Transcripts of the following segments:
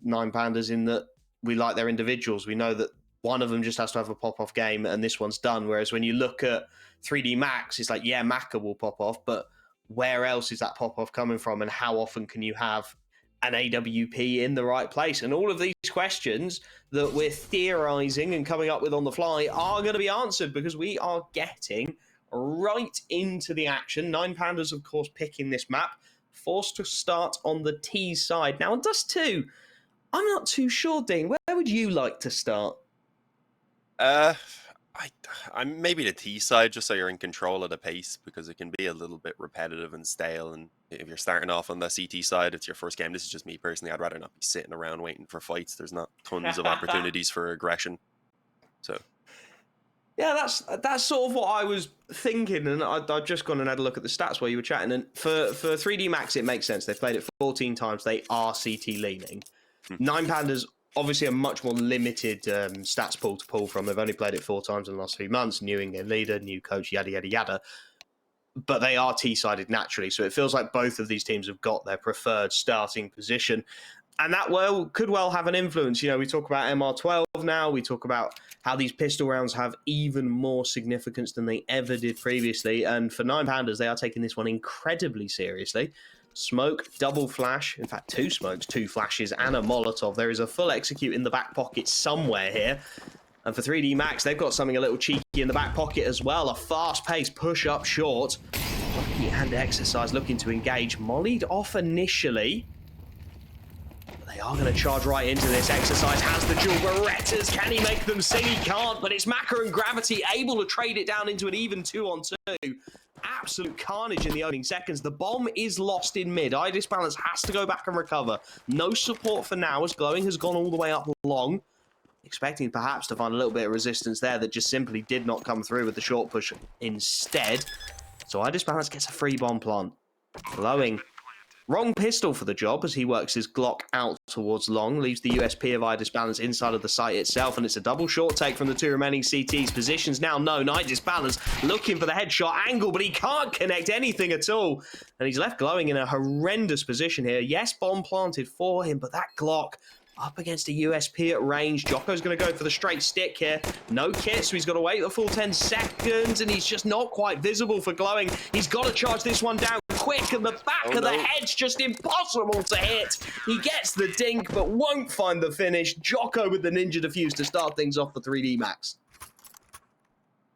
Nine Pandas in that we like their individuals. We know that one of them just has to have a pop-off game and this one's done. Whereas when you look at 3D Max, it's like, yeah, Maka will pop off, but where else is that pop-off coming from, and how often can you have an AWP in the right place? And all of these questions that we're theorizing and coming up with on the fly are going to be answered because we are getting right into the action. Nine Pandas, of course, picking this map, forced to start on the T side. Now, on Dust2, I'm not too sure, Dean. Where would you like to start? I'm maybe the T side, just so you're in control of the pace, because it can be a little bit repetitive and stale. And if you're starting off on the CT side, it's your first game. This is just me personally. I'd rather not be sitting around waiting for fights. There's not tons of opportunities for aggression. So, yeah, that's sort of what I was thinking. And I've just gone and had a look at the stats while you were chatting. And for 3D Max, it makes sense. They've played it 14 times. They are CT leaning. Nine Pandas, obviously a much more limited stats pool to pull from. They've only played it 4 times in the last 3 months. New England leader, new coach, yada, yada, yada. But they are T-sided naturally. So it feels like both of these teams have got their preferred starting position. And that could well have an influence. You know, we talk about MR12 now. We talk about how these pistol rounds have even more significance than they ever did previously. And for Nine Pandas, they are taking this one incredibly seriously. Smoke, double flash, in fact 2 smokes, 2 flashes and a Molotov. There is a full execute in the back pocket somewhere here. And for 3D Max, they've got something a little cheeky in the back pocket as well. A fast-paced push-up short. Lucky and Exercise looking to engage. Mollied off initially. But they are going to charge right into this. Exercise has the dual Berettas. Can he make them sing? He can't, but it's Maka and Gravity able to trade it down into an even 2-on-2. Absolute carnage in the opening seconds. The bomb is lost in mid. Balance has to go back and recover. No support for now as Glowing has gone all the way up long. Expecting perhaps to find a little bit of resistance there that just simply did not come through with the short push instead. So Balance gets a free bomb plant. Glowing. Wrong pistol for the job as he works his Glock out towards long, leaves the USP of Balance inside of the site itself, and it's a double short take from the 2 remaining CTs. Positions now known. Balance looking for the headshot angle, but he can't connect anything at all. And he's left Glowing in a horrendous position here. Yes, bomb planted for him, but that Glock up against a USP at range. Jocko's going to go for the straight stick here. No kit, so he's got to wait the full 10 seconds, and he's just not quite visible for Glowing. He's got to charge this one down quick, and the back of the head's just impossible to hit. He gets the dink, but won't find the finish. Jocko with the Ninja Defuse to start things off for 3D Max.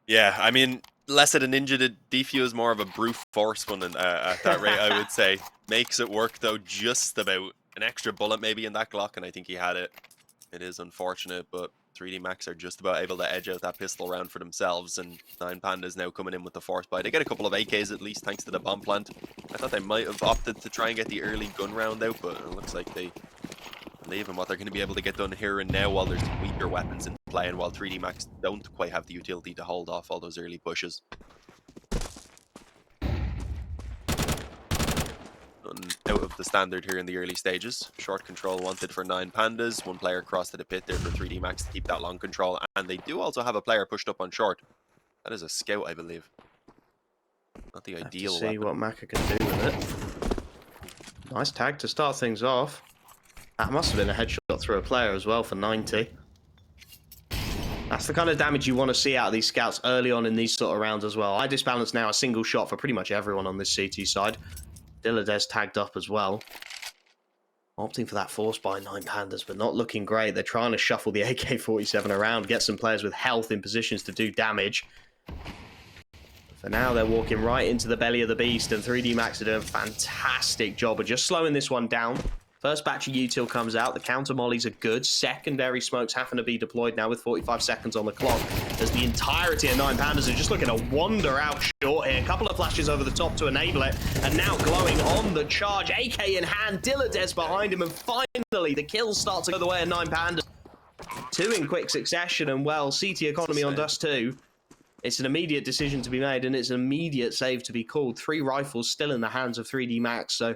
Yeah, I mean, less of a Ninja Defuse, more of a brute force one at that rate, I would say. Makes it work, though, just about. An extra bullet maybe in that Glock, and I think he had it. It is unfortunate, but 3D Max are just about able to edge out that pistol round for themselves, and Nine Pandas now coming in with the force buy. They get a couple of AKs at least, thanks to the bomb plant. I thought they might have opted to try and get the early gun round out, but it looks like they believe in what they're going to be able to get done here and now while there's weaker weapons in play, and while 3D Max don't quite have the utility to hold off all those early pushes. Out of the standard here in the early stages. Short control wanted for Nine Pandas. 1 player crossed to the pit there for 3D Max to keep that long control. And they do also have a player pushed up on short. That is a scout, I believe. Not the ideal weapon. See what Maka can do with it. Nice tag to start things off. That must have been a headshot through a player as well for 90. That's the kind of damage you want to see out of these scouts early on in these sort of rounds as well. Balance now a single shot for pretty much everyone on this CT side. Dilladez tagged up as well. Opting for that force by Nine Pandas, but not looking great. They're trying to shuffle the AK-47 around, get some players with health in positions to do damage. For now, they're walking right into the belly of the beast, and 3D Max are doing a fantastic job of just slowing this one down. First batch of util comes out. The counter mollies are good. Secondary smokes happen to be deployed now with 45 seconds on the clock. As the entirety of Nine Pandas are just looking to wander out short here. A couple of flashes over the top to enable it. And now Glowing on the charge. AK in hand. Dilladez behind him. And finally, the kills start to go the way of Nine Pandas. 2 in quick succession. And well, CT economy on Dust2. It's an immediate decision to be made. And it's an immediate save to be called. 3 rifles still in the hands of 3D Max. So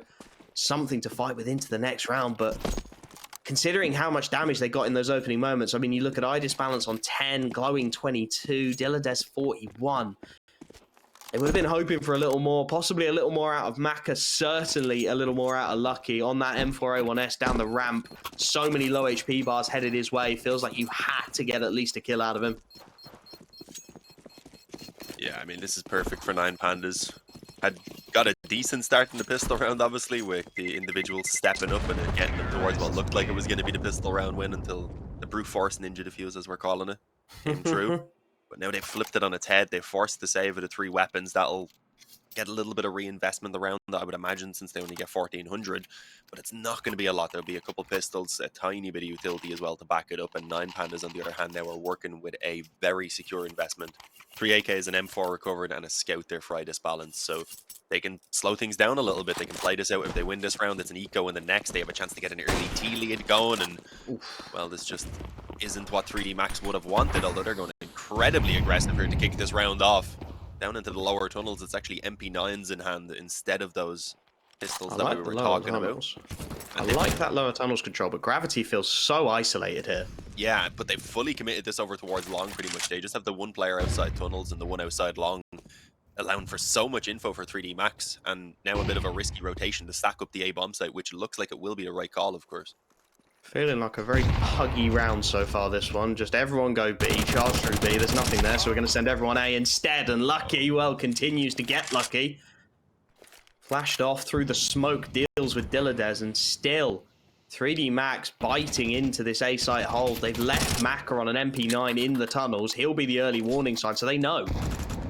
something to fight with into the next round, but considering how much damage they got in those opening moments, I mean, you look at Balance on 10, Glowing 22, Dilladez 41. They would have been hoping for a little more, possibly a little more out of Maka, certainly a little more out of Lucky on that M4A1S down the ramp. So many low HP bars headed his way. Feels like you had to get at least a kill out of him. Yeah, I mean, this is perfect for 9Pandas. Had got a decent start in the pistol round, obviously, with the individuals stepping up and getting them towards what looked like it was going to be the pistol round win until the brute force ninja defuse, as we're calling it, came true. But now they've flipped it on its head. They've forced the save of the 3 weapons. That'll get a little bit of reinvestment around that, I would imagine, since they only get 1,400. But it's not going to be a lot. There'll be a couple pistols, a tiny bit of utility as well to back it up. And 9Pandas, on the other hand, now are working with a very secure investment. 3 AKs, an M4 recovered, and a scout there for Idis balance. So they can slow things down a little bit. They can play this out. If they win this round, it's an eco in the next. They have a chance to get an early T lead going. And, well, this just isn't what 3D Max would have wanted, although they're going incredibly aggressive here to kick this round off. Down into the lower tunnels, it's actually MP9s in hand instead of those pistols that we were talking about. I like that lower tunnels control, but Gravity feels so isolated here. Yeah, but they've fully committed this over towards long pretty much. They just have the 1 player outside tunnels and the 1 outside long, allowing for so much info for 3D Max, and now a bit of a risky rotation to stack up the A bomb site, which looks like it will be the right call, of course. Feeling like a very puggy round so far, this one. Just everyone go B, charge through B. There's nothing there, so we're going to send everyone A instead. And Lucky, well, continues to get lucky. Flashed off through the smoke, deals with Dilladez, and still 3D Max biting into this A site hold. They've left Maka on an MP9 in the tunnels. He'll be the early warning sign, so they know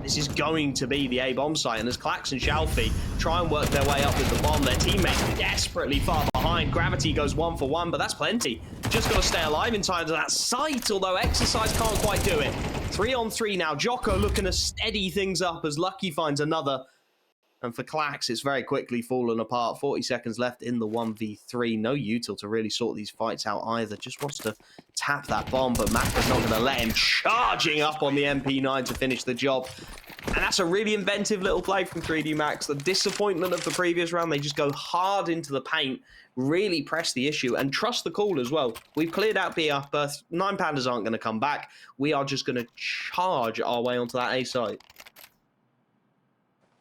this is going to be the A bomb site. And as Klax and Shalfie try and work their way up with the bomb, their teammates desperately far behind. Gravity goes 1 for 1, but that's plenty. Just got to stay alive in time to that site, although Exercise can't quite do it. 3 on 3 now. Jocko looking to steady things up as Lucky finds another. And for Klax, it's very quickly fallen apart. 40 seconds left in the 1v3. No util to really sort these fights out either. Just wants to tap that bomb, but Maka's not going to let him. Charging up on the MP9 to finish the job. And that's a really inventive little play from 3D Max. The disappointment of the previous round, they just go hard into the paint, really press the issue, and trust the call as well. We've cleared out B up berth. 9Pandas aren't going to come back. We are just going to charge our way onto that A site.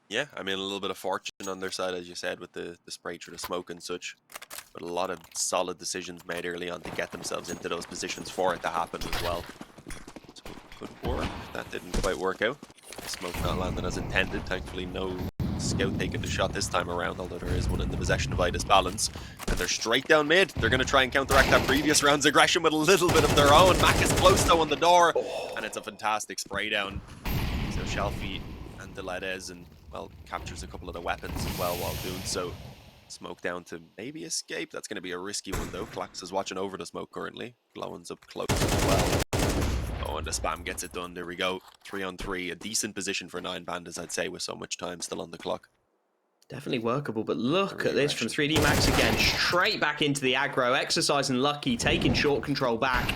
Yeah, I mean, a little bit of fortune on their side, as you said, with the spray through the smoke and such. But a lot of solid decisions made early on to get themselves into those positions for it to happen as well. So good work. That didn't quite work out. Smoke not landing as intended. Thankfully, no scout taking the shot this time around, although there is one in the possession of Idis balance. And they're straight down mid. They're going to try and counteract that previous round's aggression with a little bit of their own. Mac is close, though, on the door. And it's a fantastic spray down. So Shalfie and Dilladez and, well, captures a couple of the weapons as well while doing so. Smoke down to maybe escape. That's going to be a risky one, though. Klax is watching over the smoke currently. Glowin's up close as well. Oh, and the spam gets it done. There we go. 3 on 3. A decent position for 9Pandas, I'd say, with so much time still on the clock. Definitely workable, but look at this from 3D Max again. Straight back into the aggro. Exercise and Lucky taking short control back.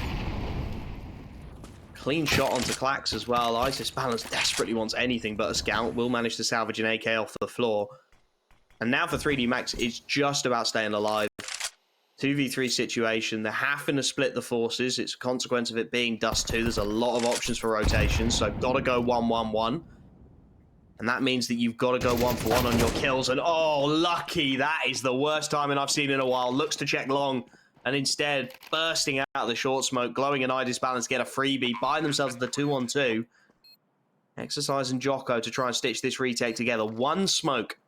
Clean shot onto Klax as well. Idis balance desperately wants anything but a scout. Will manage to salvage an AK off the floor. And now for 3D Max, it's just about staying alive. 2v3 situation. They're having to split the forces. It's a consequence of it being Dust2. There's a lot of options for rotation, so got to go 1-1-1. And that means that you've got to go 1 for 1 on your kills. And oh, Lucky, that is the worst timing I've seen in a while. Looks to check long. And instead, bursting out of the short smoke, Glowing and Idis balance get a freebie, buying themselves the 2-on-2. Exercise and Jocko to try and stitch this retake together. 1 smoke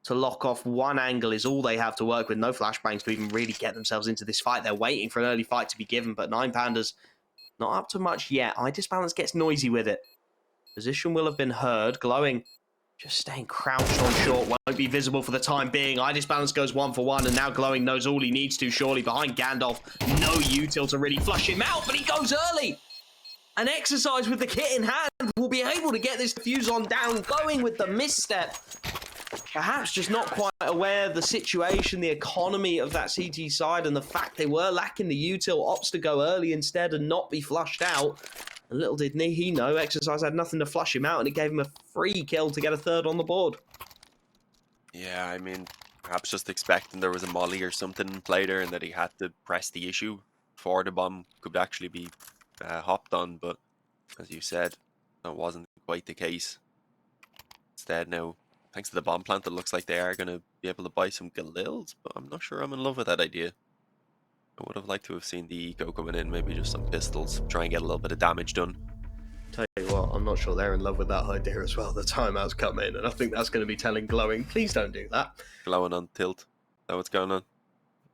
to lock off 1 angle is all they have to work with. No flashbangs to even really get themselves into this fight. They're waiting for an early fight to be given, but 9Pandas not up to much yet. Idis balance gets noisy with it. Position will have been heard. Glowing just staying crouched on short. Won't be visible for the time being. Idis balance goes 1 for 1, and now Glowing knows all he needs to, surely. Behind Gandalf, no util to really flush him out, but he goes early. An Exercise with the kit in hand will be able to get this defuse on down. Glowing with the misstep. Perhaps just not quite aware of the situation, the economy of that CT side, and the fact they were lacking the util. Opts to go early instead and not be flushed out. And little did he know, Exercise had nothing to flush him out, and it gave him a free kill to get a 3rd on the board. Yeah, I mean, perhaps just expecting there was a molly or something in play there and that he had to press the issue before the bomb could actually be hopped on, but as you said, that wasn't quite the case. Instead, now, thanks to the bomb plant, it looks like they are going to be able to buy some Galils, but I'm not sure I'm in love with that idea. I would have liked to have seen the eco coming in, maybe just some pistols, try and get a little bit of damage done. Tell you what, I'm not sure they're in love with that idea as well. The timeout's come in, and I think that's going to be telling Glowing, please don't do that. Glowing on tilt. Is that what's going on?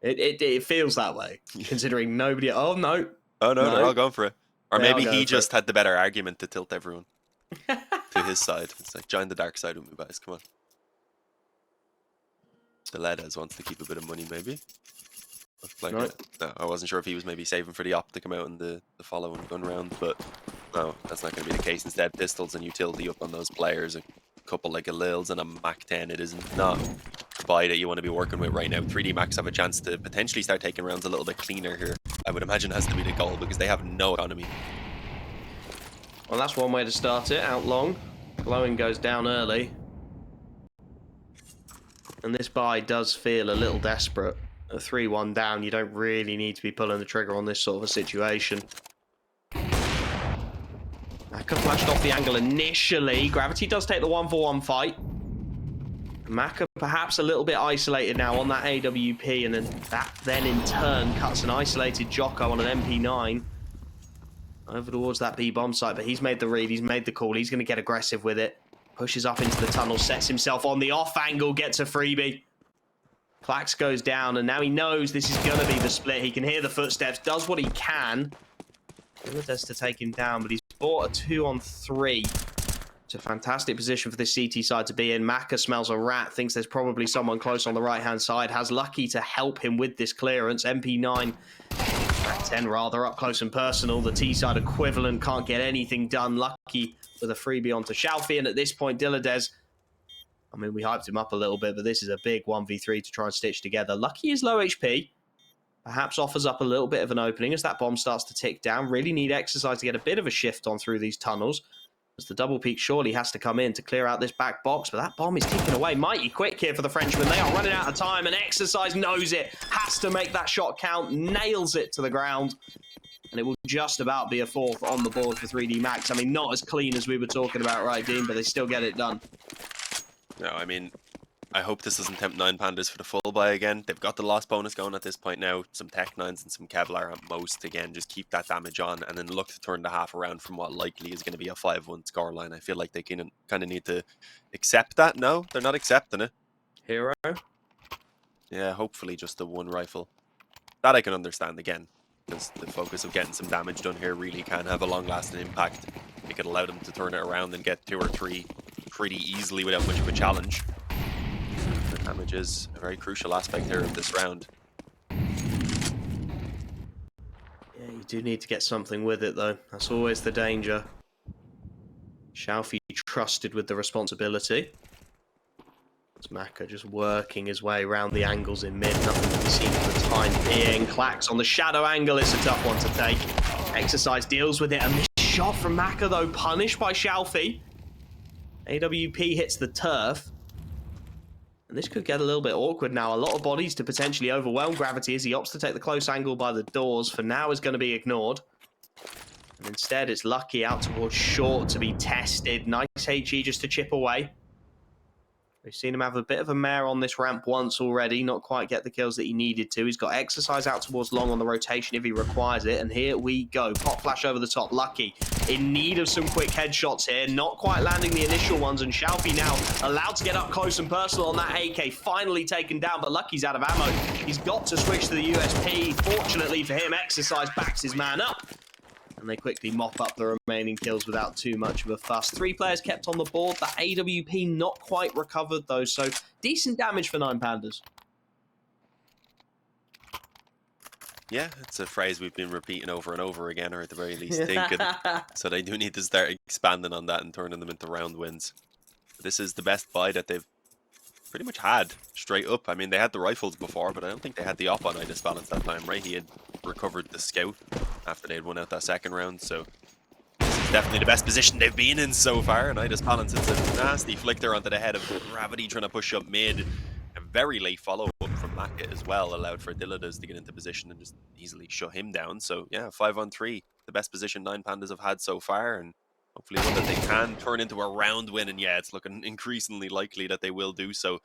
It feels that way, considering nobody... Oh, no. Oh, no, they're all going for it. Or maybe he just had the better argument to tilt everyone to his side. It's like, join the dark side with me, guys. Come on. The Ledes wants to keep a bit of money, maybe. Like no, I wasn't sure if he was maybe saving for the op to come out in the following gun round, but no, that's not going to be the case. Instead, pistols and utility up on those players. A couple like a Lils and a Mac 10. It is not a buy that you want to be working with right now. 3D Macs have a chance to potentially start taking rounds a little bit cleaner here. I would imagine has to be the goal because they have no economy. Well, that's one way to start it, out long. Glowing goes down early. And this buy does feel a little desperate. A 3-1 down, you don't really need to be pulling the trigger on this sort of a situation. Maka flashed off the angle initially. Gravity does take the 1-for-1 fight. Maka perhaps a little bit isolated now on that AWP, and then that then in turn cuts an isolated Jocko on an MP9 over towards that B-bomb site, but he's made the read, he's made the call, he's going to get aggressive with it. Pushes up into the tunnel, sets himself on the off angle, gets a freebie. Klax goes down, and now he knows this is going to be the split. He can hear the footsteps, does what he can. Does to take him down, but he's bought a 2-on-3. It's a fantastic position for this CT side to be in. Maka smells a rat, thinks there's probably someone close on the right-hand side, has Lucky to help him with this clearance. MP9, Mac 10 rather, up close and personal. The T-side equivalent can't get anything done. Lucky with a freebie onto Shalfie, and at this point, Dilladez, I mean, we hyped him up a little bit, but this is a big 1v3 to try and stitch together. Lucky is low HP. Perhaps offers up a little bit of an opening as that bomb starts to tick down. Really need Exercise to get a bit of a shift on through these tunnels, as the double peak surely has to come in to clear out this back box, but that bomb is ticking away mighty quick here for the Frenchmen. They are running out of time, and Exercise knows it. Has to make that shot count, nails it to the ground. And it will just about be a fourth on the board for 3D Max. I mean, not as clean as we were talking about, right, Dean, but they still get it done. No, I mean, I hope this doesn't tempt 9 Pandas for the full buy again. They've got the loss bonus going at this point now. Some Tech 9s and some Kevlar at most. Again, just keep that damage on and then look to turn the half around from what likely is going to be a 5-1 scoreline. I feel like they kind of need to accept that. No, they're not accepting it. Hero? Yeah, hopefully just the one rifle. That I can understand again, because the focus of getting some damage done here really can have a long-lasting impact. It could allow them to turn it around and get 2 or 3 pretty easily without much of a challenge. The damage is a very crucial aspect here of this round. Yeah, you do need to get something with it, though. That's always the danger. Shalfie trusted with the responsibility. It's Maka just working his way around the angles in mid. Nothing to be seen for the time being. Klax on the shadow angle is a tough one to take. Exercise deals with it. A missed shot from Maka, though, punished by Shalfie. AWP hits the turf. And this could get a little bit awkward now. A lot of bodies to potentially overwhelm Gravity as he opts to take the close angle by the doors. For now is going to be ignored. And instead it's Lucky out towards short to be tested. Nice HE just to chip away. We've seen him have a bit of a mare on this ramp once already, not quite get the kills that he needed to. He's got Exercise out towards long on the rotation if he requires it, and here we go. Pop flash over the top. Lucky in need of some quick headshots here, not quite landing the initial ones, and Shalfie now allowed to get up close and personal on that AK, finally taken down, but Lucky's out of ammo. He's got to switch to the USP. Fortunately for him, Exercise backs his man up. And they quickly mop up the remaining kills without too much of a fuss. 3 players kept on the board. The AWP not quite recovered, though, so decent damage for 9 Pandas. Yeah, it's a phrase we've been repeating over and over again, or at the very least thinking. So they do need to start expanding on that and turning them into round wins. This is the best buy that they've pretty much had straight up. I mean, they had the rifles before, but I don't think they had the op on Idis Balance that time, right? He had recovered the scout after they'd won out that second round, so this is definitely the best position they've been in so far. And Idis Balance, it's a nasty flicker onto the head of Gravity trying to push up mid. A very late follow-up from Maka as well allowed for Dilladez to get into position and just easily shut him down. So yeah, 5-on-3, the best position 9 Pandas have had so far, and Hopefully one that they can turn into a round win, and yeah, it's looking increasingly likely that they will do so.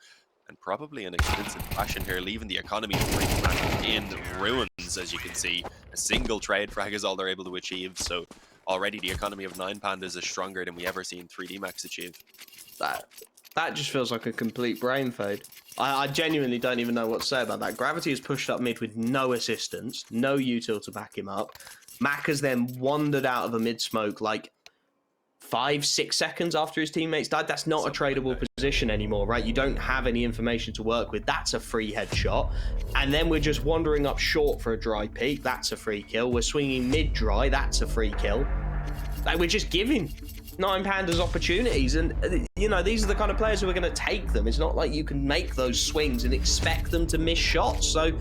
And probably in a convincing fashion here, leaving the economy pretty much in ruins, as you can see. A single trade frag is all they're able to achieve, so already the economy of 9 Pandas is stronger than we ever seen 3D Max achieve. That just feels like a complete brain fade. I genuinely don't even know what to say about that. Gravity is pushed up mid with no assistance, no util to back him up. Mac has then wandered out of a mid smoke like 5-6 seconds after his teammates died. That's not a tradable position anymore, right? You don't have any information to work with. That's a free headshot. And then we're just wandering up short for a dry peek. That's a free kill. We're swinging mid dry. That's a free kill. Like, we're just giving 9 Pandas opportunities, and you know, these are the kind of players who are going to take them. It's not like you can make those swings and expect them to miss shots. So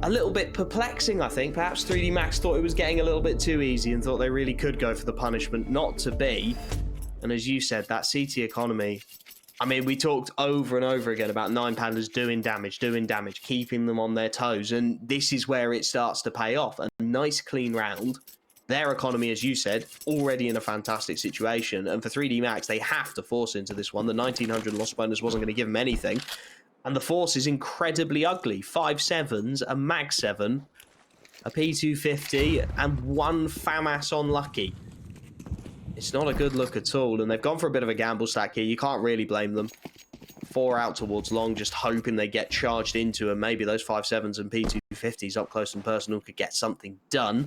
a little bit perplexing, I think. Perhaps 3D Max thought it was getting a little bit too easy and thought they really could go for the punishment. Not to be. And as you said, that CT economy, I mean, we talked over and over again about 9 Pandas doing damage, keeping them on their toes, and this is where it starts to pay off. A nice clean round. Their economy, as you said, already in a fantastic situation. And for 3D Max, they have to force into this one. The 1900 loss bonus wasn't going to give them anything. And the force is incredibly ugly. 5 7s, a Mag 7, a P250, and 1 FAMAS on Lucky. It's not a good look at all. And they've gone for a bit of a gamble stack here. You can't really blame them. 4 out towards long, just hoping they get charged into, and maybe those 5 7s and P250s up close and personal could get something done.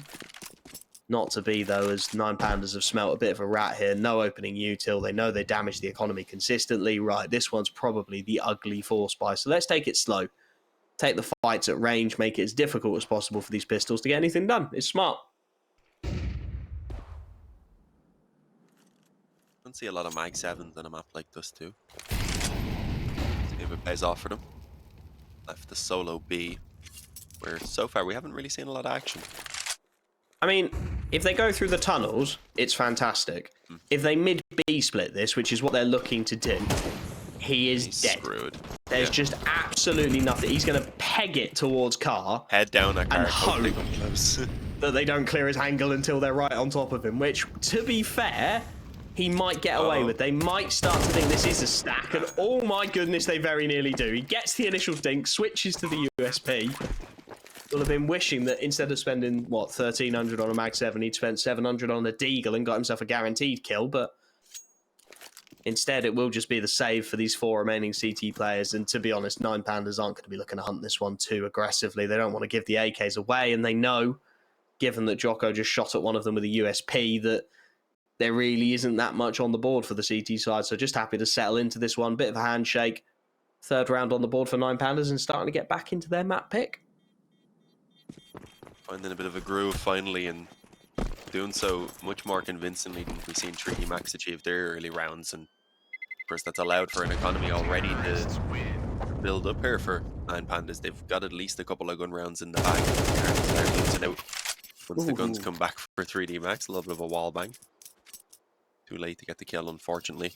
Not to be, though, as 9 Pandas have smelt a bit of a rat here. No opening util. They know they damage the economy consistently. Right, this one's probably the ugly force buy. So let's take it slow. Take the fights at range. Make it as difficult as possible for these pistols to get anything done. It's smart. Don't see a lot of Mag 7s on a map like Dust2. See if it pays off for them. Left the solo B, where so far we haven't really seen a lot of action. I mean, if they go through the tunnels, it's fantastic. If they mid-B split this, which is what they're looking to do, he's dead. Screwed. There's just absolutely nothing. He's going to peg it towards car. Head down that car, and hope close. that they don't clear his angle until they're right on top of him, which, to be fair, he might get away with. They might start to think this is a stack, and oh my goodness, they very nearly do. He gets the initial dink, switches to the USP. Will have been wishing that instead of spending, what, 1300 on a Mag 7, he'd spent 700 on the Deagle and got himself a guaranteed kill, but instead it will just be the save for these 4 remaining CT players, and to be honest, 9 Pandas aren't going to be looking to hunt this one too aggressively. They don't want to give the AKs away, and they know, given that Jocko just shot at one of them with a USP, that there really isn't that much on the board for the CT side, so just happy to settle into this one. Bit of a handshake. 3rd round on the board for 9 Pandas and starting to get back into their map pick. Finding a bit of a groove finally, and doing so much more convincingly than we've seen 3D Max achieve their early rounds. And of course, that's allowed for an economy already to build up here for 9 Pandas. They've got at least a couple of gun rounds in the bag. They're losing out once the guns come back for 3D Max. A little bit of a wall bang. Too late to get the kill, unfortunately.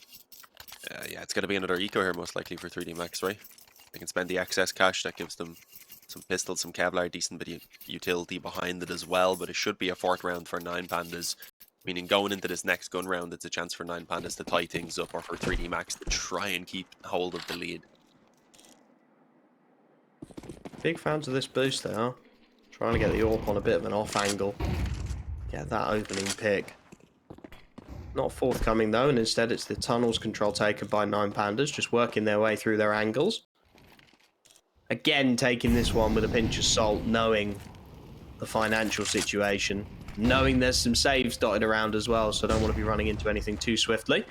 Yeah, it's going to be another eco here, most likely, for 3D Max, right? They can spend the excess cash. That gives them some pistols, some Kevlar, decent bit of utility behind it as well. But it should be a 4th round for 9 Pandas. Meaning going into this next gun round, it's a chance for 9 Pandas to tie things up, or for 3D Max to try and keep hold of the lead. Big fans of this boost, they are. Trying to get the AWP on a bit of an off angle. Get that opening pick. Not forthcoming though, and instead it's the tunnels control taken by 9 Pandas, just working their way through their angles. Again, taking this one with a pinch of salt, knowing the financial situation, knowing there's some saves dotted around as well, so I don't want to be running into anything too swiftly.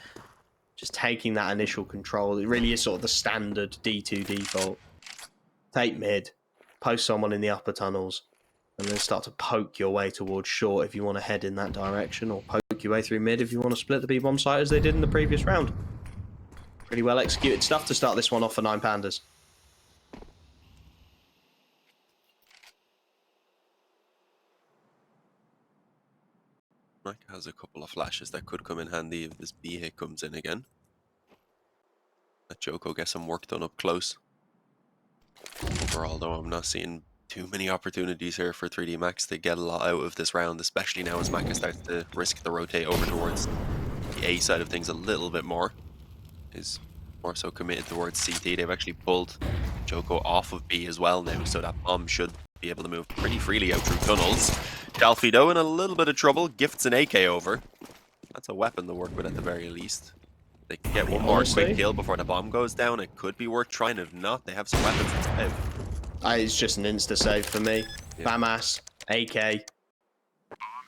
Just taking that initial control. It really is sort of the standard D2 default. Take mid, post someone in the upper tunnels, and then start to poke your way towards short if you want to head in that direction, or poke your way through mid if you want to split the B-bomb site as they did in the previous round. Pretty well executed stuff to start this one off for 9 Pandas. Mike has a couple of flashes that could come in handy if this B hit comes in again. Let Joko get some work done up close. Overall, though, I'm not seeing too many opportunities here for 3D Max to get a lot out of this round, especially now as Maka starts to risk the rotate over towards the A side of things a little bit more. Is more so committed towards CT. They've actually pulled Joko off of B as well now, so that bomb should be able to move pretty freely out through tunnels. Dalfi, though, in a little bit of trouble, gifts an AK over. That's a weapon to work with at the very least. They can get one more quick kill before the bomb goes down. It could be worth trying. If not, they have some weapons instead. It's just an insta-save for me. Yeah. FAMAS, AK,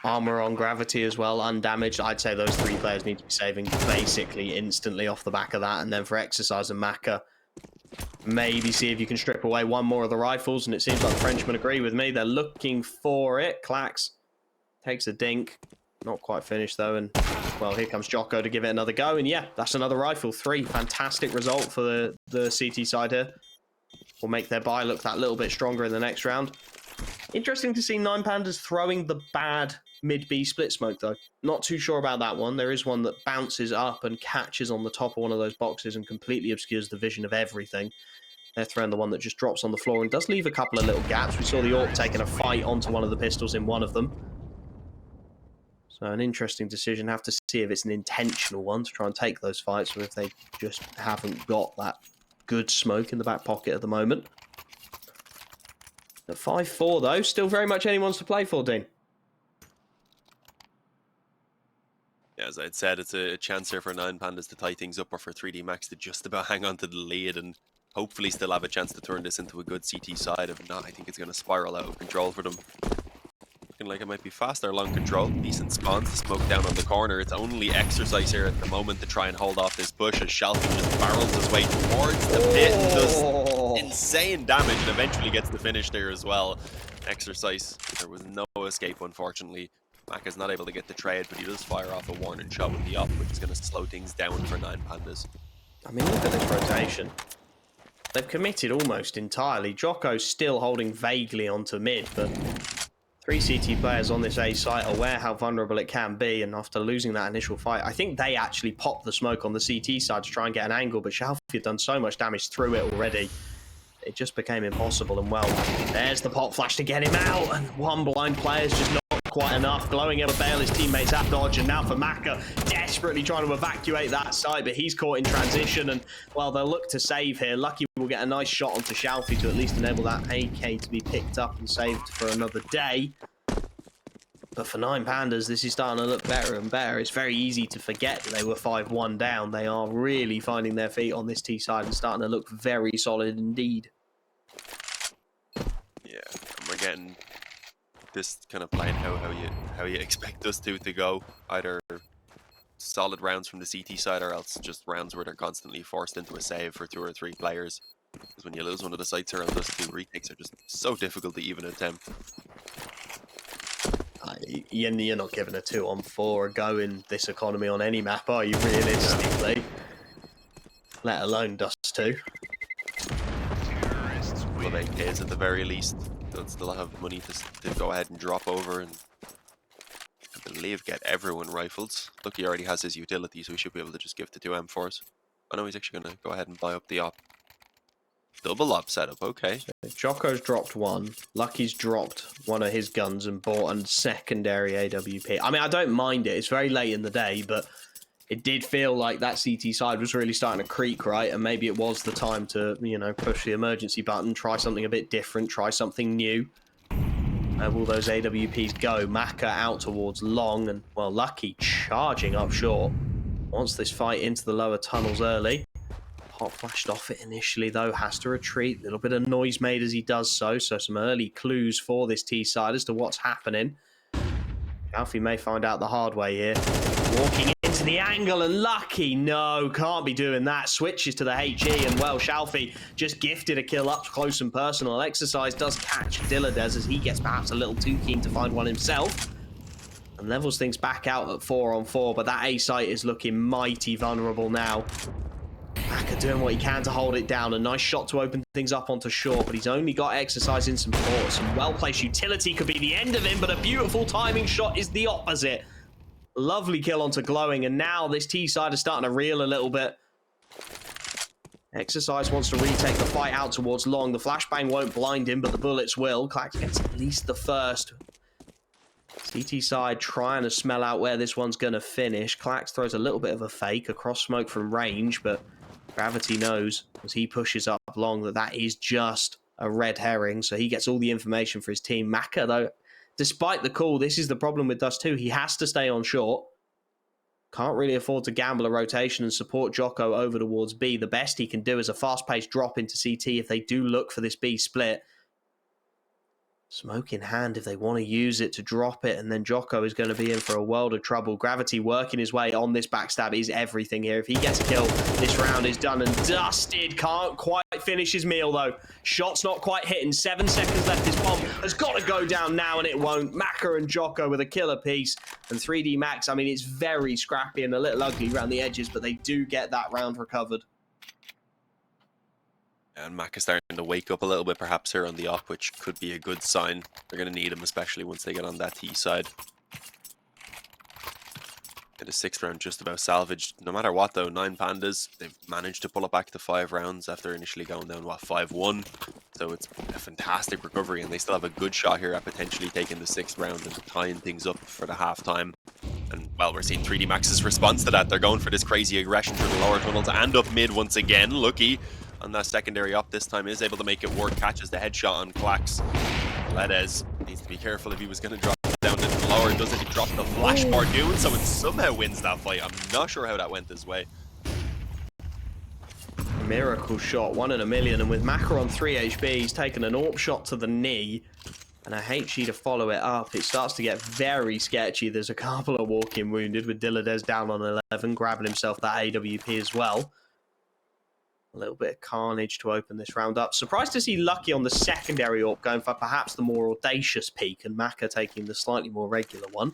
armor on gravity as well, undamaged. I'd say those 3 players need to be saving basically instantly off the back of that. And then for Exercise and Maka, maybe see if you can strip away one more of the rifles. And it seems like the Frenchmen agree with me. They're looking for it. Clax takes a dink. Not quite finished though. And well, here comes Jocko to give it another go. And yeah, that's another rifle. 3. Fantastic result for the CT side here. Will make their buy look that little bit stronger in the next round. Interesting to see 9 Pandas throwing the bad mid-B split smoke, though. Not too sure about that one. There is one that bounces up and catches on the top of one of those boxes and completely obscures the vision of everything. They're throwing the one that just drops on the floor and does leave a couple of little gaps. We saw the Orc taking a fight onto one of the pistols in one of them. So an interesting decision. Have to see if it's an intentional one to try and take those fights, or if they just haven't got that good smoke in the back pocket at the moment. At 5-4, though, still very much anyone's to play for, Dean. Yeah, as I'd said, it's a chance here for 9 Pandas to tie things up, or for 3D Max to just about hang on to the lead and hopefully still have a chance to turn this into a good CT side. If not, I think it's going to spiral out of control for them. Looking like it might be faster along control. Decent spawns to smoke down on the corner. It's only Exercise here at the moment to try and hold off this push as Shalfie just barrels his way towards the pit and does insane damage and eventually gets the finish there as well. Exercise, there was no escape, unfortunately. Maka's not able to get the trade, but he does fire off a warning shot with the op, which is going to slow things down for 9 Pandas. I mean, look at this rotation. They've committed almost entirely. Jocko's still holding vaguely onto mid, but 3 CT players on this A site, aware how vulnerable it can be, and after losing that initial fight, I think they actually popped the smoke on the CT side to try and get an angle, but Shalfie had done so much damage through it already. It just became impossible, and well, there's the pop flash to get him out, and one blind player's just not quite enough. Glowing able to bail his teammates at dodge, and now for Maka, desperately trying to evacuate that site, but he's caught in transition, and well, they'll look to save here. Lucky will get a nice shot onto Shalfie to at least enable that AK to be picked up and saved for another day. But for 9 Pandas, this is starting to look better and better. It's very easy to forget that they were 5-1 down. They are really finding their feet on this T side and starting to look very solid indeed. Yeah, and we're getting this kind of playing how you expect us to go. Either solid rounds from the CT side, or else just rounds where they're constantly forced into a save for 2 or 3 players. Because when you lose one of the sites around us, 2 retakes are just so difficult to even attempt. You're not giving a 2-on-4 a go in this economy on any map, are you, realistically? Let alone Dust2. Well, AKs at the very least. They'll still have money to go ahead and drop over and, I believe, get everyone rifles. Look, he already has his utility, so we should be able to just give the 2 M4s. I know he's actually going to go ahead and buy up the op. Double op setup, okay. Jocko's dropped 1. Lucky's dropped one of his guns and bought a secondary AWP. I mean, I don't mind it. It's very late in the day, but it did feel like that CT side was really starting to creak, right? And maybe it was the time to, you know, push the emergency button, try something a bit different, try something new. Where will those AWPs go? Maka out towards long, and, well, Lucky charging up short. Wants this fight into the lower tunnels early. Hot flashed off it initially, though, has to retreat. A little bit of noise made as he does so, so some early clues for this T-side as to what's happening. Alfie may find out the hard way here. Walking into the angle, and Lucky, no, can't be doing that. Switches to the HE, and well, Shalfie just gifted a kill up close and personal. Exercise does catch Dilladez as he gets perhaps a little too keen to find one himself. And levels things back out at 4-on-4, but that A site is looking mighty vulnerable now. Maka doing what he can to hold it down. A nice shot to open things up onto short, but he's only got Exercise in some ports. Some well-placed utility could be the end of him, but a beautiful timing shot is the opposite. Lovely kill onto Glowing, and now this T-side is starting to reel a little bit. Exercise wants to retake the fight out towards long. The flashbang won't blind him, but the bullets will. Clax gets at least the first. CT side trying to smell out where this one's going to finish. Clax throws a little bit of a fake across smoke from range, but Gravity knows as he pushes up long that that is just a red herring, so he gets all the information for his team. Maka, though, despite the call, this is the problem with Dust2. He has to stay on short. Can't really afford to gamble a rotation and support Jocko over towards B. The best he can do is a fast-paced drop into CT if they do look for this B split. Smoke in hand if they want to use it to drop it, and then Jocko is going to be in for a world of trouble. Gravity working his way on this backstab is everything here. If he gets a kill, this round is done and dusted. Can't quite finish his meal, though. Shot's not quite hitting. 7 seconds left. This bomb has got to go down now, and it won't. Maka and Jocko with a killer piece. And 3D Max, I mean, it's very scrappy and a little ugly around the edges, but they do get that round recovered. And Mac is starting to wake up a little bit perhaps here on the op, which could be a good sign. They're going to need him, especially once they get on that T side. Get a 6th round just about salvaged. No matter what though, 9 Pandas, they've managed to pull it back to 5 rounds after initially going down, what, 5-1. So it's a fantastic recovery, and they still have a good shot here at potentially taking the 6th round and tying things up for the halftime. And, well, we're seeing 3D Max's response to that. They're going for this crazy aggression through the lower tunnel to end up mid once again. Lucky on that secondary op this time is able to make it work, catches the headshot on Clax. Ledez needs to be careful if he was going to drop down to the lower. Doesn't he drop the flash bar doing so, and somehow wins that fight. I'm not sure how that went this way. Miracle shot, 1 in a million, and with Maka on 3 HP, he's taken an AWP shot to the knee and a HE to follow it up. It starts to get very sketchy. There's a couple of walking wounded with Diladez down on 11, grabbing himself that AWP as well. A little bit of carnage to open this round up. Surprised to see Lucky on the secondary AWP going for perhaps the more audacious peak, and Maka taking the slightly more regular one.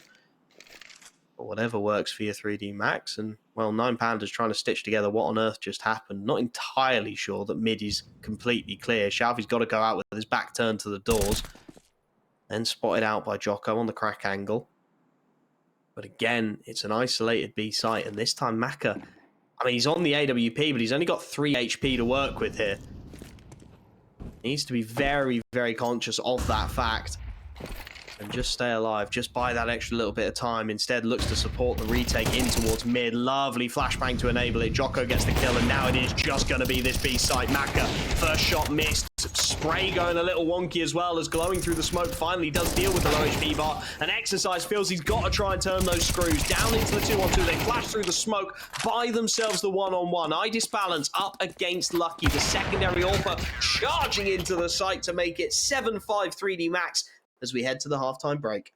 But whatever works for your 3D Max. And, well, 9 Pandas trying to stitch together what on earth just happened. Not entirely sure that mid is completely clear. Shalvy's got to go out with his back turned to the doors. Then spotted out by Jocko on the crack angle. But again, it's an isolated B site, and this time Maka, I mean, he's on the AWP, but he's only got 3 HP to work with here. He needs to be very, very conscious of that fact and just stay alive. Just buy that extra little bit of time. Instead, looks to support the retake in towards mid. Lovely flashbang to enable it. Jocko gets the kill, and now it is just going to be this B site. Maka, first shot missed. Spray going a little wonky as well, as glowing through the smoke finally does deal with the low HP bar. And Exercise feels he's got to try and turn those screws down into the 2-on-2. They flash through the smoke, buy themselves the 1-on-1. Idis Balance up against Lucky. The secondary AWP charging into the site to make it 7-5 3D Max as we head to the halftime break.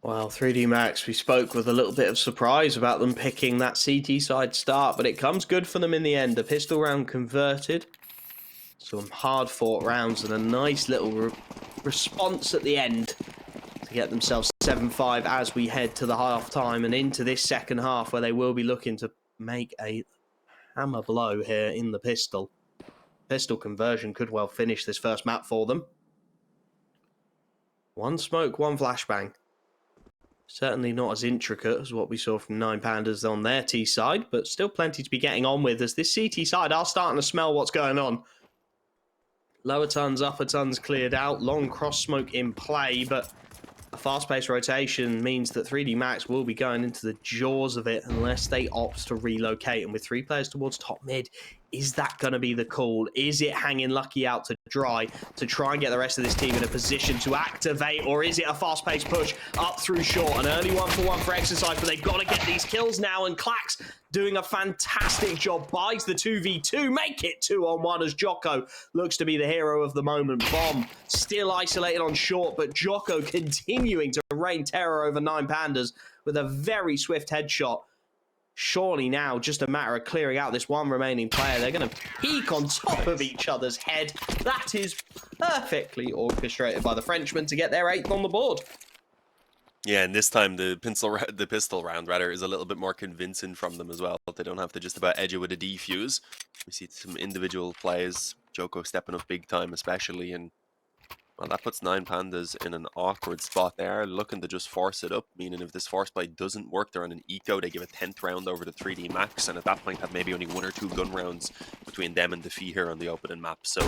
Well, 3D Max, we spoke with a little bit of surprise about them picking that CT side start, but it comes good for them in the end. A pistol round converted, some hard-fought rounds, and a nice little response at the end to get themselves 7-5 as we head to the half-time and into this second half where they will be looking to make a hammer blow here in the pistol. Pistol conversion could well finish this first map for them. One smoke, one flashbang. Certainly not as intricate as what we saw from 9 Pandas on their T side, but still plenty to be getting on with as this CT side are starting to smell what's going on. Lower tons, upper tons cleared out, long cross smoke in play, but a fast-paced rotation means that 3D Max will be going into the jaws of it unless they opt to relocate. And with 3 players towards top mid, is that going to be the call? Is it hanging Lucky out to dry to try and get the rest of this team in a position to activate? Or is it a fast-paced push up through short? An early 1-for-1 for Exercise, but they've got to get these kills now. And Clax doing a fantastic job, buys the 2v2, make it 2-on-1 as Jocko looks to be the hero of the moment. Bomb still isolated on short, but Jocko continuing to rain terror over 9 Pandas with a very swift headshot. Surely now just a matter of clearing out this one remaining player. They're going to peek on top of each other's head. That is perfectly orchestrated by the Frenchman to get their 8th on the board. Yeah, and this time the pistol round rather is a little bit more convincing from them as well. They don't have to just about edge it with a defuse. We see some individual plays, Joko stepping up big time especially, and well, that puts 9 Pandas in an awkward spot. They are looking to just force it up, meaning if this force play doesn't work, they're on an eco, they give a 10th round over to 3D Max, and at that point have maybe only 1 or 2 gun rounds between them and Defeat here on the opening map. So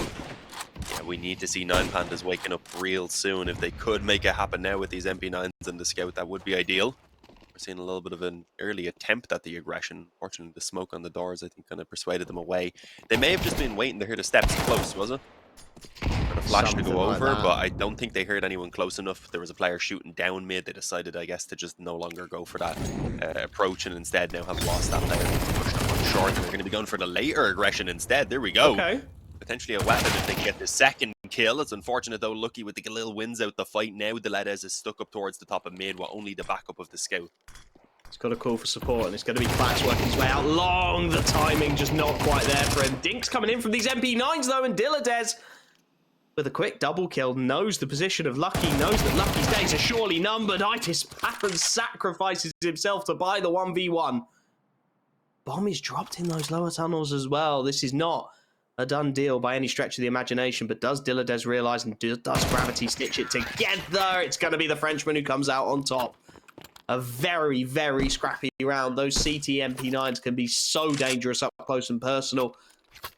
yeah, we need to see 9 Pandas waking up real soon. If they could make it happen now with these MP9s and the Scout, that would be ideal. We're seeing a little bit of an early attempt at the aggression. Fortunately, the smoke on the doors, I think, kind of persuaded them away. They may have just been waiting to hear the steps close, was it? For the flash Something to go like over, that. but I don't think they heard anyone close enough. There was a player shooting down mid. They decided, I guess, to just no longer go for that approach and instead now have lost that player. Pushed up on short, and they're going to be going for the later aggression instead. There we go. Okay. Potentially a weapon if they can get the second kill. It's unfortunate though, Lucky with the Galil wins out the fight. Now Deledez is stuck up towards the top of mid with only the backup of the Scout. He's got a call for support, and it's going to be Clax working his way out long. The timing just not quite there for him. Dink's coming in from these MP9s though, and Deledez with a quick double kill knows the position of Lucky, knows that Lucky's days are surely numbered. Itis Pattern sacrifices himself to buy the 1v1. Bomb is dropped in those lower tunnels as well. This is not a done deal by any stretch of the imagination, but does Deledez realise and does Gravity stitch it together? It's going to be the Frenchman who comes out on top. A very, very scrappy round. Those CT MP9s can be so dangerous up close and personal.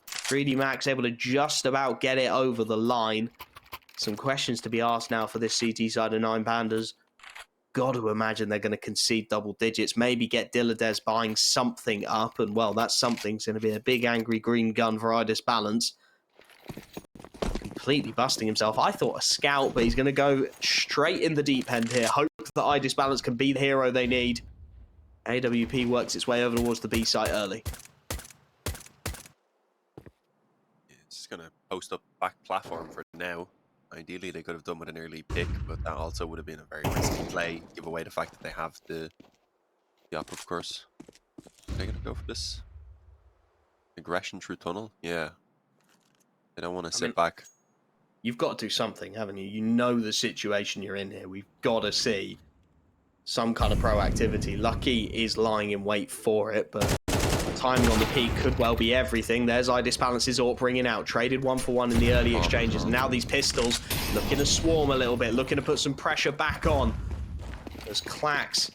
3D Max able to just about get it over the line. Some questions to be asked now for this CT side of 9 Pandas. Got to imagine they're going to concede double digits. Maybe get Deledez buying something up. And, well, that something's going to be a big angry green gun for Idis Balance. Completely busting himself. I thought a scout, but he's going to go straight in the deep end here. Hope that Idis Balance can be the hero they need. AWP works its way over towards the B site early. It's just going to post up back platform for now. Ideally, they could have done with an early pick, but that also would have been a very risky play. Give away the fact that they have the up, of course. Are they going to go for this? Aggression through tunnel? Yeah. They don't want to sit back. You've got to do something, haven't you? You know the situation you're in here. We've got to see some kind of proactivity. Lucky is lying in wait for it, but timing on the peak could well be everything. There's Idis Balance's AWP bringing out. Traded 1-for-1 in the early exchanges. And now these pistols looking to swarm a little bit, looking to put some pressure back on. As Clax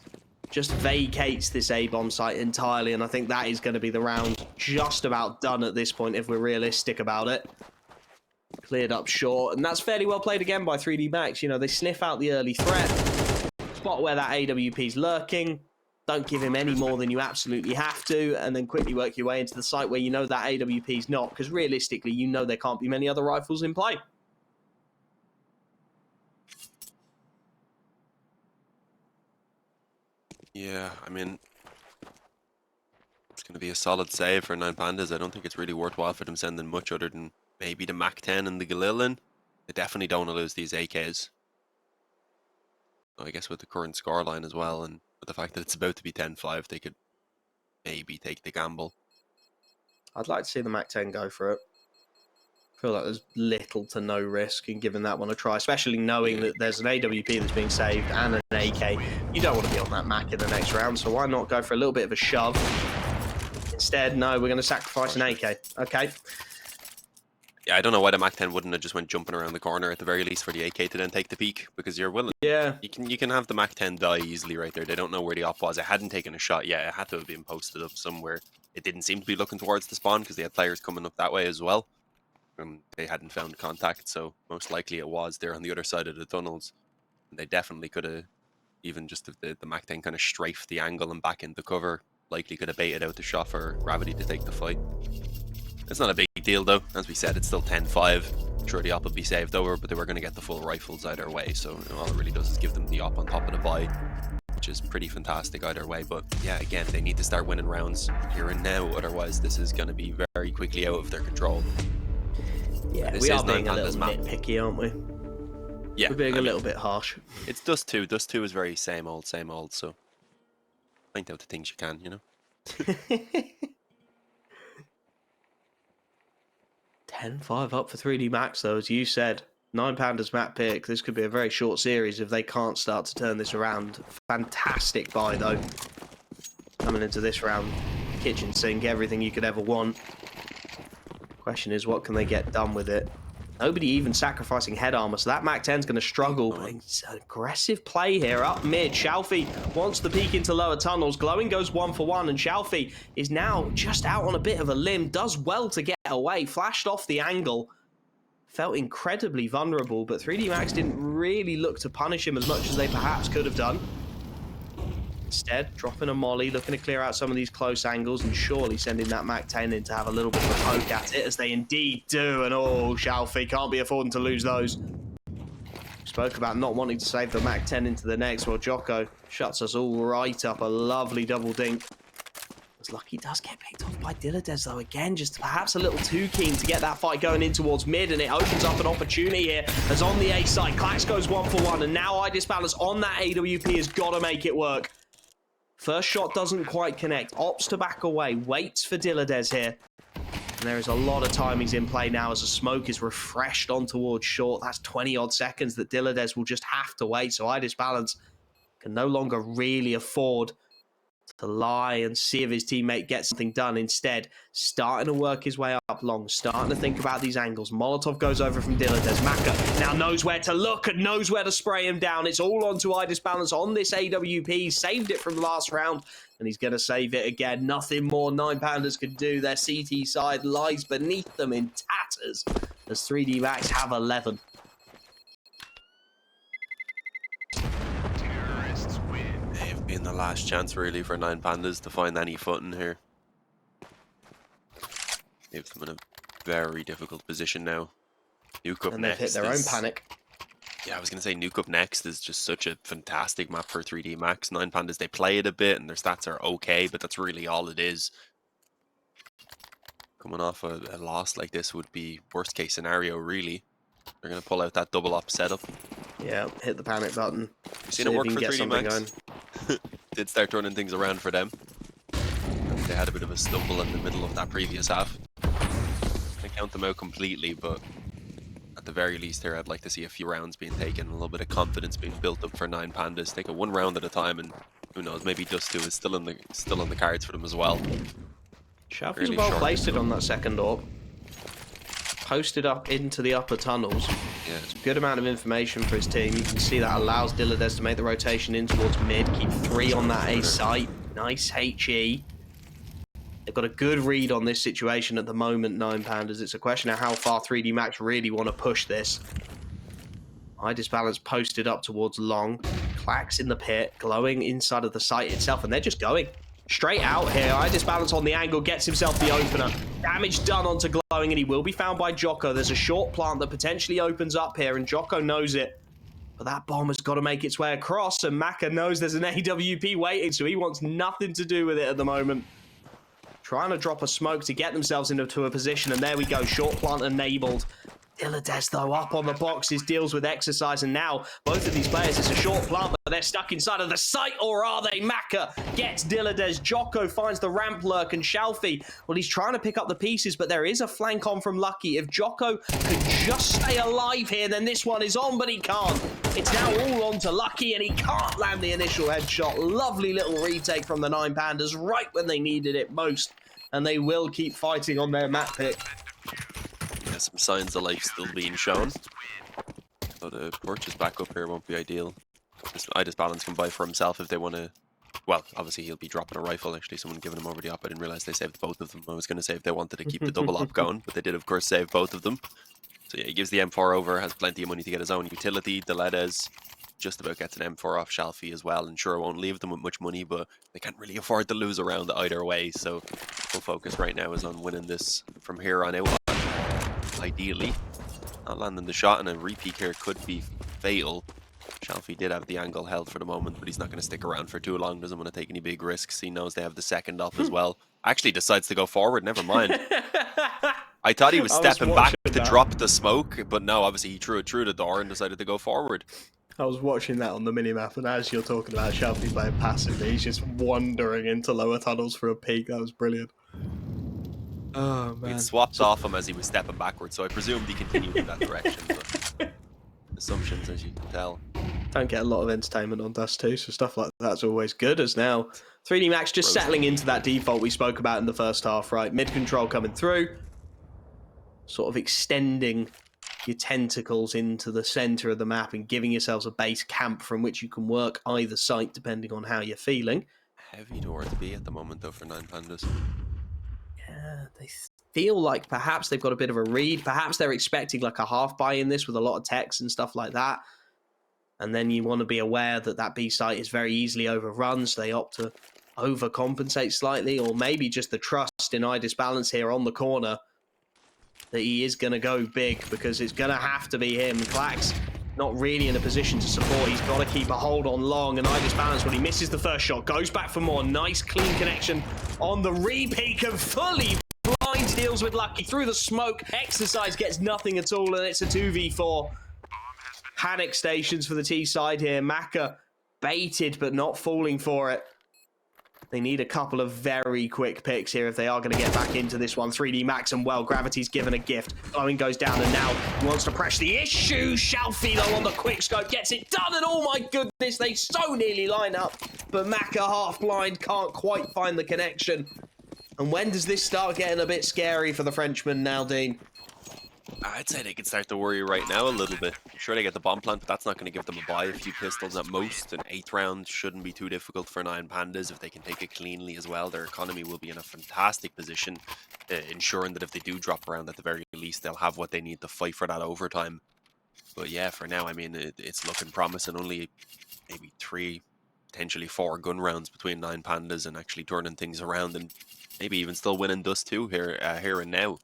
just vacates this A-bomb site entirely, and I think that is going to be the round just about done at this point if we're realistic about it. Cleared up short, and that's fairly well played again by 3D Max. You know, they sniff out the early threat, spot where that AWP's lurking, don't give him any more than you absolutely have to, and then quickly work your way into the site where you know that AWP's not, because realistically, you know there can't be many other rifles in play. Yeah, I mean, it's going to be a solid save for 9 Pandas. I don't think it's really worthwhile for them sending much other than maybe the Mac 10 and the Galil in. They definitely don't want to lose these AKs. I guess with the current scoreline as well, and with the fact that it's about to be 10-5, they could maybe take the gamble. I'd like to see the MAC-10 go for it. I feel like there's little to no risk in giving that one a try, especially knowing that there's an AWP that's being saved and an AK. You don't want to be on that MAC in the next round, so why not go for a little bit of a shove? Instead, no, we're going to sacrifice an AK. Okay. Yeah, I don't know why the MAC-10 wouldn't have just went jumping around the corner at the very least for the AK to then take the peek, because you're willing. Yeah. You can have the MAC-10 die easily right there. They don't know where the op was. It hadn't taken a shot yet. It had to have been posted up somewhere. It didn't seem to be looking towards the spawn because they had players coming up that way as well. They hadn't found contact, so most likely it was there on the other side of the tunnels. And they definitely could have, even just if the MAC-10 kind of strafed the angle and back into cover, likely could have baited out the shot for Gravity to take the fight. It's not a big deal though. As we said, it's still 10-5. Sure, the op would be saved over, but they were going to get the full rifles either way, so all it really does is give them the op on top of the buy, which is pretty fantastic either way. But yeah, again, they need to start winning rounds here and now, otherwise this is going to be very quickly out of their control. Yeah, we are being a little nitpicky, aren't we? Yeah, we're being a little bit harsh. It's Dust2. Dust2 is very same old, so point out the things you can, you know. 10-5 up for 3D Max, though, as you said. 9 Pandas map pick. This could be a very short series if they can't start to turn this around. Fantastic buy, though. Coming into this round, kitchen sink, everything you could ever want. Question is, what can they get done with it? Nobody even sacrificing head armor, so that MAC-10's going to struggle. But it's an aggressive play here up mid. Shalfie wants the peek into lower tunnels. Glowing goes 1 for 1, and Shalfie is now just out on a bit of a limb. Does well to get away. Flashed off the angle. Felt incredibly vulnerable, but 3D Max didn't really look to punish him as much as they perhaps could have done. Instead, dropping a molly, looking to clear out some of these close angles, and surely sending that MAC-10 in to have a little bit of a poke at it, as they indeed do. And oh, Shalfie can't be affording to lose those. Spoke about not wanting to save the MAC-10 into the next. Well, Jocko shuts us all right up. A lovely double dink. As Lucky does get picked off by Dilladez, though, again, just perhaps a little too keen to get that fight going in towards mid, and it opens up an opportunity here, as on the A side, Clax goes 1 for 1, and now Balance on that AWP has got to make it work. First shot doesn't quite connect, opts to back away, waits for Dilladez here. And there is a lot of timings in play now as the smoke is refreshed on towards short. That's 20-odd seconds that Dilladez will just have to wait, so Balance can no longer really afford to lie and see if his teammate gets something done. Instead, starting to work his way up long, starting to think about these angles. Molotov goes over from Dilladez. Maka now knows where to look and knows where to spray him down. It's all onto Balance on this AWP. Saved it from last round, and he's going to save it again. Nothing more 9 Pandas can do. Their CT side lies beneath them in tatters as 3D Max have 11. Being the last chance really for 9 Pandas to find any footing here. Leaves them in a very difficult position now. Nuke up and next. They've hit their own panic. Yeah, I was going to say Nuke up next is just such a fantastic map for 3D Max. 9 Pandas, they play it a bit and their stats are okay, but that's really all it is. Coming off a loss like this would be worst case scenario, really. They're going to pull out that double op setup. Yeah, hit the panic button. You've seen it work for 3D Max. Did start turning things around for them. They had a bit of a stumble in the middle of that previous half. I count them out completely, but at the very least here, I'd like to see a few rounds being taken, a little bit of confidence being built up for 9 Pandas. Take it 1 round at a time, and who knows, maybe Dust2 is still on the cards for them as well. Shalfie's really well placed it on that second orb. Posted up into the upper tunnels. Yeah. It's a good amount of information for his team. You can see that allows Dilladez to make the rotation in towards mid. Keep 3 on that A site. Nice HE. They've got a good read on this situation at the moment, 9 Pandas. It's a question of how far 3D Max really want to push this. Balance posted up towards long. Clax in the pit, glowing inside of the site itself, and they're just going straight out here. Balance on the angle, gets himself the opener. Damage done onto Glowing, and he will be found by Jocko. There's a short plant that potentially opens up here, and Jocko knows it. But that bomb has got to make its way across, and Maka knows there's an AWP waiting, so he wants nothing to do with it at the moment. Trying to drop a smoke to get themselves into a position, and there we go. Short plant enabled. Dilladez, though, up on the boxes, deals with exercise, and now both of these players, it's a short plant, but they're stuck inside of the site, or are they? Maka gets Dilladez. Jocko finds the ramp lurk, and Shalfie, well, he's trying to pick up the pieces, but there is a flank on from Lucky. If Jocko could just stay alive here, then this one is on, but he can't. It's now all on to Lucky, and he can't land the initial headshot. Lovely little retake from the 9 Pandas right when they needed it most, and they will keep fighting on their map pick. Yeah, some signs of life still being shown. But Porch's back up here won't be ideal. Balance can buy for himself if they want to. Well, obviously he'll be dropping a rifle. Actually, someone giving him over the op. I didn't realize they saved both of them. I was going to say if they wanted to keep the double op going, but they did, of course, save both of them. So yeah, he gives the M4 over, has plenty of money to get his own utility. Dilladez just about gets an M4 off Shalfie as well, and sure, won't leave them with much money, but they can't really afford to lose a round either way. So full focus right now is on winning this from here on out. Ideally, not landing the shot, and a repeat here could be fatal. Shalfie did have the angle held for the moment, but he's not going to stick around for too long. Doesn't want to take any big risks. He knows they have the second up as well. Actually decides to go forward. Never mind. I thought he was stepping back to drop the smoke, but no, obviously he threw it through the door and decided to go forward. I was watching that on the minimap, and as you're talking about Shalfie playing passively, he's just wandering into lower tunnels for a peek. That was brilliant. Oh, man. We'd swapped off him as he was stepping backwards, so I presumed he continued in that direction. But assumptions, as you can tell. Don't get a lot of entertainment on Dust2, so stuff like that's always good. As now 3D Max just settling into that default we spoke about in the first half, right? Mid control coming through, sort of extending your tentacles into the center of the map and giving yourselves a base camp from which you can work either site depending on how you're feeling. Heavy towards B at the moment, though, for 9 Pandas. Yeah, they feel like perhaps they've got a bit of a read. Perhaps they're expecting like a half buy in this with a lot of techs and stuff like that. And then you want to be aware that that B site is very easily overrun, so they opt to overcompensate slightly, or maybe just the trust in Idis Balance here on the corner that he is going to go big, because it's going to have to be him. Clack's not really in a position to support. He's got to keep a hold on long, and Idis Balance, when he misses the first shot, goes back for more. Nice clean connection on the repeat, and fully blind deals with Lucky through the smoke. Exercise gets nothing at all, and it's a 2v4. Panic stations for the T side here. Maka baited, but not falling for it. They need a couple of very quick picks here if they are going to get back into this one. 3D Max, and well, Gravity's given a gift. Glowing goes down, and now he wants to press the issue. Shalfie, though, on the quick scope, gets it done, and oh my goodness, they so nearly line up. But Maka, half blind, can't quite find the connection. And when does this start getting a bit scary for the Frenchman now, Dean? I'd say they can start to worry right now a little bit. Sure, they get the bomb plant, but that's not going to give them a buy. A few pistols at most. An 8th round shouldn't be too difficult for 9 Pandas. If they can take it cleanly as well, their economy will be in a fantastic position, ensuring that if they do drop around, at the very least, they'll have what they need to fight for that overtime. But yeah, for now, I mean, it's looking promising. Only maybe 3, potentially 4 gun rounds between 9 Pandas and actually turning things around, and maybe even still winning Dust2 here and now.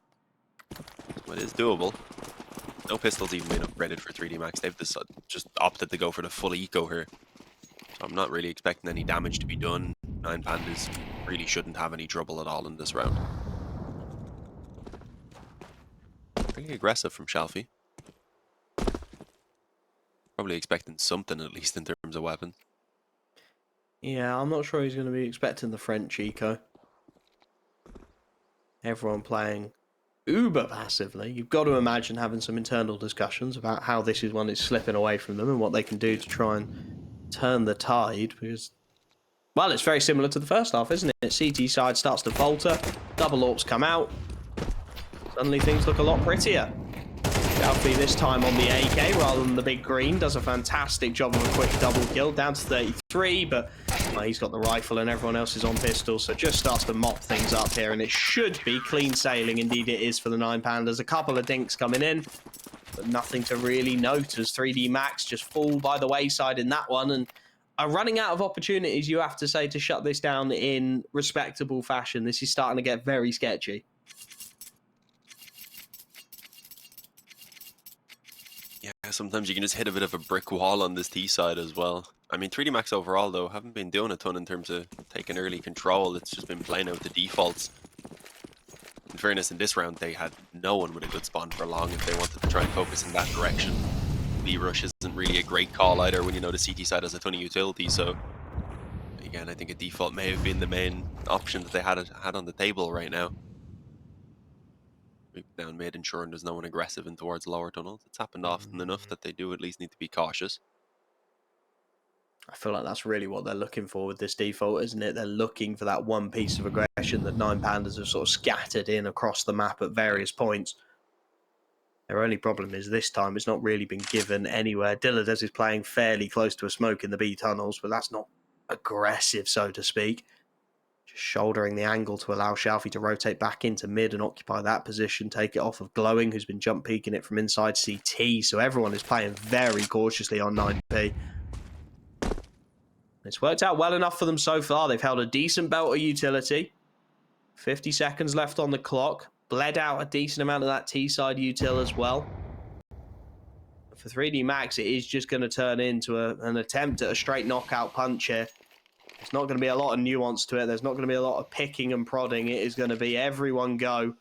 So it is doable. No pistols even being upgraded for 3D Max. They've just opted to go for the full eco here. So I'm not really expecting any damage to be done. 9 Pandas really shouldn't have any trouble at all in this round. Pretty aggressive from Shalfie. Probably expecting something, at least in terms of weapons. Yeah, I'm not sure he's going to be expecting the French eco. Everyone playing uber passively. You've got to imagine having some internal discussions about how this is one is slipping away from them and what they can do to try and turn the tide, because, well, it's very similar to the first half, isn't it? CT side starts to falter, double AWPs come out, suddenly things look a lot prettier. Shalfie this time on the AK rather than the big green, does a fantastic job of a quick double kill, down to 33, but well, he's got the rifle and everyone else is on pistols, so just starts to mop things up here, and it should be clean sailing. Indeed it is for the 9 Pandas. A couple of dinks coming in, but nothing to really note as 3D Max just fall by the wayside in that one, and are running out of opportunities, you have to say, to shut this down in respectable fashion. This is starting to get very sketchy. Yeah, sometimes you can just hit a bit of a brick wall on this T side as well. I mean, 3D Max overall, though, haven't been doing a ton in terms of taking early control. It's just been playing out the defaults. In fairness, in this round, they had no one with a good spawn for long if they wanted to try and focus in that direction. B rush isn't really a great call either when you know the CT side has a ton of utility. So again, I think a default may have been the main option that they had on the table right now. Down mid, ensuring there's no one aggressive in towards lower tunnels. It's happened often enough that they do at least need to be cautious. I feel like that's really what they're looking for with this default, isn't it? They're looking for that one piece of aggression that 9 Pandas have sort of scattered in across the map at various points. Their only problem is this time it's not really been given anywhere. Dillades is playing fairly close to a smoke in the B tunnels, but that's not aggressive, so to speak. Just shouldering the angle to allow Shalfie to rotate back into mid and occupy that position, take it off of Glowing, who's been jump peeking it from inside CT. So everyone is playing very cautiously on 9P. It's worked out well enough for them so far. They've held a decent belt of utility. 50 seconds left on the clock. Bled out a decent amount of that T-side util as well. For 3D Max, it is just going to turn into an attempt at a straight knockout punch here. There's not going to be a lot of nuance to it. There's not going to be a lot of picking and prodding. It is going to be everyone go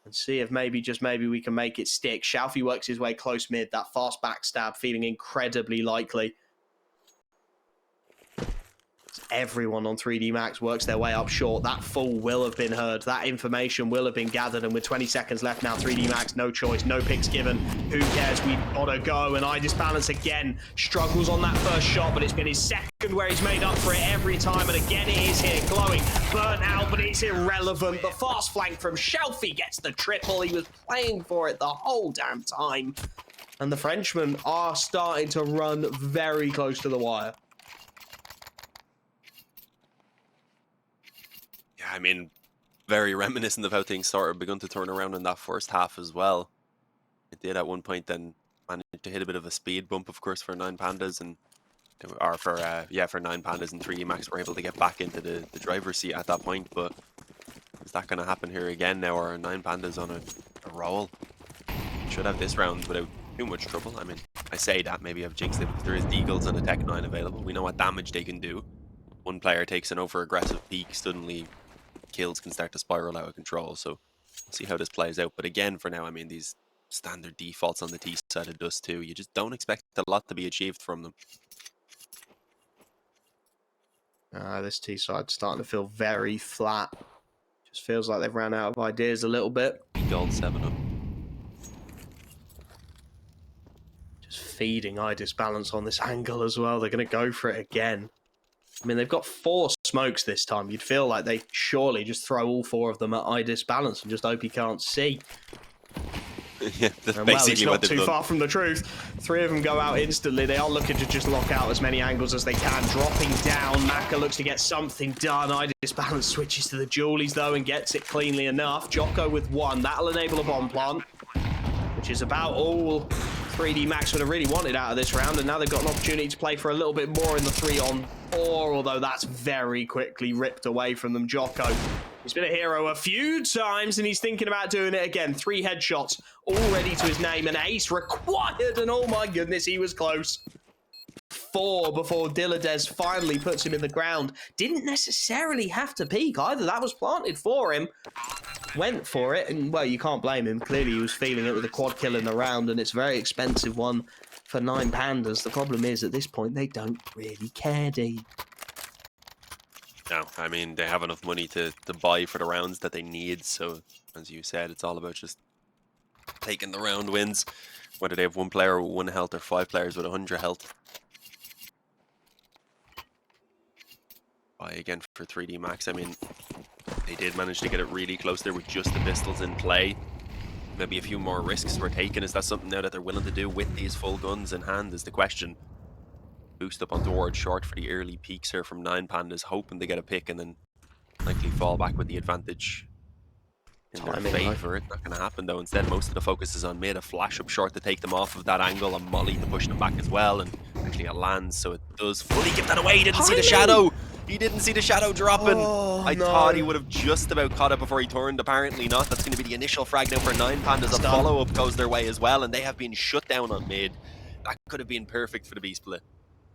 and see if maybe, just maybe, we can make it stick. Shalfie works his way close mid. That fast backstab feeling incredibly likely. Everyone on 3D Max works their way up short. That fall will have been heard. That information will have been gathered. And with 20 seconds left now, 3D Max, no choice, no picks given. Who cares? We've got to go. And iDisbalance again struggles on that first shot, but it's been his second where he's made up for it every time. And again, it is here. Glowing, burnt out, but it's irrelevant. The fast flank from Shalfie gets the triple. He was playing for it the whole damn time. And the Frenchmen are starting to run very close to the wire. I mean, very reminiscent of how things sort of begun to turn around in that first half as well. It did at one point then managed to hit a bit of a speed bump, of course, for 9 Pandas and for 9 Pandas and 3D Max were able to get back into the driver's seat at that point. But is that going to happen here again now? Or 9 Pandas on a roll? Should have this round without too much trouble. I mean, I say that, maybe I've jinxed it, but there is Deagles and a Tech 9 available. We know what damage they can do. One player takes an over-aggressive peek, suddenly kills can start to spiral out of control. So we'll see how this plays out. But again, for now, I mean, these standard defaults on the T side of Dust2, you just don't expect a lot to be achieved from them. This T side starting to feel very flat. Just feels like they've ran out of ideas a little bit. Gold 7-up. Just feeding iDisbalance on this angle as well. They're going to go for it again. I mean, they've got 4 smokes this time. You'd feel like they surely just throw all 4 of them at iDisbalance and just hope he can't see. Yeah, that's and basically well, what it's they've not too done. far from the truth. 3 of them go out instantly. They are looking to just lock out as many angles as they can. Dropping down, Maka looks to get something done. iDisbalance switches to the Julies, though, and gets it cleanly enough. Jocko with 1. That'll enable a bomb plant, which is about all 3D Max would have really wanted out of this round, and now they've got an opportunity to play for a little bit more in the 3-on-4, although that's very quickly ripped away from them. Jocko, he's been a hero a few times, and he's thinking about doing it again. 3 headshots already to his name, an ace required, and oh my goodness, he was close. 4 before Dillades finally puts him in the ground. Didn't necessarily have to peek either. That was planted for him. Went for it, and well, you can't blame him. Clearly, he was feeling it with a quad kill in the round, and it's a very expensive one for 9 Pandas. The problem is, at this point, they don't really care, D. No, I mean, they have enough money to buy for the rounds that they need, so as you said, it's all about just taking the round wins, whether they have 1 player with 1 health or 5 players with 100 health. Buy again for 3D Max. I mean, they did manage to get it really close there with just the pistols in play. Maybe a few more risks were taken. Is that something now that they're willing to do with these full guns in hand is the question. Boost up on towards short for the early peaks here from 9 Pandas, hoping to get a pick and then likely fall back with the advantage in their favor. It's not going to happen though. Instead, most of the focus is on mid, a flash up short to take them off of that angle, a molly to push them back as well, and actually a land, so it does fully give that away. He didn't see the shadow. He didn't see the shadow dropping. I thought he would have just about caught it before he turned. Apparently not. That's going to be the initial frag now for 9 Pandas. A follow-up goes their way as well, and they have been shut down on mid. That could have been perfect for the B split.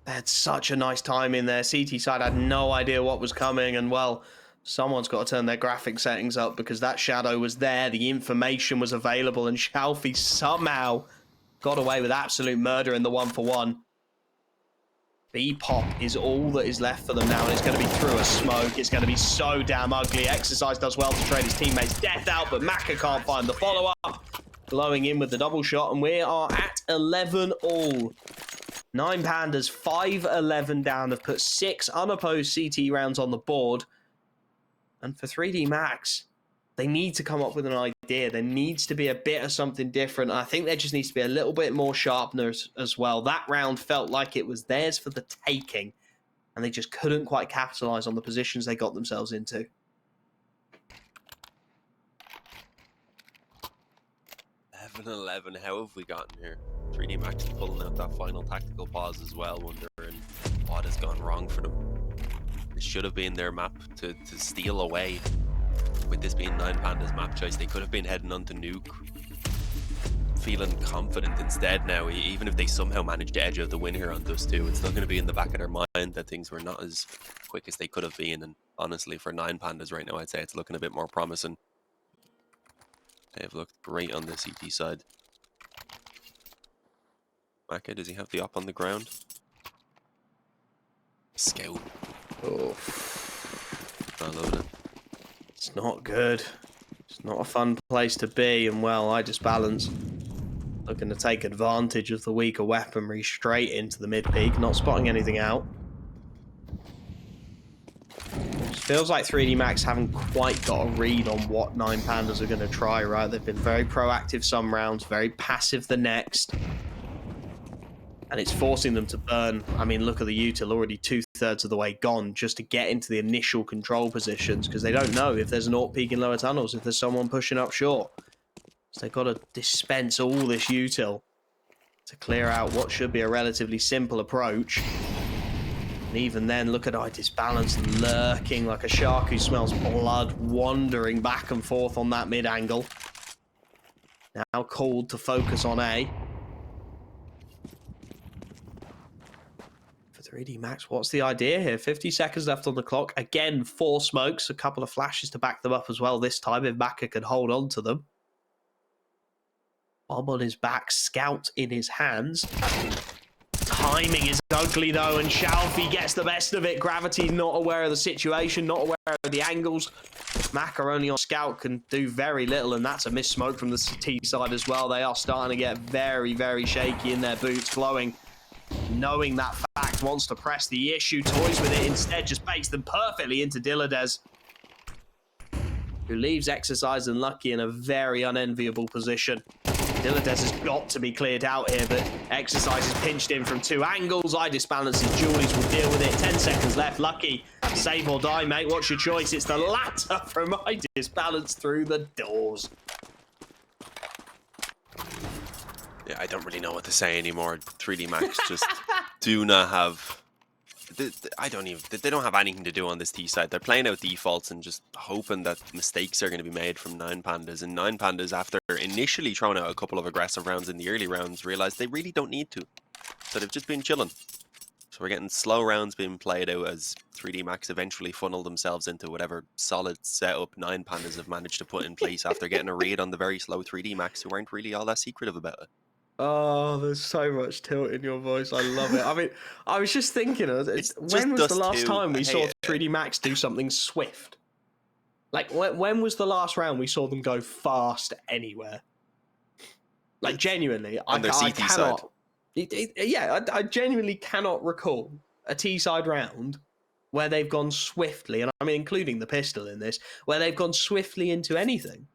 They had such a nice time in there. CT side had no idea what was coming, and well, someone's got to turn their graphic settings up because that shadow was there, the information was available, and Shalfie somehow got away with absolute murder in the 1-for-1. B-pop is all that is left for them now, and it's going to be through a smoke. It's going to be so damn ugly. Exercise does well to trade his teammates' death out, but Maka can't find the follow-up. Glowing in with the double shot, and we are at 11-all. 9 Pandas, 5-11 down, have put 6 unopposed CT rounds on the board. And for 3D Max, they need to come up with an idea. There needs to be a bit of something different. I think there just needs to be a little bit more sharpness as well. That round felt like it was theirs for the taking, and they just couldn't quite capitalize on the positions they got themselves into. 11-11, how have we gotten here? 3D Max pulling out that final tactical pause as well, wondering what has gone wrong for them. It should have been their map to steal away. With this being 9 Pandas map choice, they could have been heading on to Nuke, feeling confident instead now. Even if they somehow manage to edge out the win here on Dust2, it's still going to be in the back of their mind that things were not as quick as they could have been. And honestly, for 9 Pandas right now, I'd say it's looking a bit more promising. They've looked great on the CT side. Maka, does he have the op on the ground? Scout. Oh. Loaded. It's not good. It's not a fun place to be, and well, I just balance. Looking to take advantage of the weaker weaponry straight into the mid-peak, not spotting anything out. It feels like 3D Max haven't quite got a read on what 9 Pandas are going to try, right? They've been very proactive some rounds, very passive the next. And it's forcing them to burn. I mean, look at the util, already 2/3 of the way gone just to get into the initial control positions, because they don't know if there's an AWP peek in lower tunnels, if there's someone pushing up short. So they've got to dispense all this util to clear out what should be a relatively simple approach. And even then, look at Disbalance lurking like a shark who smells blood, wandering back and forth on that mid angle. Now called to focus on A. 3D Max, what's the idea here? 50 seconds left on the clock. Again, 4 smokes, a couple of flashes to back them up as well this time if Maka can hold on to them. Bomb on his back, scout in his hands. Timing is ugly though, and Shalfie gets the best of it. Gravity not aware of the situation, not aware of the angles. Maka only on scout can do very little, and that's a missed smoke from the T side as well. They are starting to get very, very shaky in their boots, flowing. Knowing that fact, wants to press the issue, toys with it instead, just bakes them perfectly into Dilladez, who leaves Exercise and Lucky in a very unenviable position. Dilladez has got to be cleared out here, but Exercise is pinched in from 2 angles. Disbalance and Julies will deal with it. 10 seconds left. Lucky, save or die, mate. What's your choice? It's the latter from Disbalance through the doors. Yeah, I don't really know what to say anymore. 3D Max just do not have... They don't have anything to do on this T side. They're playing out defaults and just hoping that mistakes are going to be made from 9 Pandas. And 9 Pandas, after initially throwing out a couple of aggressive rounds in the early rounds, realized they really don't need to. So they've just been chilling. So we're getting slow rounds being played out as 3D Max eventually funnel themselves into whatever solid setup 9 Pandas have managed to put in place after getting a read on the very slow 3D Max, who weren't really all that secretive about it. Oh, there's so much tilt in your voice. I love it. I mean, I was just thinking, when was the last time we saw 3D Max do something swift? Like, when was the last round we saw them go fast anywhere? Like, genuinely, on their CT cannot. Side. I genuinely cannot recall a T-side round where they've gone swiftly, and I mean, including the pistol in this, where they've gone swiftly into anything.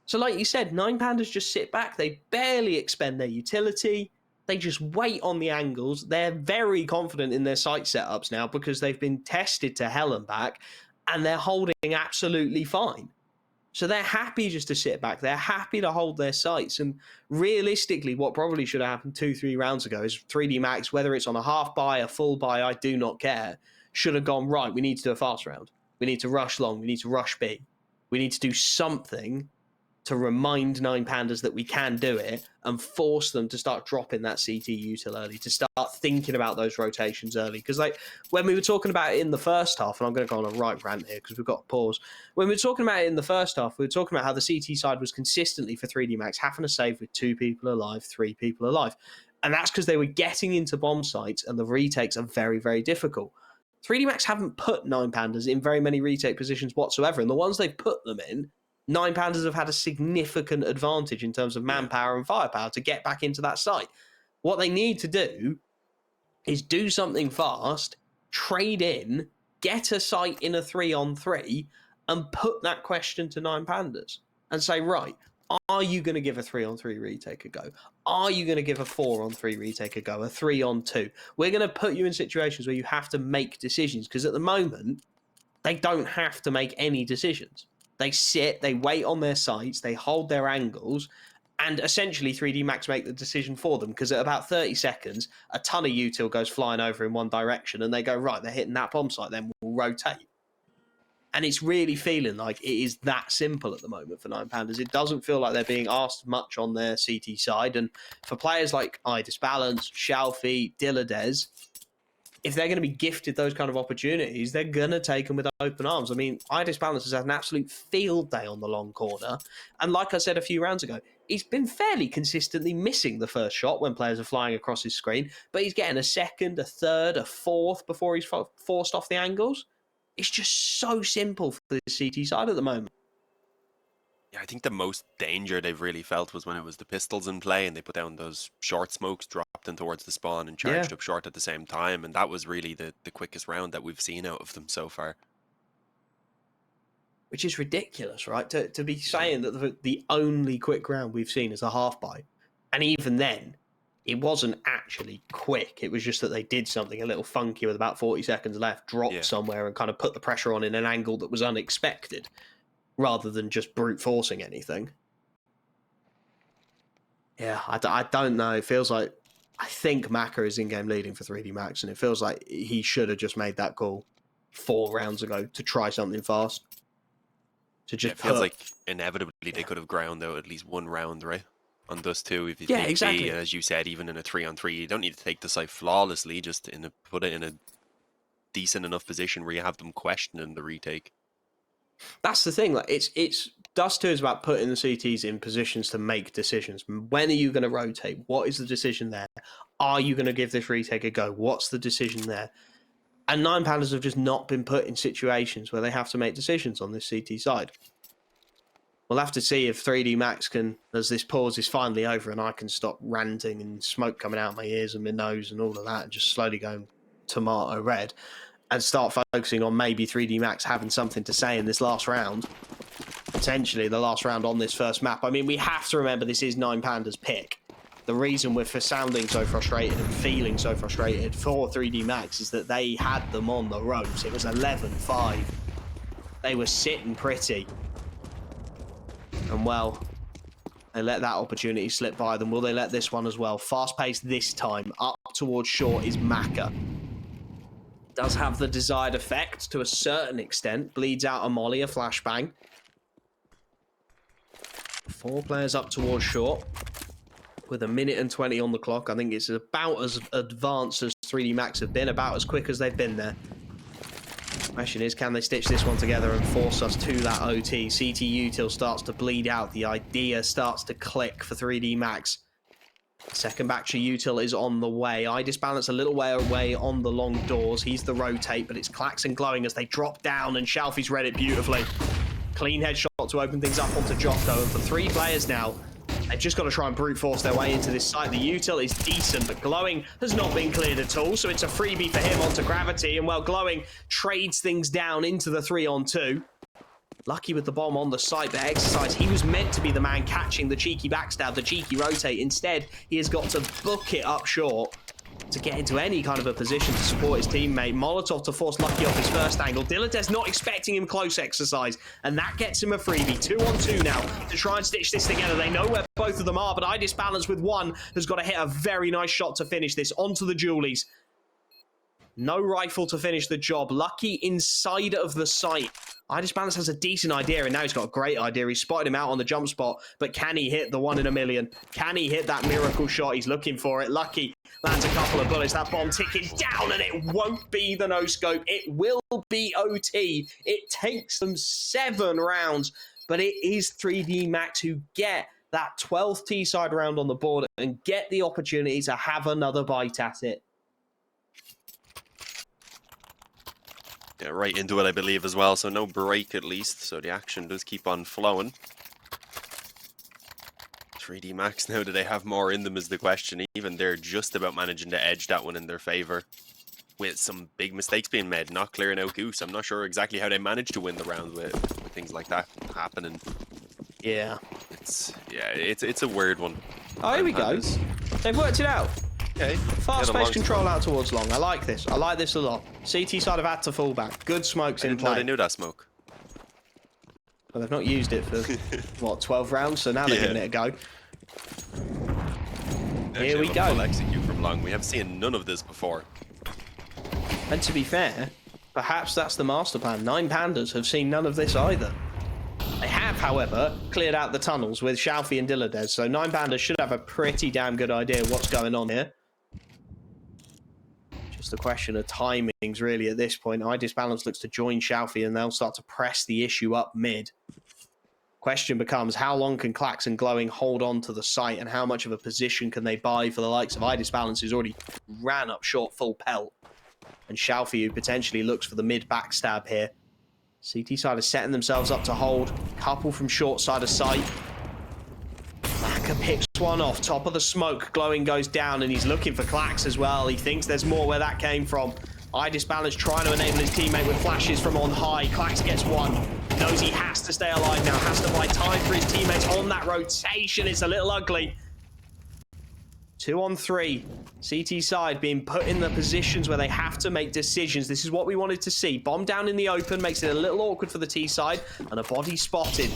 So like you said, 9 Pandas just sit back. They barely expend their utility. They just wait on the angles. They're very confident in their site setups now because they've been tested to hell and back, and they're holding absolutely fine. So they're happy just to sit back. They're happy to hold their sites. And realistically, what probably should have happened 2-3 rounds ago is 3D Max, whether it's on a half buy, a full buy, I do not care, should have gone, right, we need to do a fast round. We need to rush long. We need to rush B. We need to do something to remind 9Pandas that we can do it and force them to start dropping that CT util early, to start thinking about those rotations early. Because like when we were talking about it in the first half, and I'm going to go on a right rant here because we've got to pause. When we were talking about it in the first half, we were talking about how the CT side was consistently for 3D Max having a save with 2 people alive, 3 people alive. And that's because they were getting into bomb sites and the retakes are very, very difficult. 3D Max haven't put 9Pandas in very many retake positions whatsoever. And the ones they've put them in, 9Pandas have had a significant advantage in terms of manpower and firepower to get back into that site. What they need to do is do something fast, trade in, get a site in a 3-on-3, and put that question to 9Pandas and say, right, are you going to give a 3-on-3 retake a go? Are you going to give a 4-on-3 retake a go? A 3-on-2? We're going to put you in situations where you have to make decisions, because at the moment, they don't have to make any decisions. They sit, they wait on their sites, they hold their angles, and essentially 3D Max make the decision for them, because at about 30 seconds, a ton of util goes flying over in one direction, and they go, right, they're hitting that bomb site, then we'll rotate. And it's really feeling like it is that simple at the moment for 9Pandas. It doesn't feel like they're being asked much on their CT side, and for players like Balance, Shalfie, Dilladez, if they're going to be gifted those kind of opportunities, they're going to take them with open arms. I mean, Balance has had an absolute field day on the long corner. And like I said a few rounds ago, he's been fairly consistently missing the first shot when players are flying across his screen, but he's getting a second, a third, a fourth before he's forced off the angles. It's just so simple for the CT side at the moment. Yeah, I think the most danger they've really felt was when it was the pistols in play and they put down those short smokes, dropped them towards the spawn and charged up short at the same time. And that was really the quickest round that we've seen out of them so far. Which is ridiculous, right? To be saying that the only quick round we've seen is a half buy. And even then, it wasn't actually quick. It was just that they did something a little funky with about 40 seconds left, dropped somewhere and kind of put the pressure on in an angle that was unexpected, rather than just brute forcing anything. Yeah, I don't know. It feels like, I think Maka is in-game leading for 3D Max, and it feels like he should have just made that call 4 rounds ago to try something fast. To just it feels like inevitably they could have ground out at least 1 round, right? On Dust2, if you think exactly. as you said, even in a 3-on-3, you don't need to take the site flawlessly, just put it in a decent enough position where you have them questioning the retake. That's the thing. Like it's Dust2 is about putting the CTs in positions to make decisions. When are you going to rotate? What is the decision there? Are you going to give this retake a go? What's the decision there? And 9Pandas have just not been put in situations where they have to make decisions on this CT side. We'll have to see if 3D Max can, as this pause is finally over and I can stop ranting and smoke coming out of my ears and my nose and all of that and just slowly going tomato red, and start focusing on maybe 3D Max having something to say in this last round. Potentially the last round on this first map. I mean, we have to remember this is 9Pandas' pick. The reason we're sounding so frustrated and feeling so frustrated for 3D Max is that they had them on the ropes. It was 11-5. They were sitting pretty. And well, they let that opportunity slip by them. Will they let this one as well? Fast-paced this time. Up towards short is Maka. Does have the desired effect to a certain extent. Bleeds out a molly, a flashbang. 4 players up towards short. With 1 minute and 20 on the clock. I think it's about as advanced as 3D Max have been. About as quick as they've been there. Question is, can they stitch this one together and force us to that OT? CT util starts to bleed out. The idea starts to click for 3D Max. Second batch of util is on the way. Balance a little way away on the long doors. He's the rotate, but it's Clax and Glowing as they drop down, and Shalfie's read it beautifully. Clean headshot to open things up onto Jocko, and for 3 players now, they've just got to try and brute force their way into this site. The util is decent, but Glowing has not been cleared at all, so it's a freebie for him onto Gravity, and well, Glowing trades things down into the 3-on-2. Lucky with the bomb on the site, but Exercise, he was meant to be the man catching the cheeky backstab, the cheeky rotate. Instead, he has got to book it up short to get into any kind of a position to support his teammate. Molotov to force Lucky off his first angle. Dilladez not expecting him close, Exercise, and that gets him a freebie. 2-on-2 now to try and stitch this together. They know where both of them are, but Balance with one has got to hit a very nice shot to finish this onto the Julies. No rifle to finish the job. Lucky inside of the site. Pandas has a decent idea, and now he's got a great idea. He's spotted him out on the jump spot, but can he hit the 1 in a million? Can he hit that miracle shot? He's looking for it. Lucky lands a couple of bullets. That bomb ticking down, and it won't be the no-scope. It will be OT. It takes them 7 rounds, but it is 3D Max who get that 12th T-side round on the board and get the opportunity to have another bite at it. Yeah, right into it, I believe, as well. So no break, at least. So the action does keep on flowing. 3D Max now, do they have more in them is the question. Even they're just about managing to edge that one in their favor. With some big mistakes being made, not clearing out Goose. I'm not sure exactly how they managed to win the round with things like that happening. Yeah. It's a weird one. Oh, here we go. They've worked it out. Okay. Fast space control out towards long. I like this. I like this a lot. CT side have had to fall back. Good smokes in play. They knew that smoke. Well, they've not used it for, what, 12 rounds? So now they're giving it a go. Here we go. Full execute from long. We have seen none of this before. And to be fair, perhaps that's the master plan. 9 Pandas have seen none of this either. They have, however, cleared out the tunnels with Shalfie and Dilladez, so 9 Pandas should have a pretty damn good idea of what's going on here. Just a question of timings, really, at this point. Balance looks to join Shalfie, and they'll start to press the issue up mid. Question becomes, how long can Clax and Glowing hold on to the site, and how much of a position can they buy for the likes of Balance, who's already ran up short full pelt, and Shalfie, who potentially looks for the mid backstab here. CT side is setting themselves up to hold. Couple from short side of sight. Maka picks one off. Top of the smoke. Glowing goes down, and he's looking for Clax as well. He thinks there's more where that came from. Balance trying to enable his teammate with flashes from on high. Clax gets one. Knows he has to stay alive now. Has to buy time for his teammates on that rotation. It's a little ugly. 2 on 3. CT side being put in the positions where they have to make decisions. This is what we wanted to see. Bomb down in the open makes it a little awkward for the T side, and a body spotted.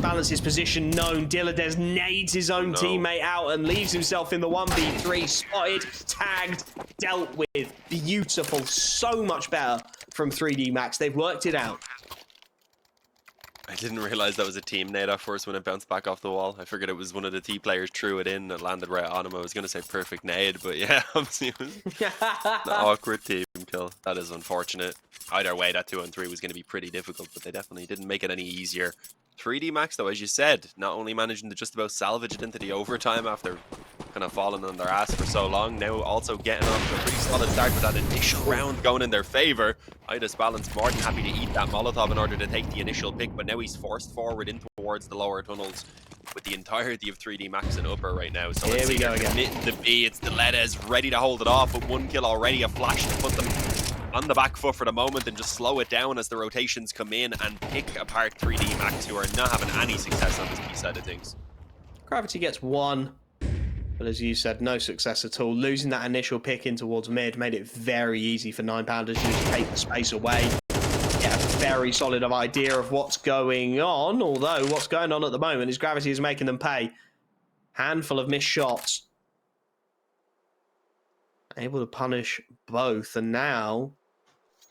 Balance his position known. Dilladez nades his own teammate out and leaves himself in the 1v3. Spotted, tagged, dealt with. Beautiful. So much better from 3D Max. They've worked it out. I didn't realize that was a team nade at first when it bounced back off the wall. I figured it was one of the T players threw it in and landed right on him. I was going to say perfect nade, but yeah, obviously it was an awkward team kill. That is unfortunate. Either way, that 2 on 3 was going to be pretty difficult, but they definitely didn't make it any easier. 3D Max, though, as you said, not only managing to just about salvage it into the overtime after kind of falling on their ass for so long, now also getting off to a pretty solid start with that initial round going in their favor. Balance more than happy to eat that Molotov in order to take the initial pick, but now he's forced forward in towards the lower tunnels with the entirety of 3D Max and upper right now. So here we go again. Committing to B, it's Dilladez ready to hold it off, but 1 kill already, a flash to put them on the back foot for the moment and just slow it down as the rotations come in and pick apart 3D Max, who are not having any success on this B side of things. Gravity gets 1. But as you said, no success at all. Losing that initial pick in towards mid made it very easy for 9 Pandas to take the space away. Get a very solid idea of what's going on, although what's going on at the moment is Gravity is making them pay. Handful of missed shots. Able to punish both, and now,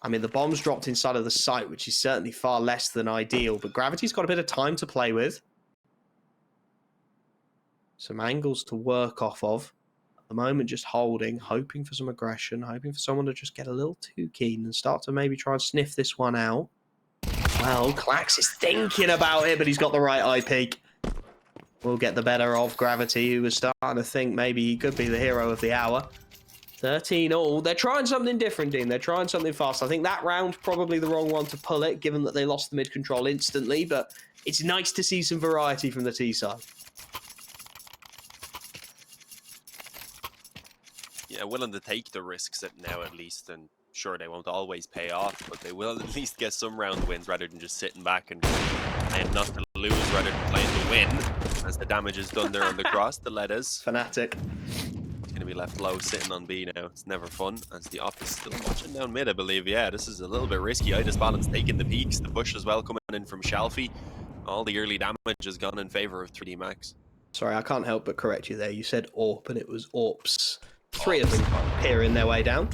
the bomb's dropped inside of the site, which is certainly far less than ideal, but Gravity's got a bit of time to play with. Some angles to work off of. At the moment, just holding, hoping for some aggression, hoping for someone to just get a little too keen and start to maybe try and sniff this one out. Well, Clax is thinking about it, but he's got the right eye peek. We'll get the better of Gravity, who was starting to think maybe he could be the hero of the hour. 13 all. They're trying something different, Dean. They're trying something fast. I think that round probably the wrong one to pull it, given that they lost the mid control instantly, but it's nice to see some variety from the T side. Yeah, willing to take the risks now at least, and sure, they won't always pay off, but they will at least get some round wins rather than just sitting back and playing not to lose rather than playing to win, as the damage is done there on the cross. Dilladez. Fanatic. He's going to be left low, sitting on B now. It's never fun, as the op is still watching down mid, I believe. Yeah, this is a little bit risky. Balance taking the peaks, the push as well coming in from Shalfie. All the early damage has gone in favor of 3D Max. Sorry, I can't help but correct you there. You said AWP, and it was AWPs. 3 of them peering their way down.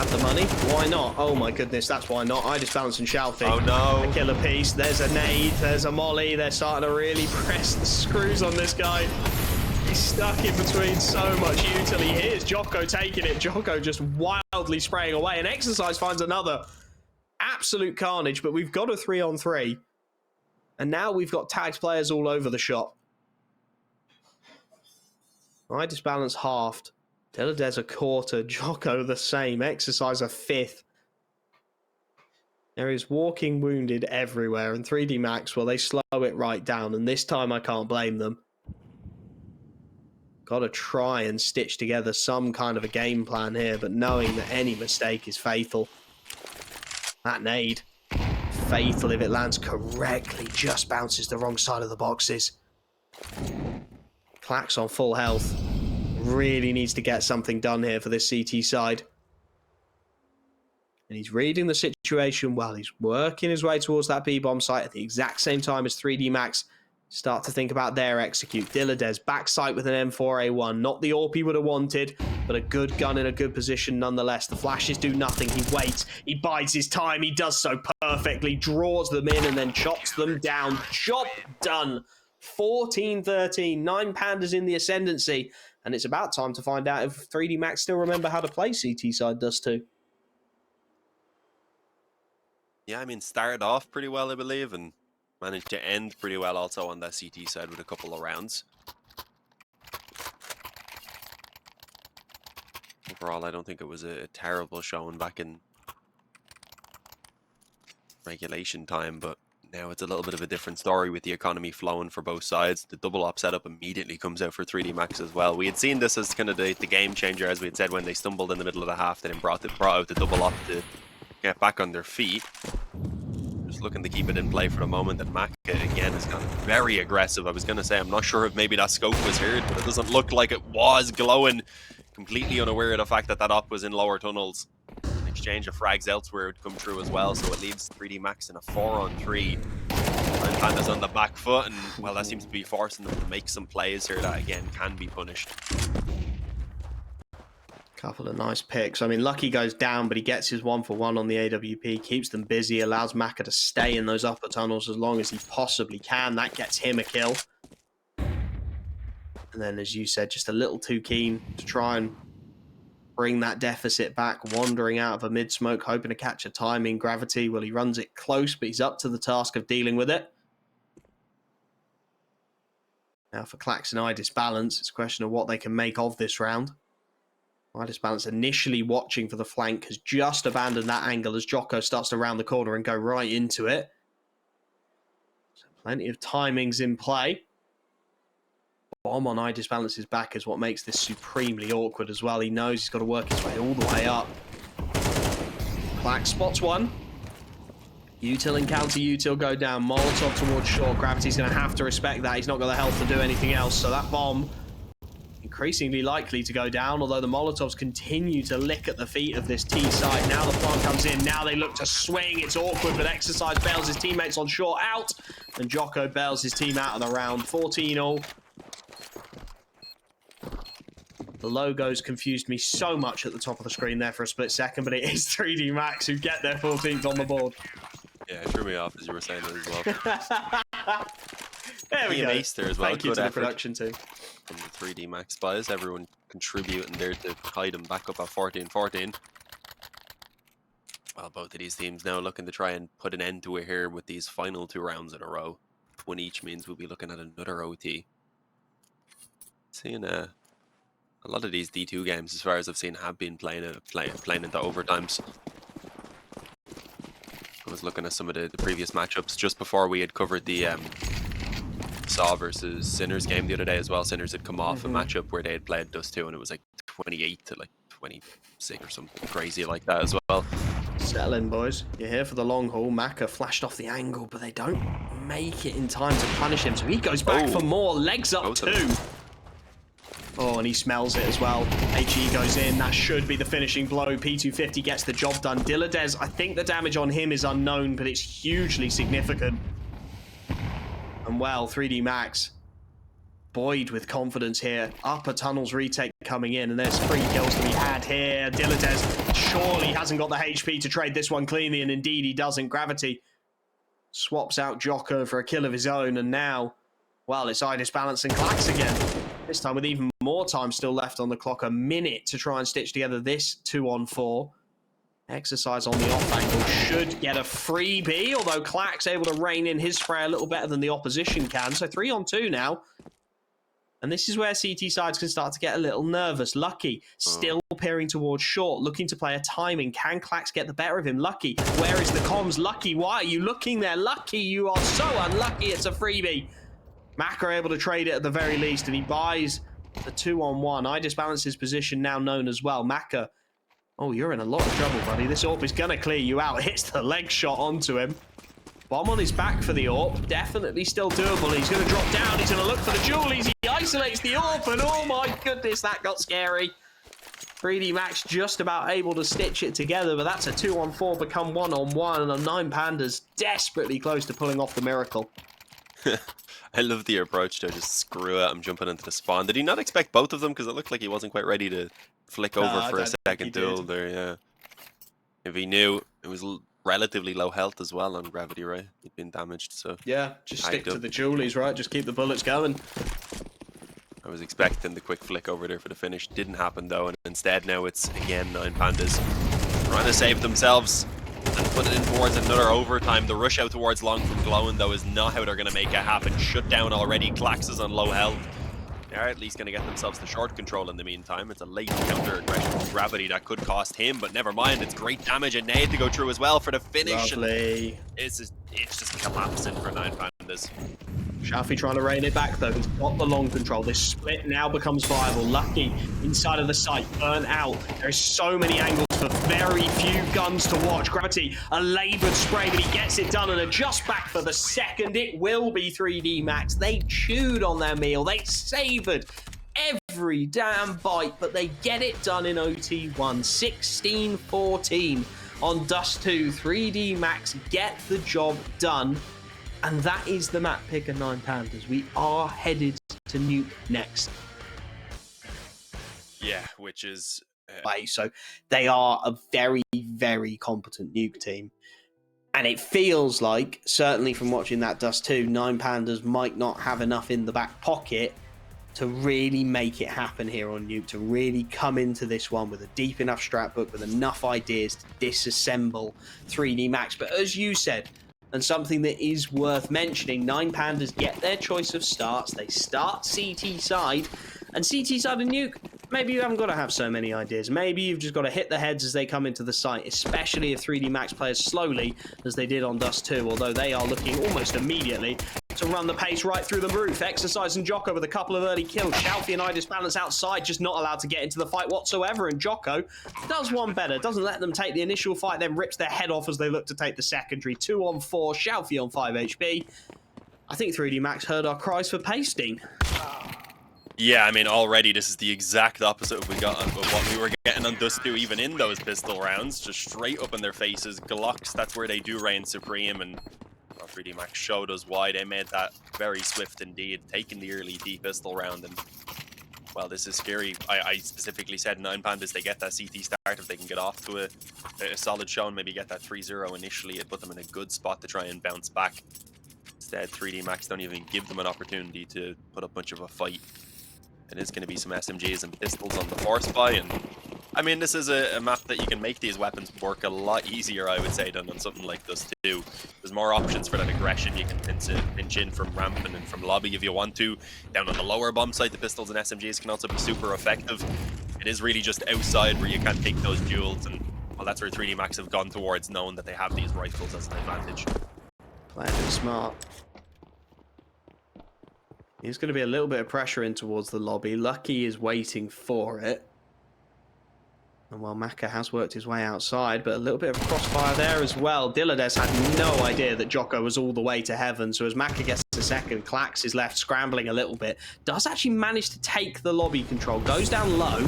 Have the money? Why not? Oh my goodness, that's why not. I just balance and Shalfie. Oh no. A killer piece. There's a nade. There's a molly. They're starting to really press the screws on this guy. He's stuck in between so much utility. Here's Jocko taking it. Jocko just wildly spraying away. And Exercise finds another. Absolute carnage, but we've got a 3-on-3. And now we've got tagged players all over the shop. I disbalance halved. Diladez a quarter. Jocko the same. Exercise a fifth. There is walking wounded everywhere. And 3D Max, well, they slow it right down. And this time I can't blame them. Got to try and stitch together some kind of a game plan here, but knowing that any mistake is fatal. That nade, fatal if it lands correctly, just bounces the wrong side of the boxes. Clax on full health. Really needs to get something done here for this CT side. And he's reading the situation well. He's working his way towards that B-bomb site at the exact same time as 3D Max start to think about their execute. Diladez backside with an M4A1. Not the AWP he would have wanted, but a good gun in a good position nonetheless. The flashes do nothing. He waits. He bides his time. He does so perfectly. Draws them in and then chops them down. Job done. 14-13. 9 Pandas in the ascendancy. And it's about time to find out if 3D Max still remember how to play CT side Dust2. Yeah, I mean, started off pretty well, I believe, and managed to end pretty well also on that CT side with a couple of rounds. Overall, I don't think it was a terrible showing back in regulation time, but now it's a little bit of a different story with the economy flowing for both sides. The double op setup immediately comes out for 3D Max as well. We had seen this as kind of the game changer, as we had said, when they stumbled in the middle of the half, then brought out the double op to get back on their feet. Just looking to keep it in play for the moment, and Mac again has gone very aggressive. I was going to say, I'm not sure if maybe that scope was heard, but it doesn't look like it was. Glowing, completely unaware of the fact that that op was in lower tunnels. An exchange of frags elsewhere would come through as well, so it leaves 3D Max in a 4-on-3. And Pandas on the back foot, and well, that seems to be forcing them to make some plays here that again can be punished. Couple of nice picks. I mean, Lucky goes down, but he gets his 1-for-1 on the AWP, keeps them busy, allows Maka to stay in those upper tunnels as long as he possibly can. That gets him a kill. And then, as you said, just a little too keen to try and bring that deficit back, wandering out of a mid-smoke, hoping to catch a timing. Gravity, well, he runs it close, but he's up to the task of dealing with it. Now for Clax and I Disbalance, it's a question of what they can make of this round. Disbalance initially watching for the flank, has just abandoned that angle as Jocko starts to round the corner and go right into it. So plenty of timings in play. Bomb on Disbalance's back is what makes this supremely awkward as well. He knows he's got to work his way all the way up. Clack spots one. Util and counter Util go down. Molotov towards short. Gravity's going to have to respect that. He's not got the health to do anything else. So that bomb increasingly likely to go down, although the Molotovs continue to lick at the feet of this T side. Now the plant comes in. Now they look to swing. It's awkward, but Exercise bails his teammates on short out. And Jocko bails his team out of the round. 14-all. The logos confused me so much at the top of the screen there for a split second, but it is 3D Max who get their 14th on the board. Yeah, it threw me off as you were saying that as well. There we go. Ace there as well. Thank you Good to the effort production team. from the 3D Max guys. Everyone contributing there to hide them back up at 14-14. Well, both of these teams now looking to try and put an end to it here with these final 2 rounds in a row. 1 each means we'll be looking at another OT. Seeing a lot of these D2 games, as far as I've seen, have been playing into overtimes. I was looking at some of the previous matchups just before we had covered the Saw versus Sinners game the other day as well. Sinners had come off a matchup where they had played Dust2 and it was like 28 to like 26 or something crazy like that as well. Settle in, boys. You're here for the long haul. Maka flashed off the angle, but they don't make it in time to punish him. So he goes back for more. Legs up too. Oh, and he smells it as well. HE goes in. That should be the finishing blow. P250 gets the job done. Diladez, I think the damage on him is unknown, but it's hugely significant. And well, 3D Max, buoyed with confidence here. Upper tunnels retake coming in, and there's 3 kills to be had here. Diladez surely hasn't got the HP to trade this one cleanly, and indeed he doesn't. Gravity swaps out Jocko for a kill of his own, and now, well, it's Idis Balance and Klax again. This time with even more time still left on the clock, a minute to try and stitch together this 2-on-4. Exercise on the off angle should get a freebie, although Klax able to rein in his spray a little better than the opposition can. So 3-on-2 now. And this is where CT sides can start to get a little nervous. Lucky still peering towards short, looking to play a timing. Can Klax get the better of him? Lucky, where is the comms? Lucky, why are you looking there? Lucky, you are so unlucky. It's a freebie. Mac are able to trade it at the very least, and he buys the 2-on-1. Idis Balance his position, now known as well. Maka, oh, you're in a lot of trouble, buddy. This AWP is going to clear you out. Hits the leg shot onto him. Bomb on his back for the AWP. Definitely still doable. He's going to drop down. He's going to look for the jewelies. He isolates the AWP, and oh my goodness, that got scary. 3D Max just about able to stitch it together, but that's a 2-on-4 become 1-on-1, and 9 Pandas desperately close to pulling off the miracle. I love the approach to just screw it. I'm jumping into the spawn. Did he not expect both of them? Because it looked like he wasn't quite ready to flick over for a second duel there, yeah. If he knew, it was relatively low health as well on Gravity, right? He'd been damaged, so... Yeah, just stick to the jewelies, right? Just keep the bullets going. I was expecting the quick flick over there for the finish. Didn't happen, though, and instead now it's, again, 9 Pandas trying to save themselves and put it in towards another overtime. The rush out towards long from Glowing, though, is not how they're going to make it happen. Shut down already. Klax is on low health. They're at least going to get themselves the short control in the meantime. It's a late counter aggression from Gravity that could cost him, but never mind. It's great damage and nade to go through as well for the finish. Lovely. It's just collapsing for 9 Pandas. Shafi trying to rein it back, though. He's got the long control. This split now becomes viable. Lucky inside of the site, burnt out. There's so many angles for very few guns to watch. Gravity, a laboured spray, but he gets it done and adjusts back for the second. It will be 3D Max. They chewed on their meal. They savoured every damn bite, but they get it done in OT1. 16-14 on Dust2. 3D Max get the job done. And that is the map pick of 9 Pandas. We are headed to Nuke next. Yeah, which is... So they are a very, very competent Nuke team. And it feels like, certainly from watching that Dust2, 9 Pandas might not have enough in the back pocket to really make it happen here on Nuke, to really come into this one with a deep enough strat book, with enough ideas to disassemble 3D Max. But as you said, and something that is worth mentioning, 9 Pandas get their choice of starts. They start CT side, and CT side and Nuke, maybe you haven't got to have so many ideas. Maybe you've just got to hit the heads as they come into the site, especially if 3D Max plays slowly, as they did on Dust2, although they are looking almost immediately to run the pace right through the roof. Exercise and Jocko with a couple of early kills. Shalfie and Idis Balance outside, just not allowed to get into the fight whatsoever, and Jocko does one better, doesn't let them take the initial fight, then rips their head off as they look to take the secondary. 2-on-4, Shalfie on 5 HP. I think 3D Max heard our cries for pasting. Yeah, I mean, already this is the exact opposite of what we were getting on Dust2, even in those pistol rounds. Just straight up in their faces. Glocks, that's where they do reign supreme, and 3D Max showed us why they made that very swift indeed, taking the early D pistol round. And, well, this is scary. I specifically said 9 Pandas, they get that CT start if they can get off to a solid show and maybe get that 3-0 initially. It put them in a good spot to try and bounce back. Instead, 3D Max don't even give them an opportunity to put up much of a fight. It is going to be some SMGs and pistols on the force buy, and I mean, this is a map that you can make these weapons work a lot easier, I would say, than on something like Dust2. There's more options for that aggression. You can pinch in from ramp and then from lobby if you want to. Down on the lower bomb site, the pistols and SMGs can also be super effective. It is really just outside where you can take those duels, and well, that's where 3D Max have gone towards, knowing that they have these rifles as an advantage. Playing it smart. There's going to be a little bit of pressure in towards the lobby. Lucky is waiting for it. And while Maka has worked his way outside, but a little bit of a crossfire there as well. Dilades had no idea that Jocko was all the way to heaven. So as Maka gets a second, Klax is left scrambling a little bit. Does actually manage to take the lobby control. Goes down low,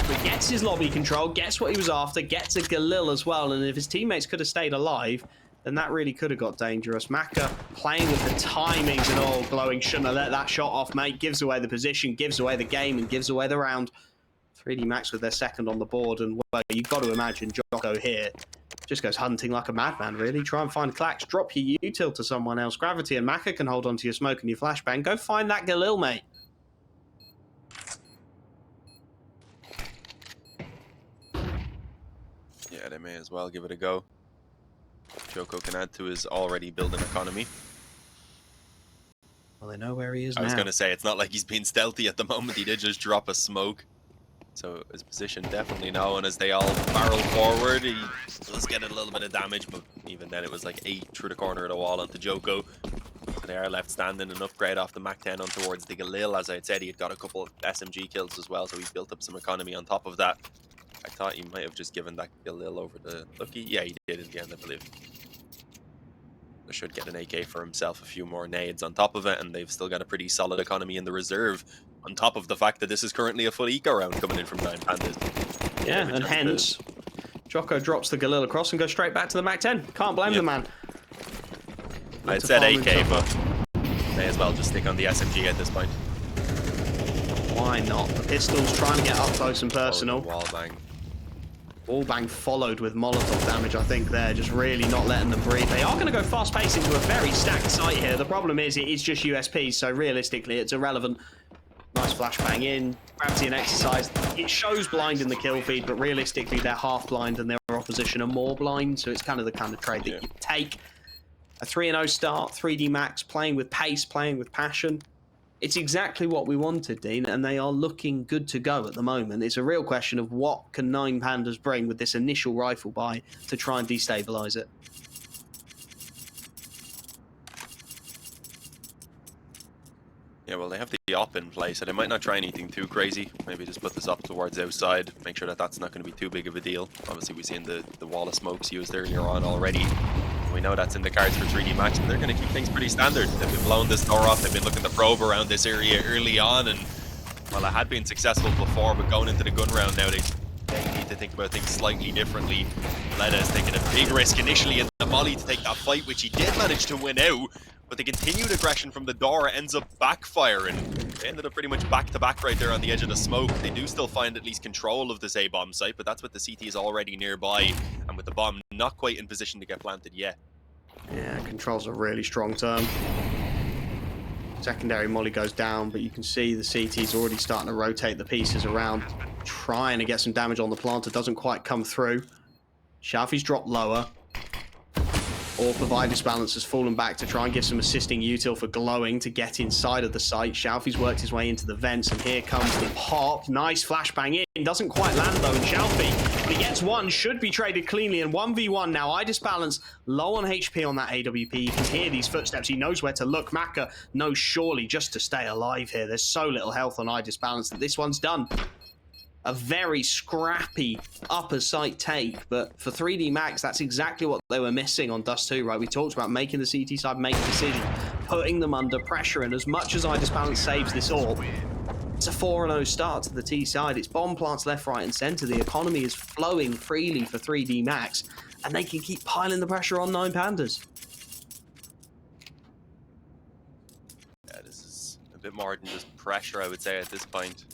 but gets his lobby control, gets what he was after, gets a Galil as well. And if his teammates could have stayed alive, then that really could have got dangerous. Maka playing with the timings and all. Glowing shouldn't have let that shot off, mate. Gives away the position, gives away the game, and gives away the round. 3D Max with their second on the board, and well, you've got to imagine Jocko here just goes hunting like a madman, really. Try and find Clax, drop your util to someone else. Gravity and Maka can hold on to your smoke and your flashbang. Go find that Galil, mate. Yeah, they may as well give it a go. Joko can add to his already building economy. Well, they know where he is now. I was going to say, it's not like he's being stealthy at the moment. He did just drop a smoke. So his position definitely known as they all barrel forward. He does get a little bit of damage, but even then it was like 8 through the corner of the wall onto Joko. So they are left standing, an upgrade off the Mac 10 on towards the Galil. As I had said, he had got a couple of SMG kills as well, so he built up some economy on top of that. I thought he might have just given that Galil over the Lucky. Yeah, he did in the end, I believe. They should get an AK for himself, a few more nades on top of it, and they've still got a pretty solid economy in the reserve, on top of the fact that this is currently a full eco round coming in from 9 Pandas. Yeah, and hence, Jocko drops the Galil across and goes straight back to the Mac 10. Can't blame the man. I'd said AK, but may as well just stick on the SMG at this point. Why not? The pistols trying to get up close and personal. Wallbang. Wallbang followed with Molotov damage, I think, there, just really not letting them breathe. They are going to go fast-paced into a very stacked site here. The problem is it is just USPs, so realistically it's irrelevant. Nice flashbang in, gravity and exercise. It shows blind in the kill feed, but realistically they're half blind and their opposition are more blind, so it's kind of the kind of trade that you take. A 3-0 start, 3D Max, playing with pace, playing with passion. It's exactly what we wanted, Dean, and they are looking good to go at the moment. It's a real question of what can 9 Pandas bring with this initial rifle buy to try and destabilize it. Yeah, well, they have the op in place, so they might not try anything too crazy. Maybe just put this up towards outside, make sure that that's not going to be too big of a deal. Obviously, we've seen the wall of smokes used earlier on already. We know that's in the cards for 3D Max, and they're going to keep things pretty standard. They've been blowing this door off, they've been looking to probe around this area early on, and well, it had been successful before, but going into the gun round now, they need to think about things slightly differently. Leda is taking a big risk initially in the molly to take that fight, which he did manage to win out, but the continued aggression from the door ends up backfiring. They ended up pretty much back-to-back right there on the edge of the smoke. They do still find at least control of this A-bomb site, but that's with the CTs already nearby, and with the bomb not quite in position to get planted yet. Yeah, control's a really strong term. Secondary molly goes down, but you can see the CT's already starting to rotate the pieces around, trying to get some damage on the planter. Doesn't quite come through. Shalfie's dropped lower. Orb Provider's balance has fallen back to try and give some assisting util for glowing to get inside of the site. Shalfie's worked his way into the vents, and here comes the pop. Nice flashbang in. Doesn't quite land though, and Shalfie, but he gets one, should be traded cleanly, and 1v1 now. Idis balance low on HP on that AWP. You can hear these footsteps. He knows where to look. Maka knows surely just to stay alive here. There's so little health on Idis balance that this one's done. A very scrappy upper site take, but for 3D Max, that's exactly what they were missing on Dust2, right? We talked about making the CT side make a decision, putting them under pressure, and as much as Idis balance saves this all, it's a 4-0 start to the T side. It's bomb plants left, right, and center. The economy is flowing freely for 3D Max, and they can keep piling the pressure on 9 Pandas. Yeah, this is a bit more than just pressure, I would say, at this point.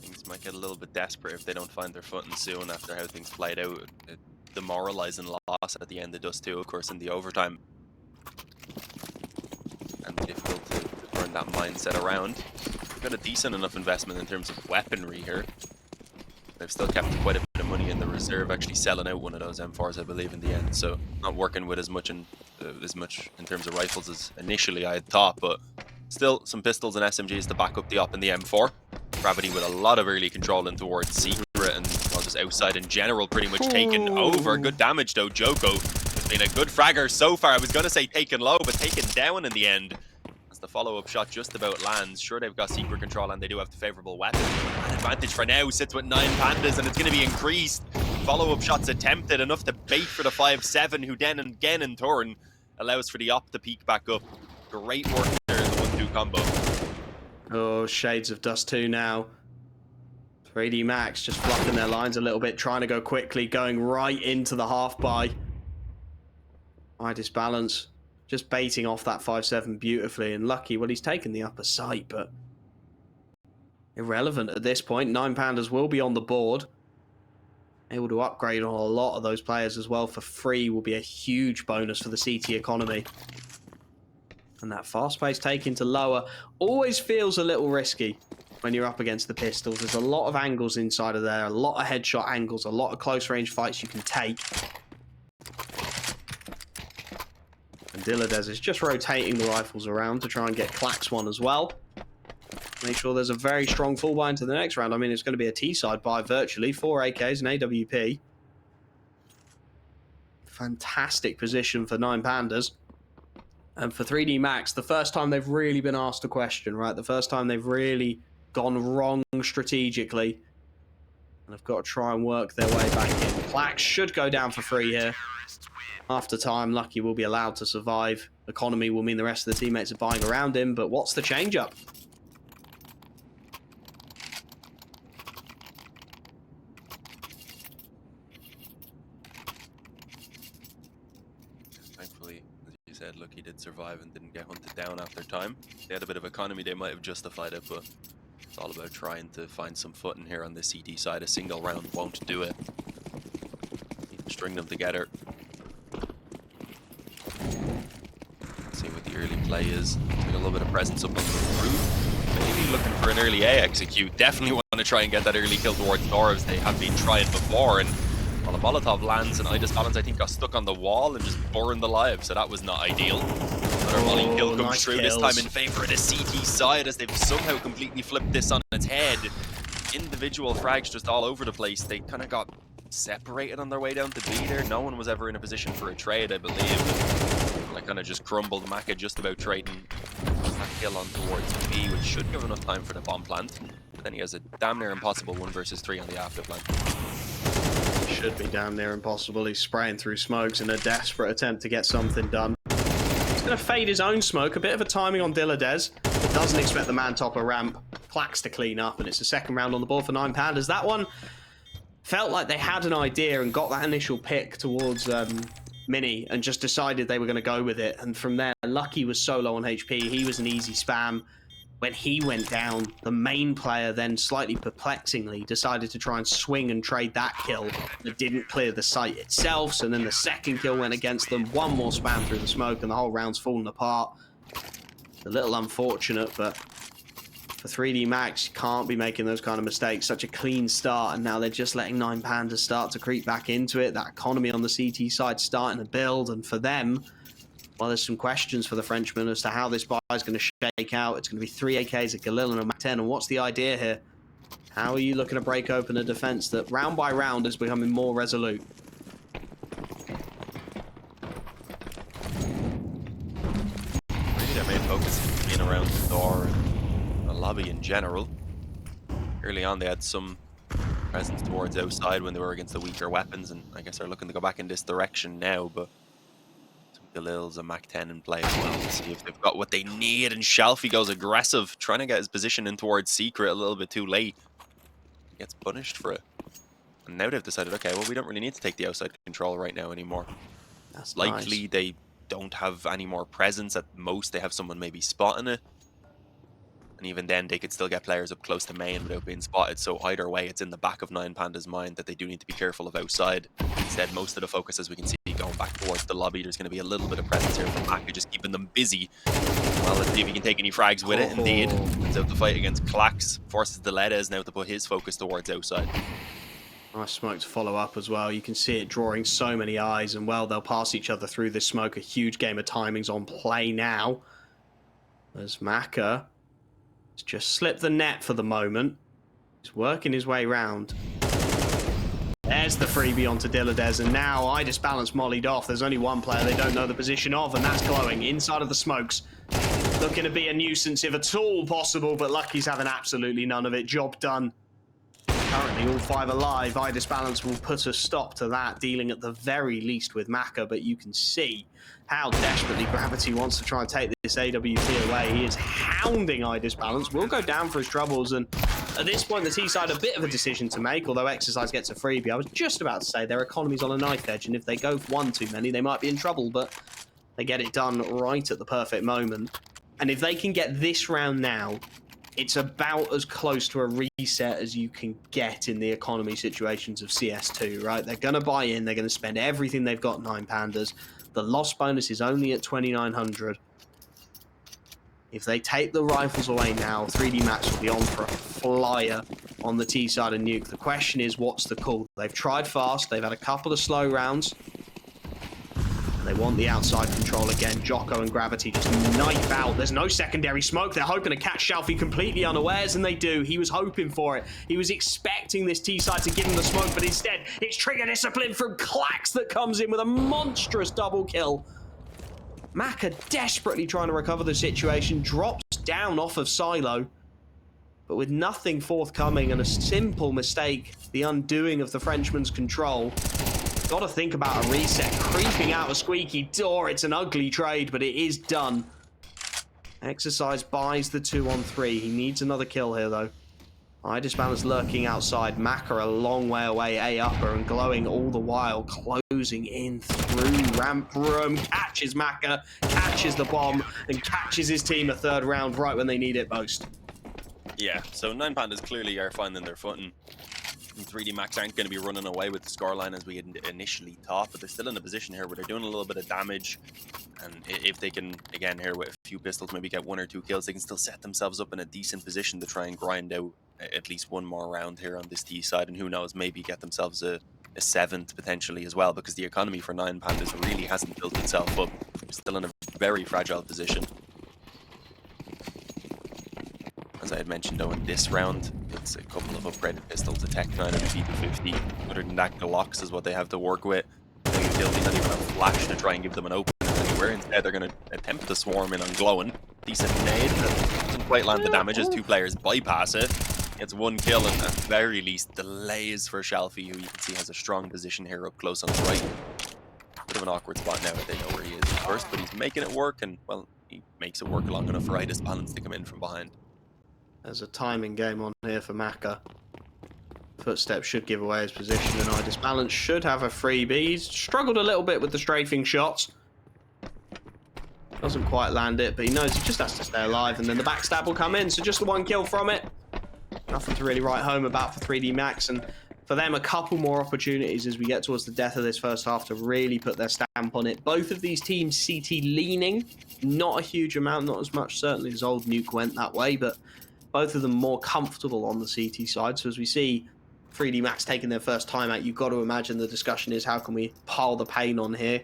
Things might get a little bit desperate if they don't find their footing soon after how things played out. A demoralizing loss at the end of Dust2, of course, in the overtime. And difficult to turn that mindset around. They've got a decent enough investment in terms of weaponry here. They've still kept quite a bit of money in the reserve, actually selling out one of those M4s, I believe, in the end. So not working with as much in terms of rifles as initially I had thought, but still some pistols and SMGs to back up the op in the M4. Gravity with a lot of early control in towards Secret, and well, just outside in general, pretty much taken over. Good damage though. Joko has been a good fragger so far. I was going to say taken low, but taken down in the end. As the follow-up shot just about lands. Sure, they've got Secret control and they do have the favourable weapon. An advantage for now sits with 9 Pandas, and it's going to be increased. Follow-up shots attempted, enough to bait for the 5-7, who then again in turn allows for the op to peek back up. Great work there in the 1-2 combo. Oh, shades of Dust2 now. 3D Max just fluffing their lines a little bit, trying to go quickly, going right into the half buy. Idis balance, just baiting off that 5-7 beautifully, and Lucky, well, he's taken the upper site, but irrelevant at this point. 9 Pandas will be on the board. Able to upgrade on a lot of those players as well for free will be a huge bonus for the CT economy. And that fast pace taken to lower always feels a little risky when you're up against the pistols. There's a lot of angles inside of there, a lot of headshot angles, a lot of close range fights you can take. And Dilladez is just rotating the rifles around to try and get Clax one as well. Make sure there's a very strong full buy into the next round. I mean, it's going to be a T-side buy virtually. 4 AKs and AWP. Fantastic position for 9 Pandas. And for 3D Max, the first time they've really been asked a question, right? The first time they've really gone wrong strategically. And have got to try and work their way back in. Clax should go down for free here. After time, Lucky will be allowed to survive. Economy will mean the rest of the teammates are buying around him. But what's the change-up? Thankfully, as you said, Lucky did survive and didn't get hunted down after time. They had a bit of economy, they might have justified it, but it's all about trying to find some footing here on the CT side. A single round won't do it. Need to string them together. See what the early play is. Take a little bit of presence up on the roof. Maybe looking for an early A execute. Definitely want to try and get that early kill towards Dorbs. They have been trying before, and well, a Molotov lands and Balance I think got stuck on the wall and just burned alive, so that was not ideal. Another volley kill comes nice through, kills. this time in favor of the CT side as they've somehow completely flipped this on its head. Individual frags just all over the place. They kind of got separated on their way down to B there. No one was ever in a position for a trade, I believe. Like kind of just crumbled. Maka just about trading that kill on towards B, which should give enough time for the bomb plant. But then he has a damn near impossible 1 versus 3 on the after plant. Should be damn near impossible. He's spraying through smokes in a desperate attempt to get something done. He's going to fade his own smoke. A bit of a timing on Dilladez. Doesn't expect the man top a ramp. Clax to clean up, and it's the second round on the board for 9 Pandas. That one felt like they had an idea and got that initial pick towards Mini and just decided they were going to go with it. And from there, Lucky was so low on HP. He was an easy spam. When he went down, the main player then slightly perplexingly decided to try and swing and trade that kill that didn't clear the site itself. So then the second kill went against them. One more spam through the smoke and the whole round's fallen apart. A little unfortunate, but for 3D Max, you can't be making those kind of mistakes. Such a clean start, and now they're just letting 9 Pandas start to creep back into it. That economy on the CT side starting to build, and for them, well, there's some questions for the Frenchman as to how this buy is going to shake out. It's going to be 3 AKs, a Galil and a Mac 10, and what's the idea here? How are you looking to break open a defense that round by round is becoming more resolute? Really, their main focus has been around the door and the lobby in general. Early on, they had some presence towards outside when they were against the weaker weapons, and I guess they're looking to go back in this direction now, but Galil's a Mac 10 in play as well to see if they've got what they need. And Shalfie goes aggressive, trying to get his position in towards Secret a little bit too late. He gets punished for it. And now they've decided, okay, well, we don't really need to take the outside control right now anymore. That's likely nice. They don't have any more presence. At most, they have someone maybe spotting it. And even then, they could still get players up close to main without being spotted. So either way, it's in the back of 9 Panda's mind that they do need to be careful of outside. Instead, most of the focus, as we can see, going back towards the lobby. There's going to be a little bit of presence here from Maka, just keeping them busy. Well, let's see if he can take any frags with it. Indeed, wins out the fight against Clax. Forces Dilladez now to put his focus towards outside. Nice smoke to follow up as well. You can see it drawing so many eyes, and well, they'll pass each other through this smoke. A huge game of timings on play now. As Maka has just slipped the net for the moment. He's working his way round. There's the freebie onto Dilladez, and now Balance mollied off. There's only one player they don't know the position of, and that's Glowing inside of the smokes. Looking to be a nuisance if at all possible, but Lucky's having absolutely none of it. Job done. Currently all 5 alive. Balance will put a stop to that, dealing at the very least with Maka, but you can see how desperately Gravity wants to try and take this AWP away. He is hounding Balance. Will go down for his troubles, and at this point the T-side a bit of a decision to make, although Exercise gets a freebie. I was just about to say their economy's on a knife edge, and if they go for one too many, they might be in trouble, but they get it done right at the perfect moment. And if they can get this round now, it's about as close to a reset as you can get in the economy situations of CS2, right? They're going to buy in. They're going to spend everything they've got, 9 Pandas. The loss bonus is only at 2,900. If they take the rifles away now, 3D Max will be on for a flyer on the T side of Nuke. The question is, what's the call? They've tried fast. They've had a couple of slow rounds. And they want the outside control again. Jocko and Gravity just knife out. There's no secondary smoke. They're hoping to catch Shalfie completely unawares, and they do. He was hoping for it. He was expecting this T side to give him the smoke, but instead, it's trigger discipline from Klax that comes in with a monstrous double kill. Maka desperately trying to recover the situation, drops down off of Silo, but with nothing forthcoming and a simple mistake, the undoing of the Frenchman's control. Got to think about a reset, creeping out a squeaky door. It's an ugly trade, but it is done. Exercise buys the 2-on-3. He needs another kill here, though. Disbalance lurking outside. Maka a long way away, A upper, and glowing all the while, closing in through ramp room. Catches Maka, catches the bomb, and catches his team a third round right when they need it most. Yeah, so 9 Pandas clearly are finding their footing. And 3D Max aren't going to be running away with the scoreline as we had initially thought, but they're still in a position here where they're doing a little bit of damage. And if they can, again, here with a few pistols, maybe get 1 or 2 kills, they can still set themselves up in a decent position to try and grind out at least 1 more round here on this T side. And who knows, maybe get themselves a 7th potentially as well, because the economy for 9 Pandas really hasn't built itself up. They're still in a very fragile position. As I had mentioned, though, in this round, it's a couple of upgraded pistols, a Tech 9 and a P250. Other than that, Glocks is what they have to work with. No utility, not even a flash to try and give them an opening anywhere. Instead, they're going to attempt to swarm in on Glowing. Decent nade, but doesn't quite land the damage as 2 players bypass it. Gets 1 kill and at the very least delays for Shalfie, who you can see has a strong position here up close on the right. Bit of an awkward spot now that they know where he is at first, but he's making it work, and, well, he makes it work long enough for Disbalance to come in from behind. There's a timing game on here for Maka. Footsteps should give away his position, and Disbalance should have a freebie. He's struggled a little bit with the strafing shots. Doesn't quite land it, but he knows he just has to stay alive, and then the backstab will come in, so just the 1 kill from it. Nothing to really write home about for 3D Max, and for them a couple more opportunities as we get towards the death of this first half to really put their stamp on it. Both of these teams CT leaning, not a huge amount, not as much certainly as old Nuke went that way, but both of them more comfortable on the CT side. So as we see 3D Max taking their first time out, you've got to imagine the discussion is how can we pile the pain on here,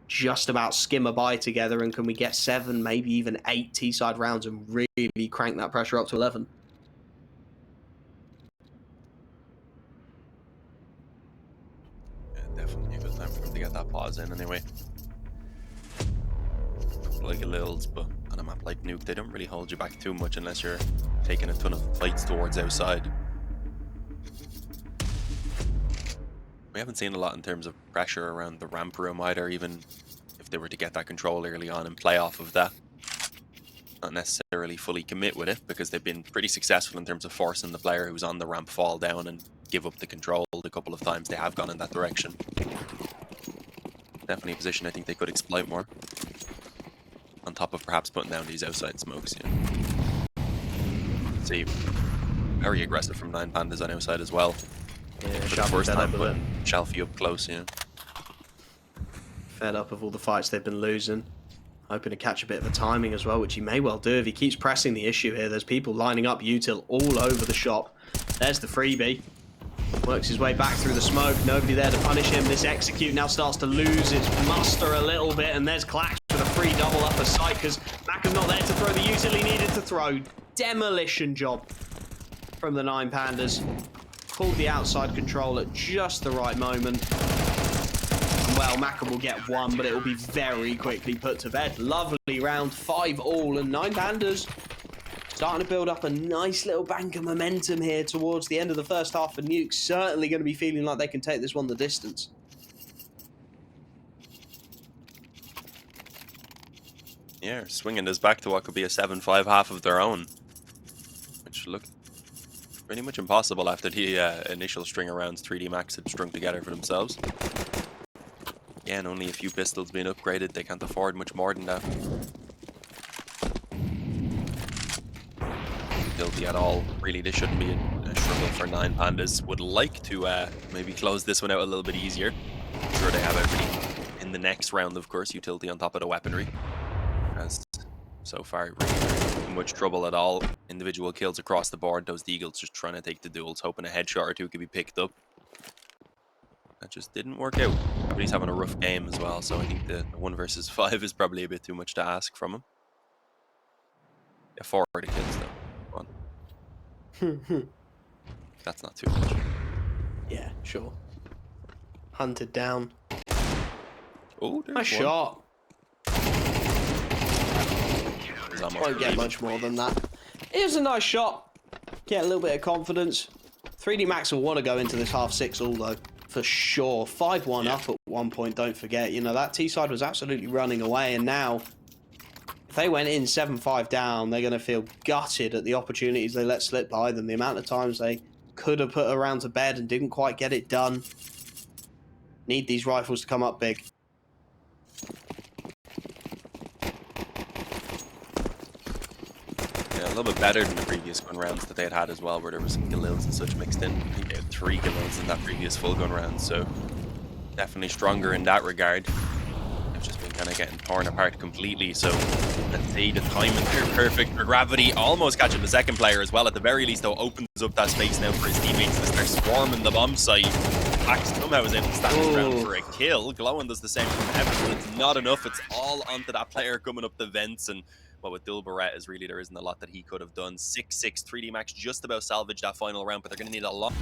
just about skim a by together, and can we get 7, maybe even 8 T-side rounds and really crank that pressure up to 11? Yeah, definitely a good time for them to get that pause in anyway. Like a Lils, but on a map like Nuke, they don't really hold you back too much unless you're taking a ton of fights towards outside. We haven't seen a lot in terms of pressure around the ramp room either, even if they were to get that control early on and play off of that. Not necessarily fully commit with it, because they've been pretty successful in terms of forcing the player who's on the ramp fall down and give up the control. The couple of times they have gone in that direction. Definitely a position I think they could exploit more. On top of perhaps putting down these outside smokes, yeah. See, very aggressive from 9 Pandas on outside as well. Yeah, for the first time putting Shalfie up close, yeah. Fed up of all the fights they've been losing. Hoping to catch a bit of a timing as well, which he may well do if he keeps pressing the issue here. There's people lining up util all over the shop. There's the freebie. Works his way back through the smoke. Nobody there to punish him. This execute now starts to lose its muster a little bit, and there's Klax with a free double upper sight because Maka's not there to throw the util he needed to throw. Demolition job from the 9 Pandas. Pulled the outside control at just the right moment. Well, Maka will get 1, but it will be very quickly put to bed. Lovely round, 5 all, and 9 Pandas starting to build up a nice little bank of momentum here towards the end of the first half for Nuke. Certainly going to be feeling like they can take this one the distance. Yeah, swinging this back to what could be a 7-5 half of their own. Which looked pretty much impossible after the initial string of rounds 3D Max had strung together for themselves. Again, only a few pistols being upgraded. They can't afford much more than that. Tilty at all. Really, this shouldn't be a struggle for 9 Pandas. Would like to maybe close this one out a little bit easier. I'm sure they have everything in the next round, of course. Utility on top of the weaponry. As so far, really not too much trouble at all. Individual kills across the board. Those Deagles just trying to take the duels, hoping a headshot or two could be picked up. That just didn't work out. But he's having a rough game as well, so I think the 1 versus 5 is probably a bit too much to ask from him. Yeah, 4 of the kills though. Come on. That's not too much. Yeah, sure. Hunted down. Oh, there's Nice one. shot. Won't get Even. much more than that. It was a nice shot. Get a little bit of confidence. 3D Max will want to go into this half 6 all though, for sure. 5-1 up at one point, don't forget. You know, that T-side was absolutely running away, and now if they went in 7-5 down, they're going to feel gutted at the opportunities they let slip by them. The amount of times they could have put a round to bed and didn't quite get it done. Need these rifles to come up big. Yeah, a little bit better than the previous gun rounds that they had as well, where there was some Galils and such mixed in. I think they had 3 Galils in that previous full gun round, so definitely stronger in that regard. They've just been kind of getting torn apart completely, so let's see, the timing here perfect for Gravity, almost catching the second player as well. At the very least, though, opens up that space now for his teammates to start swarming the bomb site. Pax somehow is able to stand his ground for a kill. Glowin does the same from Heaven, but it's not enough. It's all onto that player coming up the vents, and well, with Dilberet is really, there isn't a lot that he could have done. 6-6, 3D Max just about salvaged that final round, but they're going to need a lot.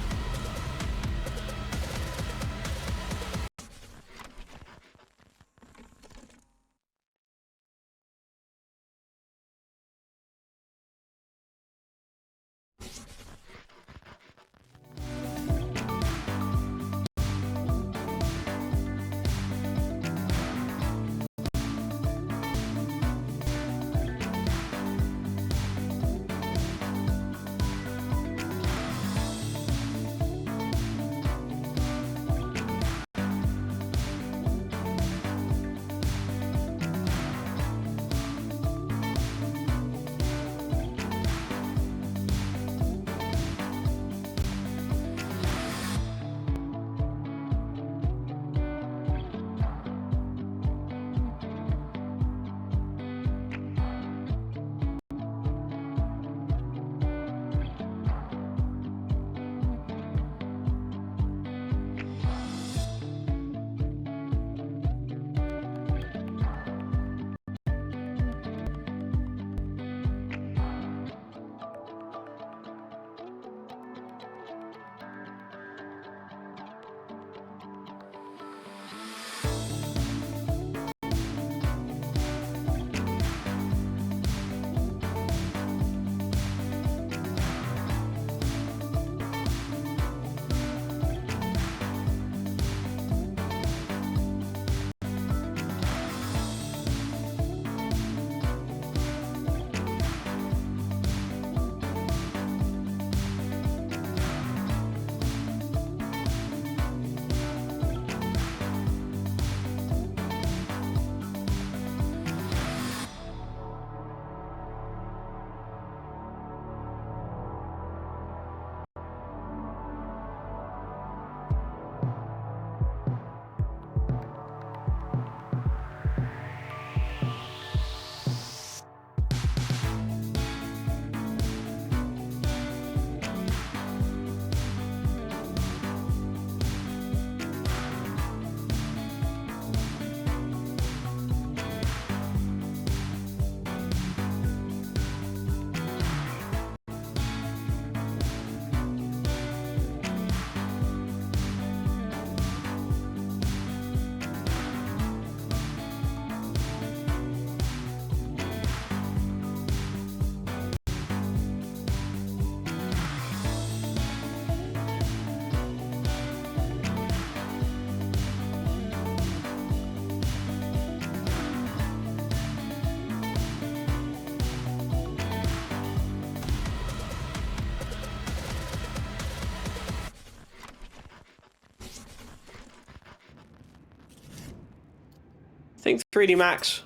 I think 3D Max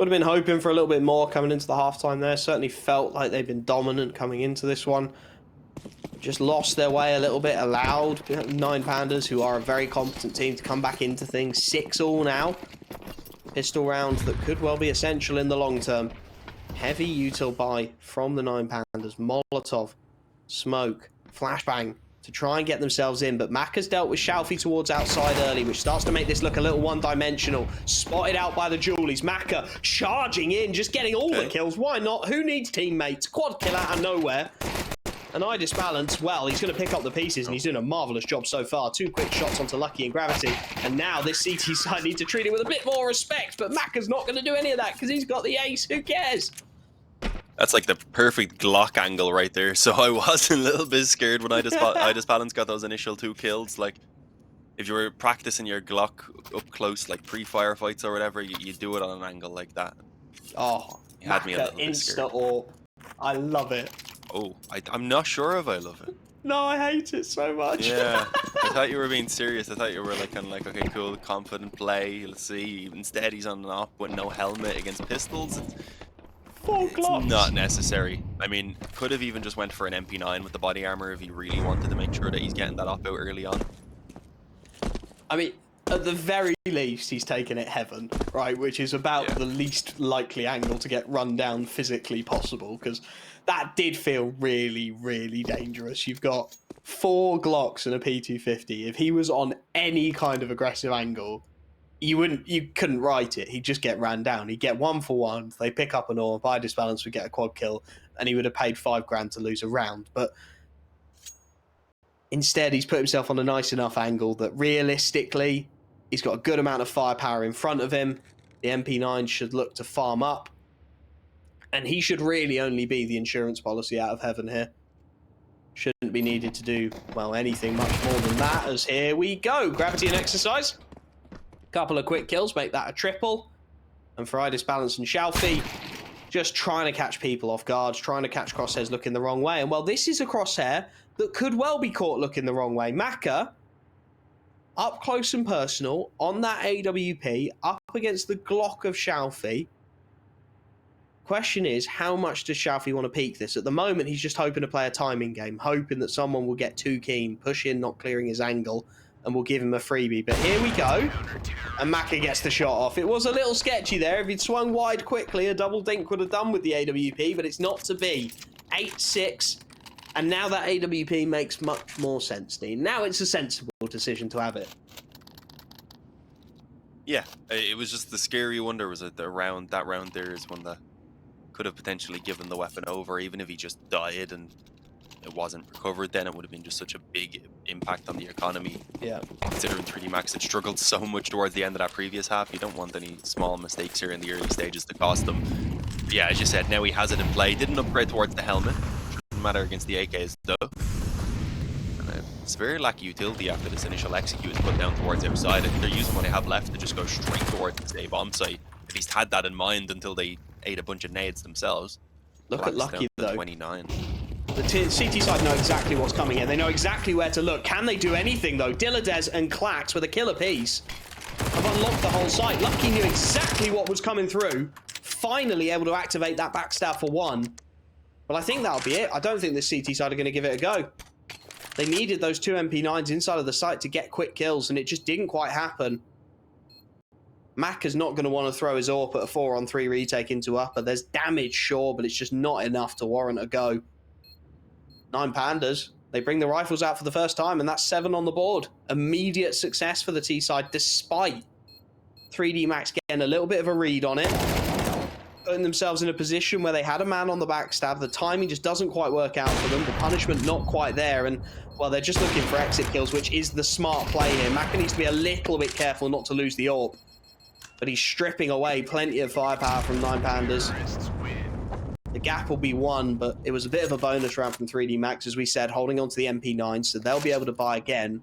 Would have been hoping for a little bit more coming into the halftime there. Certainly felt like they've been dominant coming into this one. Just lost their way a little bit, allowed 9 Pandas, who are a very competent team, to come back into things. 6-all now. Pistol round that could well be essential in the long term. Heavy util buy from the 9 Pandas. Molotov, smoke, flashbang to try and get themselves in. But Mac has dealt with Shalfie towards outside early, which starts to make this look a little one-dimensional. Spotted out by the Julies. Maka charging in, just getting all the kills. Why not? Who needs teammates? Quad kill out of nowhere. And Idis Balance, well, he's going to pick up the pieces, and he's doing a marvellous job so far. 2 quick shots onto Lucky and Gravity. And now this CT side needs to treat it with a bit more respect. But Maka's not going to do any of that because he's got the ace. Who cares? That's like the perfect Glock angle right there. So I was a little bit scared when Idis Balance got those initial 2 kills. Like, if you were practicing your Glock up close, like pre-firefights or whatever, you do it on an angle like that. Oh, you had me a little bit scared. I love it. Oh, I'm not sure if I love it. No, I hate it so much. Yeah, I thought you were being serious. I thought you were like kind of like, okay, cool, confident play. Let's see. Instead, he's on an op with no helmet against pistols. 4 Glocks. It's not necessary. I mean, could have even just went for an MP9 with the body armor if he really wanted to make sure that he's getting that op out early on. I mean, at the very least, he's taken it heaven, right? Which is about the least likely angle to get run down physically possible, because that did feel really, really dangerous. You've got 4 Glocks and a P250. If he was on any kind of aggressive angle, you couldn't write it. He'd just get ran down. He'd get 1 for 1. They pick up an AWP. Idis Balance would get a quad kill, and he would have paid 5 grand to lose a round. But instead, he's put himself on a nice enough angle that realistically, he's got a good amount of firepower in front of him. The MP9 should look to farm up. And he should really only be the insurance policy out of heaven here. Shouldn't be needed to do, well, anything much more than that, as here we go. Gravity and exercise. Couple of quick kills, make that a triple. And for Idis Balance and Shalfie, just trying to catch people off guard, trying to catch crosshairs looking the wrong way. And well, this is a crosshair that could well be caught looking the wrong way. Maka, up close and personal, on that AWP, up against the Glock of Shalfie. Question is, how much does Shalfie want to peak this? At the moment, he's just hoping to play a timing game, hoping that someone will get too keen, push in, not clearing his angle, and we'll give him a freebie. But here we go, and Maka gets the shot off. It was a little sketchy there. If he'd swung wide quickly, a double dink would have done with the AWP, but it's not to be. 8-6, and now that AWP makes much more sense, Dean. Now it's a sensible decision to have it. Yeah, it was just the scary wonder was that that round there is one that could have potentially given the weapon over. Even if he just died and it wasn't recovered, then it would have been just such a big impact on the economy. Yeah. Considering 3D Max had struggled so much towards the end of that previous half, you don't want any small mistakes here in the early stages to cost them. But yeah, as you said, now he has it in play. Didn't upgrade towards the helmet. Didn't matter against the AKs though. And it's very lack of utility after this initial execute is put down towards outside. I think they're using what they have left to just go straight towards the bomb site. At least had that in mind until they ate a bunch of nades themselves. Look at Lucky though. 29. The CT side know exactly what's coming in. They know exactly where to look. Can they do anything though? Dilladez and Clax with a kill apiece have unlocked the whole site. Lucky knew exactly what was coming through. Finally able to activate that backstab for 1. But I think that'll be it. I don't think the CT side are going to give it a go. They needed those 2 MP9s inside of the site to get quick kills, and it just didn't quite happen. Mac is not going to want to throw his AWP at a 4-on-3 retake into upper. There's damage, sure, but it's just not enough to warrant a go. 9 Pandas. They bring the rifles out for the first time, and that's 7 on the board. Immediate success for the T side, despite 3D Max getting a little bit of a read on it. Putting themselves in a position where they had a man on the backstab. The timing just doesn't quite work out for them. The punishment not quite there, and well, they're just looking for exit kills, which is the smart play here. Maka needs to be a little bit careful not to lose the AWP. But he's stripping away plenty of firepower from 9 Pandas. The gap will be 1, but it was a bit of a bonus round from 3D Max, as we said, holding on to the MP9, so they'll be able to buy again.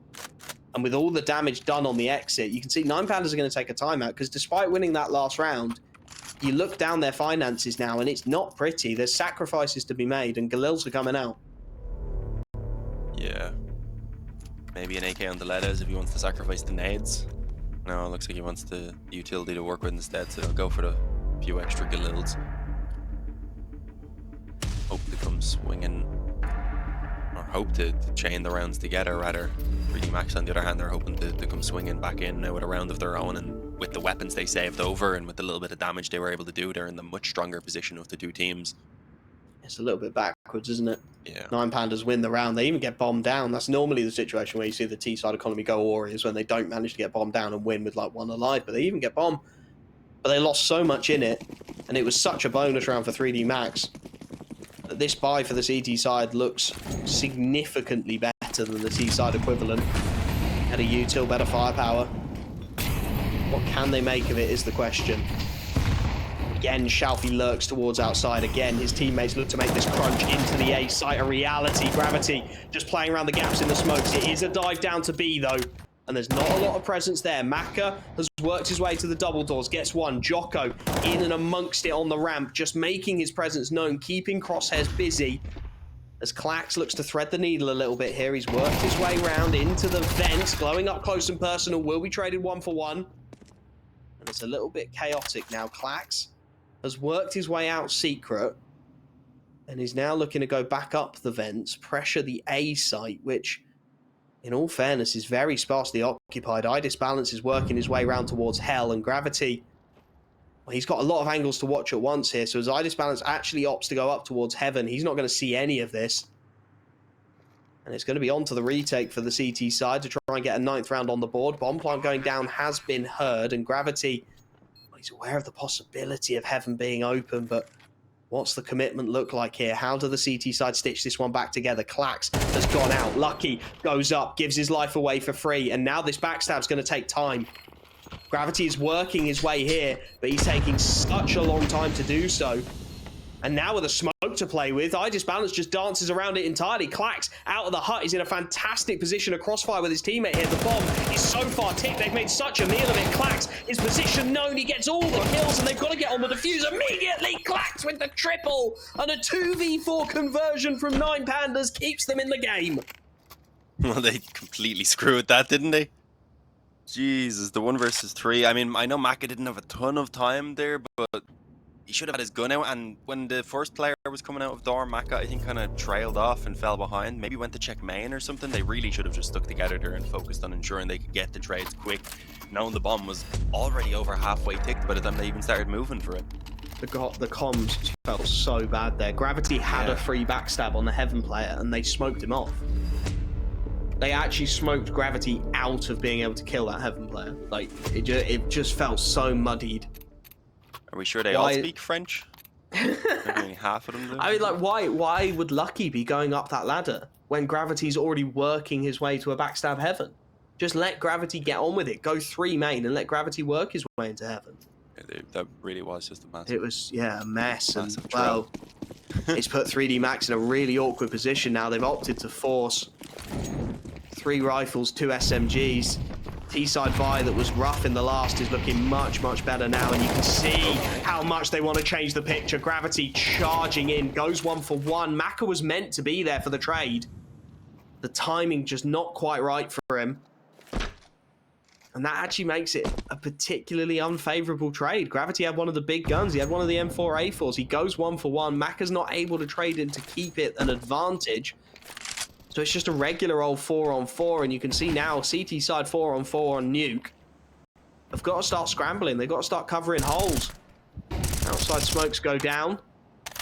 And with all the damage done on the exit, you can see 9 Pandas are going to take a timeout, because despite winning that last round, you look down their finances now, and it's not pretty. There's sacrifices to be made, and Galils are coming out. Yeah. Maybe an AK on the Ledas if he wants to sacrifice the nades. No, it looks like he wants the utility to work with instead, so he'll go for the A few extra galils. Hope to come swinging, or hope to chain the rounds together rather. 3D Max on the other hand, they're hoping to come swinging back in now with a round of their own, and with the weapons they saved over and with the little bit of damage they were able to do, they're in the much stronger position of the two teams. It's a little bit backwards, isn't it? Yeah. 9 Pandas win the round. They even get bombed down. That's normally the situation where you see the T-side economy go Warriors when they don't manage to get bombed down and win with like 1 alive, but they even get bombed. But they lost so much in it, and it was such a bonus round for 3D Max that this buy for the CT side looks significantly better than the T-side equivalent. Better util, better firepower. What can they make of it is the question. Again, Shalfie lurks towards outside. Again, his teammates look to make this crunch into the A site a reality. Gravity just playing around the gaps in the smokes. It is a dive down to B, though, and there's not a lot of presence there. Maka has worked his way to the double doors, gets one. Jocko in and amongst it on the ramp, just making his presence known, keeping Crosshairs busy. As Clax looks to thread the needle a little bit here, he's worked his way round into the vents, glowing up close and personal, will be traded 1 for 1. And it's a little bit chaotic now. Clax has worked his way out secret and is now looking to go back up the vents, pressure the A site, which, in all fairness, is very sparsely occupied. iDisbalance is working his way round towards Hell, and Gravity, well, he's got a lot of angles to watch at once here, so as iDisbalance actually opts to go up towards Heaven, he's not going to see any of this. And it's going to be on to the retake for the CT side to try and get a 9th round on the board. Bomb plant going down has been heard, and Gravity, he's aware of the possibility of Heaven being open, but what's the commitment look like here? How do the CT side stitch this one back together? Clax has gone out. Lucky goes up, gives his life away for free, and now this backstab's going to take time. Gravity is working his way here, but he's taking such a long time to do so. And now with a smoke to play with, iDisbalance just dances around it entirely. Clax out of the hut. He's in a fantastic position of crossfire with his teammate here. The bomb is so far ticked. They've made such a meal of it. Clax, his position known. He gets all the kills, and they've got to get on the defuse immediately. Clax with the triple, and a 2v4 conversion from 9 Pandas keeps them in the game. Well, they completely screwed that, didn't they? Jesus, the 1 versus 3. I mean, I know Maka didn't have a ton of time there, but he should have had his gun out, and when the first player was coming out of Dorm, Maka, I think, kind of trailed off and fell behind. Maybe went to check main or something. They really should have just stuck together there and focused on ensuring they could get the trades quick, knowing the bomb was already over halfway ticked by the time they even started moving for it. The comms felt so bad there. Gravity had a free backstab on the Heaven player, and they smoked him off. They actually smoked Gravity out of being able to kill that Heaven player. Like, it just felt so muddied. Are we sure they all speak French? Maybe half of them do. I mean, like, why would Lucky be going up that ladder when Gravity's already working his way to a backstab Heaven? Just let Gravity get on with it. Go 3 main and let Gravity work his way into Heaven. Yeah, that really was just a mess. It was, a mess. And, well, it's put 3D Max in a really awkward position now. They've opted to force 3 rifles, 2 SMGs. T-side buy that was rough in the last is looking much, much better now, and you can see how much they want to change the picture. Gravity charging in, goes 1 for 1. Maka was meant to be there for the trade. The timing just not quite right for him. And that actually makes it a particularly unfavorable trade. Gravity had one of the big guns. He had one of the M4A4s. He goes 1 for 1. Maka's not able to trade in to keep it an advantage. So it's just a regular old 4-on-4, and you can see now CT side 4-on-4 on Nuke have got to start scrambling. They've got to start covering holes. Outside smokes go down.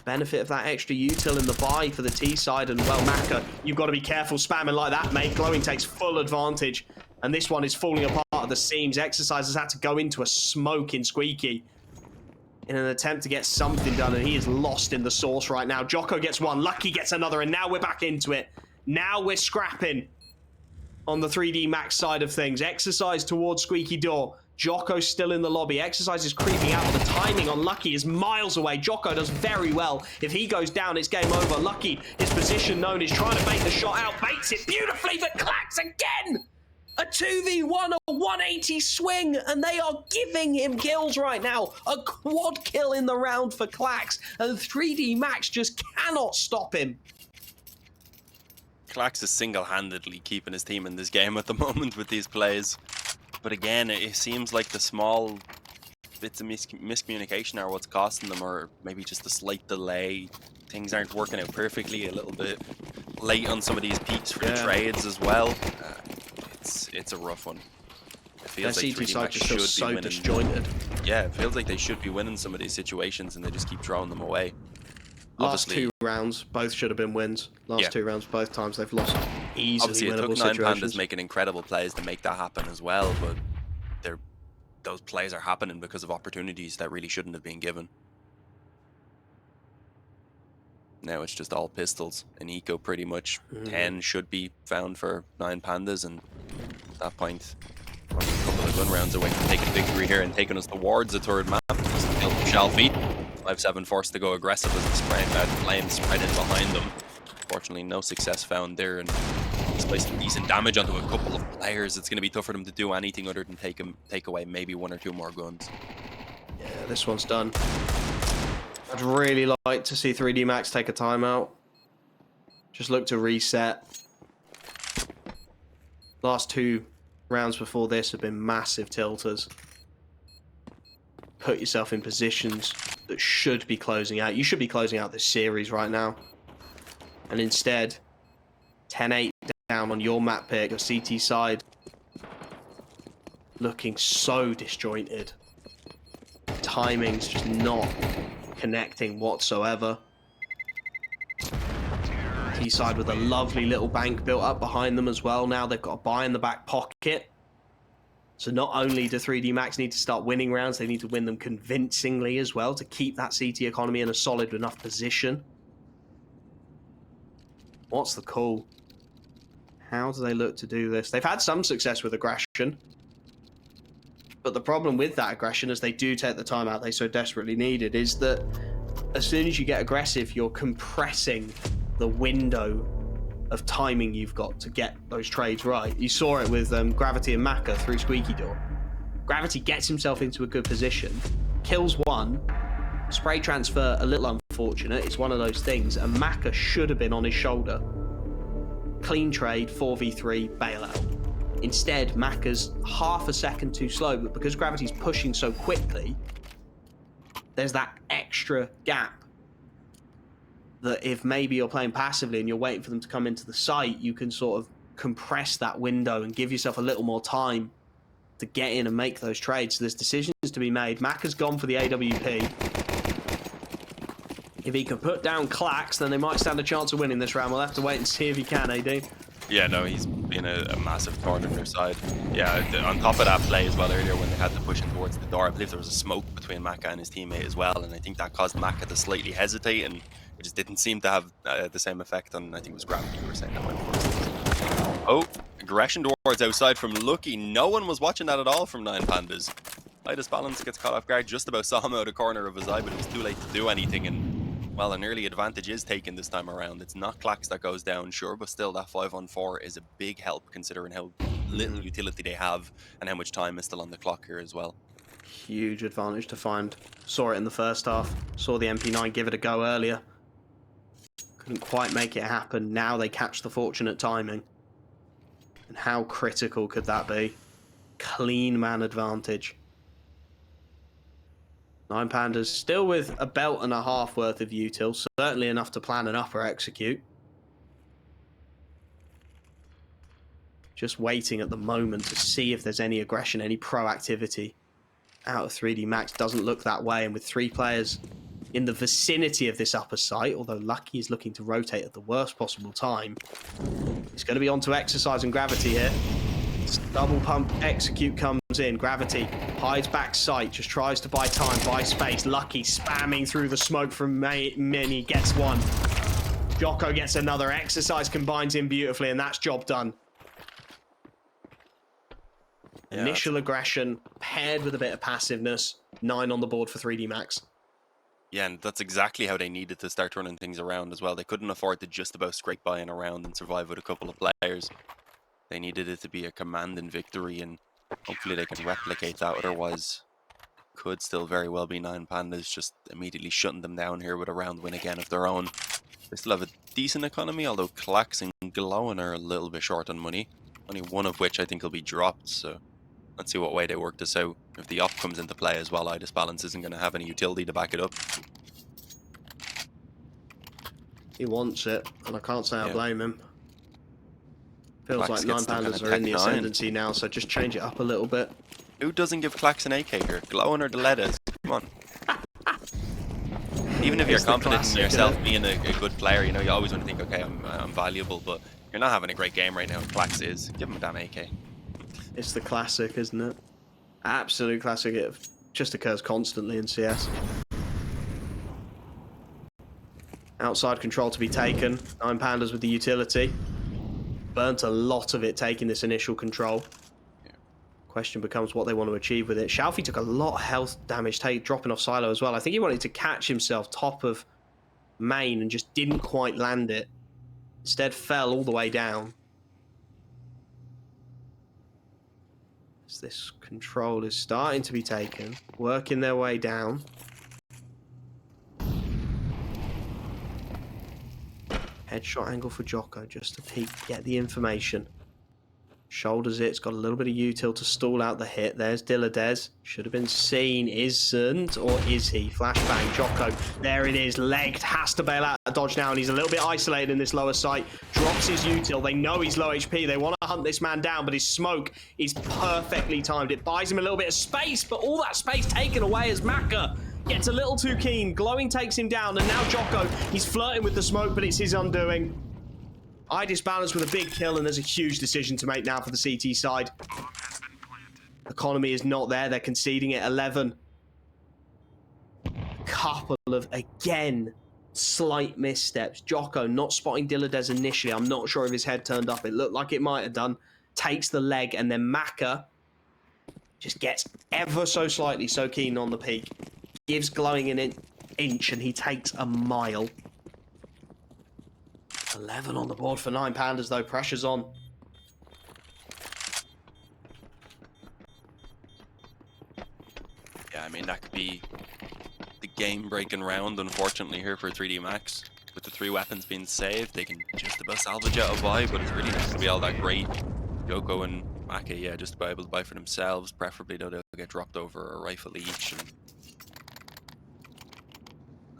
Benefit of that extra util in the buy for the T side, and well, Maka, you've got to be careful spamming like that, mate. Glowing takes full advantage, and this one is falling apart at the seams. Exercise has had to go into a smoke in Squeaky in an attempt to get something done, and he is lost in the sauce right now. Jocko gets one, Lucky gets another, and now we're back into it. Now we're scrapping on the 3D Max side of things. Exercise towards Squeaky Door. Jocko's still in the lobby. Exercise is creeping out. The timing on Lucky is miles away. Jocko does very well. If he goes down, it's game over. Lucky, his position known, is trying to bait the shot out. Baits it beautifully for Clax again! A 2v1, a 180 swing, and they are giving him kills right now. A quad kill in the round for Clax, and 3D Max just cannot stop him. Clax is single-handedly keeping his team in this game at the moment with these plays. But again, it seems like the small bits of miscommunication are what's costing them, or maybe just a slight delay. Things aren't working out perfectly. A little bit late on some of these peaks for the trades as well. It's a rough one. It feels like 3D Max should be winning. Disjointed. Yeah, it feels like they should be winning some of these situations, and they just keep throwing them away. Last two rounds, both should have been wins. Last two rounds, both times they've lost easily. Obviously, it took 9 Pandas making incredible plays to make that happen as well, but those plays are happening because of opportunities that really shouldn't have been given. Now it's just all pistols and eco pretty much. 10 should be found for 9 Pandas, and at that point, we're a couple of gun rounds away from taking victory here and taking us towards the third map. Still shall feed. 5-7 forced to go aggressive as the flames spread in behind them. Fortunately, no success found there, and despite some decent damage onto a couple of players, it's going to be tough for them to do anything other than take away maybe 1 or 2 more guns. Yeah, this one's done. I'd really like to see 3D Max take a timeout. Just look to reset. Last 2 rounds before this have been massive tilters. Put yourself in positions that should be closing out. You should be closing out this series right now. And instead, 10-8 down on your map pick, your CT side. Looking so disjointed. Timing's just not connecting whatsoever. T-side with a lovely little bank built up behind them as well. Now they've got a buy in the back pocket. So not only do 3D Max need to start winning rounds, they need to win them convincingly as well to keep that CT economy in a solid enough position. What's the call? How do they look to do this? They've had some success with aggression. But the problem with that aggression, as they do take the timeout they so desperately needed, is that as soon as you get aggressive, you're compressing the window of timing you've got to get those trades right. You saw it with Gravity and Maka through Squeaky Door. Gravity gets himself into a good position, kills one, spray transfer a little unfortunate, it's one of those things, and Maka should have been on his shoulder. Clean trade, 4v3, bailout. Instead, Maka's half a second too slow, but because Gravity's pushing so quickly, there's that extra gap that if maybe you're playing passively and you're waiting for them to come into the site, you can sort of compress that window and give yourself a little more time to get in and make those trades. So there's decisions to be made. Maka's gone for the AWP. If he can put down Clax, then they might stand a chance of winning this round. We'll have to wait and see if he can, AD. Yeah, no, he's been a massive thorn in their side. Yeah, on top of that play as well earlier when they had to push in towards the door, I believe there was a smoke between Maka and his teammate as well, and I think that caused Maka to slightly hesitate, and it just didn't seem to have the same effect on, I think it was Gravity you were saying that went first. Oh, aggression towards outside from Lucky. No one was watching that at all from 9 Pandas. Lightest Balance gets caught off guard, just about saw him out of the corner of his eye, but it was too late to do anything, and well, an early advantage is taken this time around. It's not Clax that goes down, sure, but still that 5-on-4 is a big help considering how little utility they have and how much time is still on the clock here as well. Huge advantage to find. Saw it in the first half. Saw the MP9 give it a go earlier. Couldn't quite make it happen. Now they catch the fortunate timing. And how critical could that be? Clean man advantage. 9 Pandas still with a belt and a half worth of util, certainly enough to plan an upper execute. Just waiting at the moment to see if there's any aggression, any proactivity out of 3D Max. Doesn't look that way, and with 3 players in the vicinity of this upper site, although Lucky is looking to rotate at the worst possible time, it's going to be on to Exercise and Gravity here. Double pump execute comes in. Gravity hides back sight, just tries to buy time, buy space. Lucky spamming through the smoke from Mini, gets one. Jocko gets another. Exercise combines in beautifully, and that's job done. Yeah, initial aggression paired with a bit of passiveness. 9 on the board for 3D Max. Yeah, and that's exactly how they needed to start turning things around as well. They couldn't afford to just about scrape by in a round and survive with a couple of players. They needed it to be a commanding victory, and hopefully they can replicate that. Otherwise, could still very well be 9 Pandas just immediately shutting them down here with a round win again of their own. They still have a decent economy, although Clax and Glowing are a little bit short on money. Only one of which I think will be dropped, so Let's see what way they work this out. If the op comes into play as well, Idis Balance isn't going to have any utility to back it up. He wants it, and I can't say I blame him. Feels Clax like gets 9 the Pandas kinda are in the Tech 9. ascendancy now, so just change it up a little bit. Who doesn't give Clax an AK here? Glowing or the Ledas? Come on. Even if you're confident in yourself being a good player, you know, you always want to think, okay, I'm valuable, but you're not having a great game right now. Clax is. Give him a damn AK. It's the classic, isn't it? Absolute classic. It just occurs constantly in CS. Outside control to be taken. 9 Pandas with the utility. Burnt a lot of it taking this initial control. Question becomes what they want to achieve with it. Xiaofi took a lot of health damage, dropping off Silo as well. I think he wanted to catch himself top of main and just didn't quite land it. Instead fell all the way down. As this control is starting to be taken, working their way down. Headshot angle for Jocko, just to peek, get the information. Shoulders it, it's got a little bit of util to stall out the hit. There's Dilladez. Should have been seen. Isn't, or is he? Flashbang, Jocko. There it is. Legged, has to bail out a dodge now, and he's a little bit isolated in this lower site. Drops his util. They know he's low HP. They want to hunt this man down, but his smoke is perfectly timed. It buys him a little bit of space, but all that space taken away as Maka gets a little too keen. Glowing takes him down, and now Jocko, he's flirting with the smoke, but it's his undoing. Idis Balance with a big kill, and there's a huge decision to make now for the CT side. Economy is not there. They're conceding it 11. A couple of, again, slight missteps. Jocko not spotting Dilladez initially. I'm not sure if his head turned up. It looked like it might have done. Takes the leg, and then Maka just gets ever so slightly so keen on the peak. Gives Glowing an inch, and he takes a mile. 11 on the board for 9 Pandas, though. Pressure's on. Yeah, I mean, that could be the game-breaking round, unfortunately, here for 3D Max. With the 3 weapons being saved, they can just about salvage out a buy, but it's really not going to be all that great. Joko and Maka, yeah, just about able to buy for themselves. Preferably, though, they'll get dropped over a rifle each and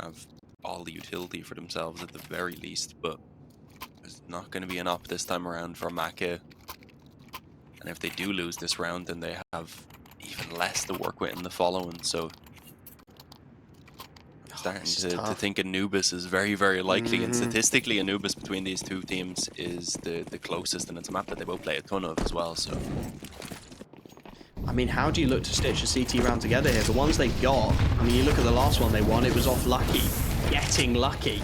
have all the utility for themselves at the very least, but there's not going to be an op this time around for Maka. And if they do lose this round, then they have even less to work with in the following, so I'm starting to think Anubis is very, very likely, and statistically Anubis between these two teams is the closest, and it's a map that they both play a ton of as well, so... I mean, how do you look to stitch a CT round together here? The ones they got, I mean, you look at the last one they won, it was off lucky. Getting lucky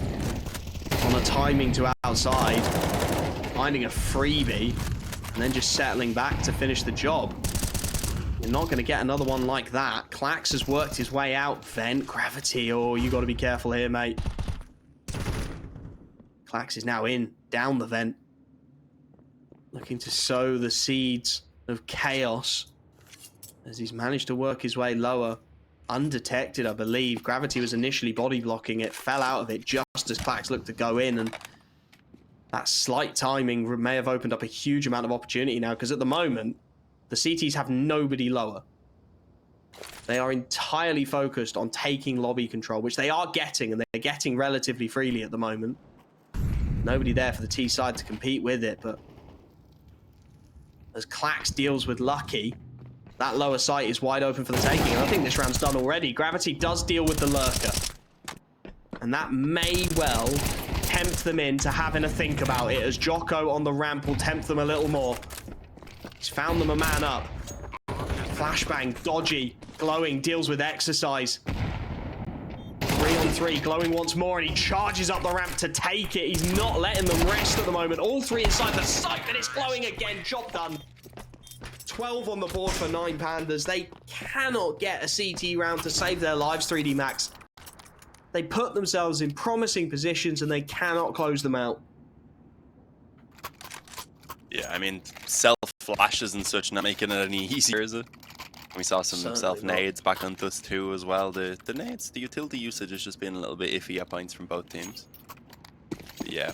on a timing to outside, finding a freebie, and then just settling back to finish the job. You're not going to get another one like that. Clax has worked his way out. Vent, Gravity, oh, you got to be careful here, mate. Clax is now in, down the vent. Looking to sow the seeds of chaos as he's managed to work his way lower. Undetected, I believe. Gravity was initially body blocking it, fell out of it just as Clax looked to go in, and that slight timing may have opened up a huge amount of opportunity now, because at the moment, the CTs have nobody lower. They are entirely focused on taking lobby control, which they are getting, and they're getting relatively freely at the moment. Nobody there for the T side to compete with it, but as Clax deals with Lucky, that lower site is wide open for the taking, and I think this round's done already. Gravity does deal with the Lurker, and that may well tempt them into having a think about it, as Jocko on the ramp will tempt them a little more. He's found them a man up. Flashbang, dodgy, Glowing deals with Exercise. 3 on 3, Glowing once more, and he charges up the ramp to take it. He's not letting them rest at the moment. All 3 inside the site, and it's Glowing again. Job done. 12 on the board for 9 Pandas. They cannot get a CT round to save their lives, 3D Max. They put themselves in promising positions, and they cannot close them out. Yeah, I mean, self-flashes and such not making it any easier, is it? We saw some self-nades back on Dust2 as well. The nades, the utility usage has just been a little bit iffy at points from both teams. But yeah,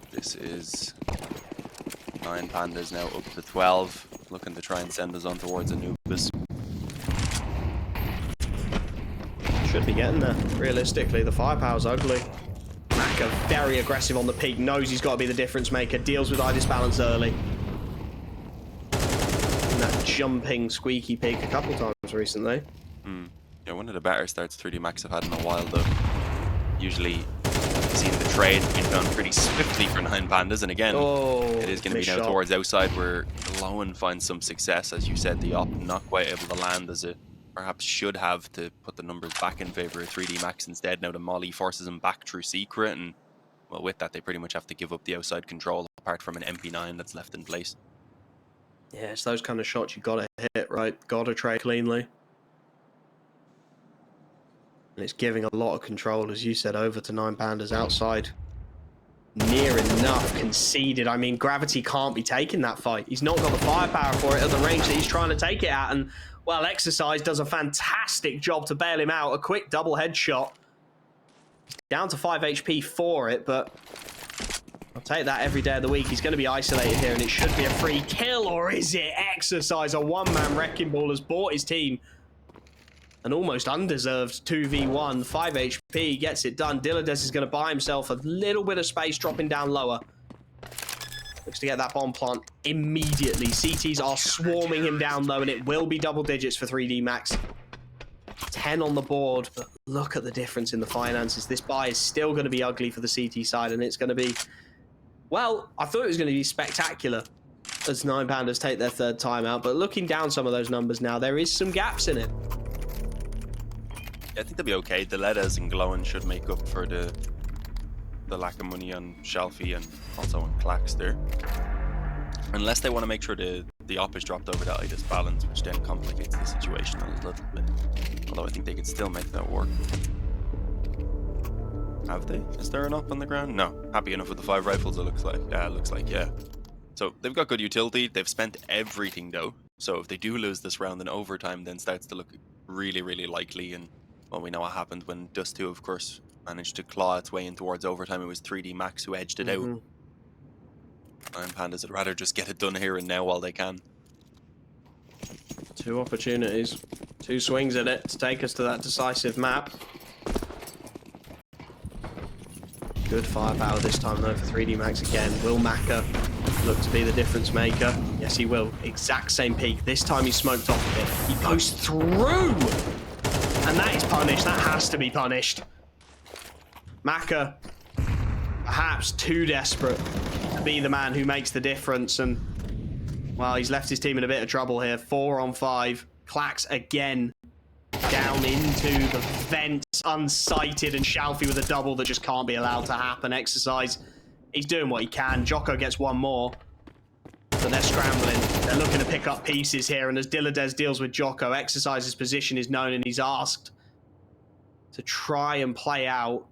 this is 9 Pandas now up to 12, looking to try and send us on towards Anubis. Should be getting there. Realistically, the firepower's ugly. Maka very aggressive on the peak, knows he's got to be the difference maker, deals with eye disbalance early. And that jumping squeaky peak a couple times recently. Yeah, one of the better starts 3D Max have had in a while though. Usually seen the trade being done pretty swiftly for 9 Pandas, and again, it is going to be now towards outside where Lowen finds some success. As you said, the op not quite able to land as it perhaps should have, to put the numbers back in favor of 3D Max instead. Now the molly forces him back through secret, and well, with that they pretty much have to give up the outside control apart from an MP9 that's left in place. Yeah, it's those kind of shots you got to hit, right? Got to trade cleanly. And it's giving a lot of control, as you said, over to 9 Pandas outside. Near enough conceded. I mean, Gravity can't be taking that fight. He's not got the firepower for it at the range that he's trying to take it at. And, well, Exercise does a fantastic job to bail him out. A quick double headshot. Down to 5 HP for it, but I'll take that every day of the week. He's going to be isolated here, and it should be a free kill. Or is it? Exercise, a one-man wrecking ball, has bought his team an almost undeserved 2v1, 5 HP, gets it done. Dillides is going to buy himself a little bit of space, dropping down lower. Looks to get that bomb plant immediately. CTs are swarming him down low, and it will be double digits for 3D Max. 10 on the board, but look at the difference in the finances. This buy is still going to be ugly for the CT side, and it's going to be, well, I thought it was going to be spectacular as 9 Pandas take their third timeout, but looking down some of those numbers now, there is some gaps in it. I think they'll be okay. Dillides and Glowin should make up for the lack of money on Shelfie and also on Clax there. Unless they want to make sure the op is dropped over the Itis balance, which then complicates the situation a little bit. Although I think they could still make that work. Have they? Is there an op on the ground? No. Happy enough with the 5 rifles, it looks like. Yeah, it looks like, yeah. So they've got good utility. They've spent everything though. So if they do lose this round in overtime, then starts to look really, really likely. And well, we know what happened when Dust2, of course, managed to claw its way in towards overtime. It was 3D Max who edged it out. 9 Pandas would rather just get it done here and now while they can. 2 opportunities, 2 swings at it to take us to that decisive map. Good firepower this time though for 3D Max again. Will Maka look to be the difference maker? Yes, he will. Exact same peak. This time he smoked off a bit. He goes through! And that is punished. That has to be punished. Maka, perhaps too desperate to be the man who makes the difference. And, well, he's left his team in a bit of trouble here. 4 on 5. Clax again down into the vents, unsighted. And Shalfie with a double that just can't be allowed to happen. Exercise, he's doing what he can. Jocko gets one more. But they're scrambling. They're looking to pick up pieces here. And as Dillides deals with Jocko, Exercise's position is known, and he's asked to try and play out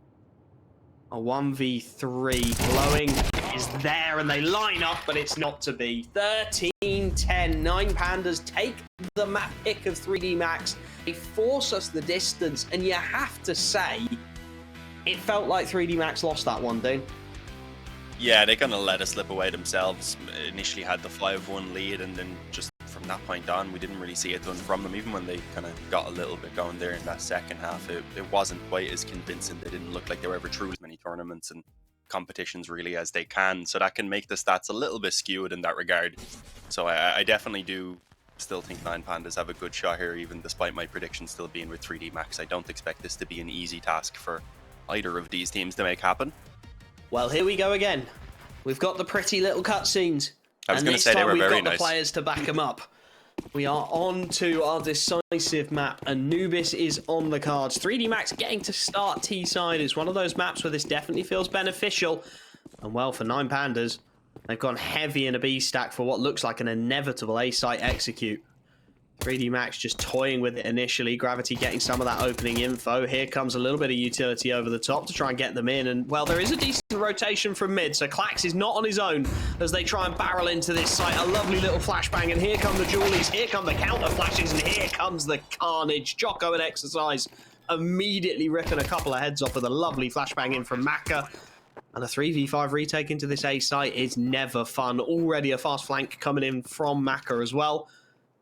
a 1v3. Glowing is there, and they line up, but it's not to be. 13-10. 9 Pandas take the map pick of 3D Max. They force us the distance, and you have to say, it felt like 3D Max lost that one, Dean. Yeah, they kind of let us slip away themselves. Initially had the 5-1 lead, and then just from that point on, we didn't really see a ton from them. Even when they kind of got a little bit going there in that second half, it wasn't quite as convincing. They didn't look like they were ever through as many tournaments and competitions really as they can. So that can make the stats a little bit skewed in that regard. So I definitely do still think 9 Pandas have a good shot here, even despite my prediction still being with 3D Max. I don't expect this to be an easy task for either of these teams to make happen. Well, here we go again. We've got the pretty little cutscenes. I was going to say they were very nice. We've got the players to back them up. We are on to our decisive map. Anubis is on the cards. 3D Max getting to start T-side is one of those maps where this definitely feels beneficial. And well, for 9 Pandas, they've gone heavy in a B stack for what looks like an inevitable A-site execute. 3D Max just toying with it initially. Gravity getting some of that opening info. Here comes a little bit of utility over the top to try and get them in. And, well, there is a decent rotation from mid, so Clax is not on his own as they try and barrel into this site. A lovely little flashbang, and here come the Julies. Here come the counter flashes, and here comes the carnage. Jocko and Exercise immediately ripping a couple of heads off with a lovely flashbang in from Maka. And a 3v5 retake into this A site is never fun. Already a fast flank coming in from Maka as well.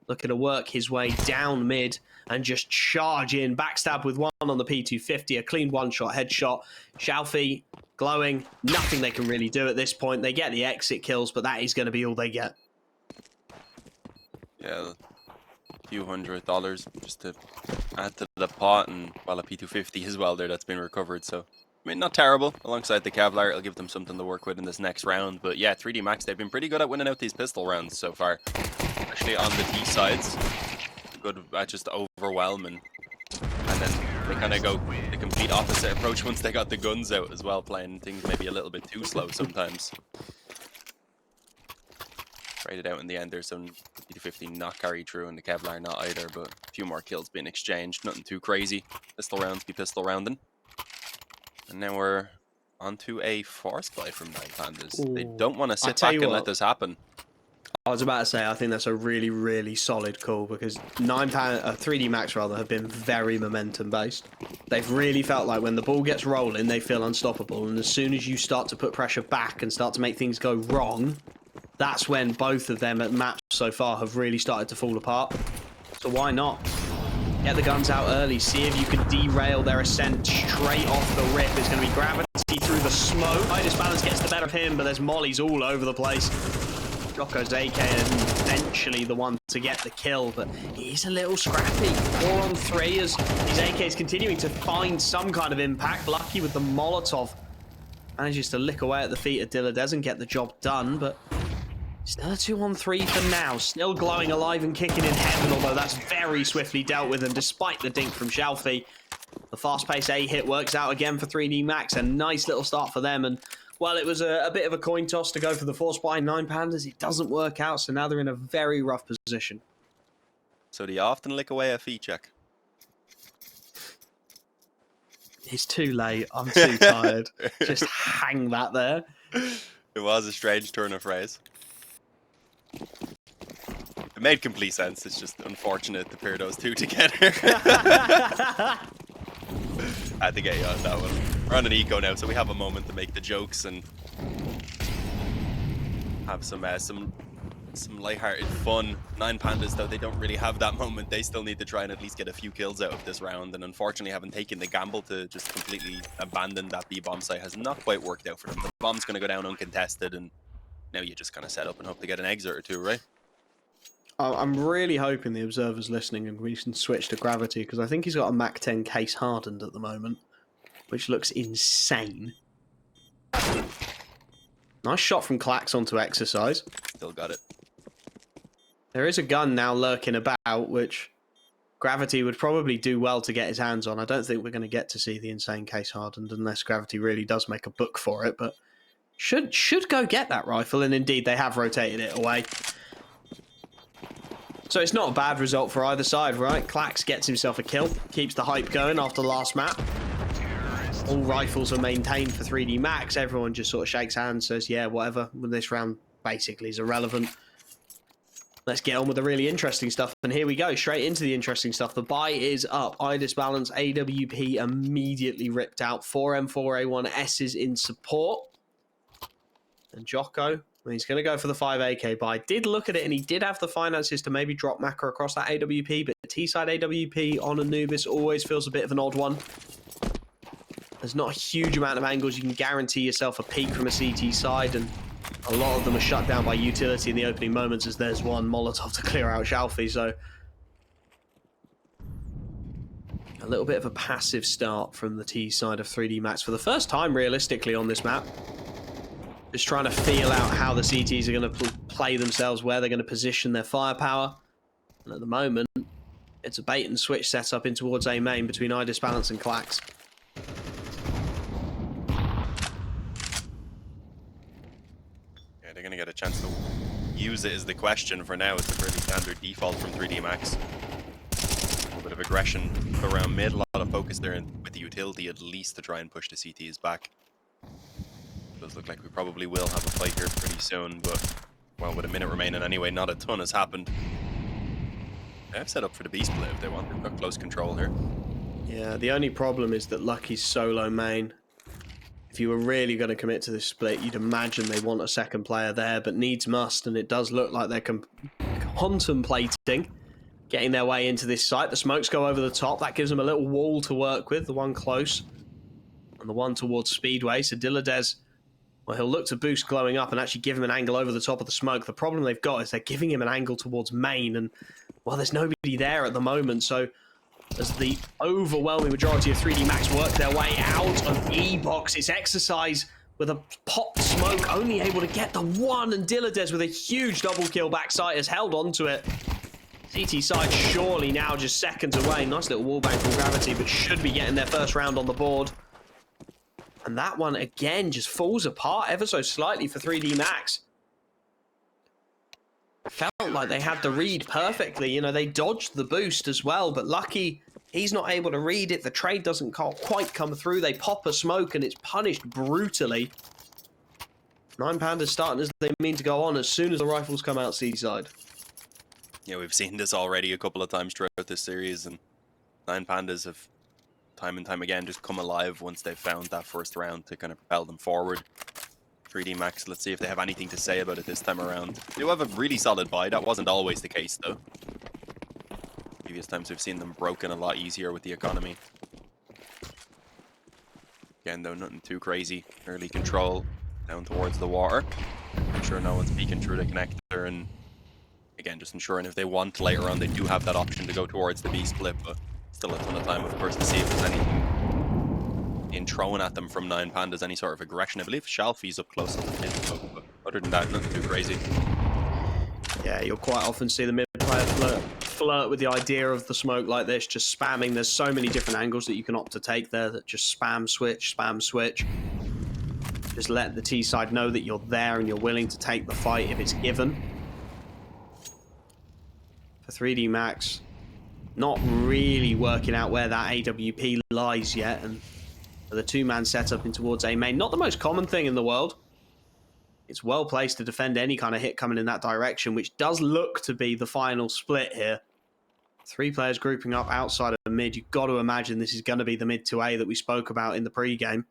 Looking to work his way down mid and just charge in. Backstab with one on the P250. A clean one-shot headshot. Xiaofi glowing. Nothing they can really do at this point. They get the exit kills, but that is going to be all they get. Yeah, a few $100 just to add to the pot, and well, a P250 as well there that's been recovered. So, I mean, not terrible. Alongside the Kevlar, it'll give them something to work with in this next round. But yeah, 3D Max, they've been pretty good at winning out these pistol rounds so far. Especially on the T sides. Good at just overwhelming. And then they kind of go the complete opposite approach once they got the guns out as well, playing things maybe a little bit too slow sometimes. Tried it out in the end. There's some P250 not carried through and the Kevlar not either, but a few more kills being exchanged. Nothing too crazy. Pistol rounds be pistol rounding. And now we're onto a force buy from 9 Pandas. They don't want to sit back and let this happen. I was about to say, I think that's a really, really solid call because 3D Max rather have been very momentum based. They've really felt like when the ball gets rolling, they feel unstoppable. And as soon as you start to put pressure back and start to make things go wrong, that's when both of them at maps so far have really started to fall apart. So why not? Get the guns out early, see if you can derail their ascent straight off the rip. It's going to be gravity through the smoke. Idis Balance gets the better of him, but there's mollies all over the place. Jocko's AK is eventually the one to get the kill, but he's a little scrappy. 4 on 3 as his AK is continuing to find some kind of impact. Lucky with the Molotov. Manages to lick away at the feet of Dilladez and get the job done, but still a 2 on 3 for now. Still glowing alive and kicking in heaven, although that's very swiftly dealt with, and despite the dink from Xiaofi, the fast-paced A hit works out again for 3D Max. A nice little start for them, and well, it was a bit of a coin toss to go for the force by 9 Pandas. It doesn't work out, so now they're in a very rough position. So do you often lick away a feet check? It's too late. I'm too tired. Just hang that there. It was a strange turn of phrase. It made complete sense. It's just unfortunate to pair those two together. I had to get you on that one. We're on an eco now, so we have a moment to make the jokes and have some lighthearted fun. 9 Pandas, though, they don't really have that moment. They still need to try and at least get a few kills out of this round, and unfortunately haven't taken the gamble to just completely abandon that B-bomb site. Has not quite worked out for them. The bomb's going to go down uncontested, and now you just kind of set up and hope to get an exit or two, right? I'm really hoping the observer's listening and we can switch to gravity, because I think he's got a Mach 10 case hardened at the moment, which looks insane. Nice shot from Clax onto Exercise. Still got it. There is a gun now lurking about, which Gravity would probably do well to get his hands on. I don't think we're going to get to see the insane case hardened unless Gravity really does make a book for it, but should go get that rifle, and indeed they have rotated it away. So it's not a bad result for either side, right? Clax gets himself a kill, keeps the hype going after the last map. All rifles are maintained for 3D Max. Everyone just sort of shakes hands, says, yeah, whatever. This round basically is irrelevant. Let's get on with the really interesting stuff. And here we go, straight into the interesting stuff. The buy is up. Idis Balance, AWP immediately ripped out. 4M4A1S's in support. And Jocko, he's going to go for the 5 AK buy. Did look at it, and he did have the finances to maybe drop Maka across that AWP, but T-side AWP on Anubis always feels a bit of an odd one. There's not a huge amount of angles. You can guarantee yourself a peek from a CT side, and a lot of them are shut down by utility in the opening moments, as there's one Molotov to clear out Xiaofi, so a little bit of a passive start from the T side of 3D Max for the first time realistically on this map. Just trying to feel out how the CTs are going to play themselves, where they're going to position their firepower. And at the moment, it's a bait and switch setup in towards A main between Idis Balance and Clax. Yeah, they're going to get a chance to use it is the question for now. It's a fairly standard default from 3D Max. A little bit of aggression around mid, a lot of focus there with the utility at least to try and push the CTs back. Does look like we probably will have a fight here pretty soon, but well, with a minute remaining anyway, not a ton has happened. They have set up for the B split if they want. They've got close control here. Yeah, the only problem is that Lucky's solo main. if you were really going to commit to this split, you'd imagine they want a second player there, but needs must, and it does look like they're contemplating getting their way into this site. The smokes go over the top. That gives them a little wall to work with, the one close and the one towards Speedway. So Diladez, well, he'll look to boost glowing up and actually give him an angle over the top of the smoke. The problem they've got is they're giving him an angle towards main, and, well, there's nobody there at the moment, so as the overwhelming majority of 3D Max work their way out of E-Box, it's Exercise with a popped smoke, only able to get the one, and Diladez with a huge double kill backside has held on to it. CT side surely now just seconds away. Nice little wallbang from Gravity, but should be getting their first round on the board. And that one, again, just falls apart ever so slightly for 3D Max. Felt like they had the read perfectly. You know, they dodged the boost as well, but lucky he's not able to read it. The trade doesn't quite come through. They pop a smoke and it's punished brutally. 9 Pandas starting as they mean to go on as soon as the rifles come out seaside. Yeah, we've seen this already a couple of times throughout this series, and 9 Pandas have time and time again just come alive once they've found that first round to kind of propel them forward. 3D Max, let's see if they have anything to say about it this time around. They do have a really solid buy. That wasn't always the case, though. Previous times we've seen them broken a lot easier with the economy. Again, though, nothing too crazy. Early control down towards the water. Make sure no one's peeking through the connector, and again, just ensuring if they want later on, they do have that option to go towards the B split, but still a ton of time, of course, to see if there's anything in thrown at them from 9 Pandas, any sort of aggression. I believe Shalfie's up close on the mid, but other than that, nothing too crazy. Yeah, you'll quite often see the mid player flirt with the idea of the smoke like this, just spamming. There's so many different angles that you can opt to take there that just spam switch. Just let the T side know that you're there and you're willing to take the fight if it's given. For 3D Max, not really working out where that AWP lies yet, and the two-man setup in towards A main, not the most common thing in the world. It's well placed to defend any kind of hit coming in that direction, which does look to be the final split here. 3 players grouping up outside of the mid. You've got to imagine this is going to be the mid to A that we spoke about in the pre-game,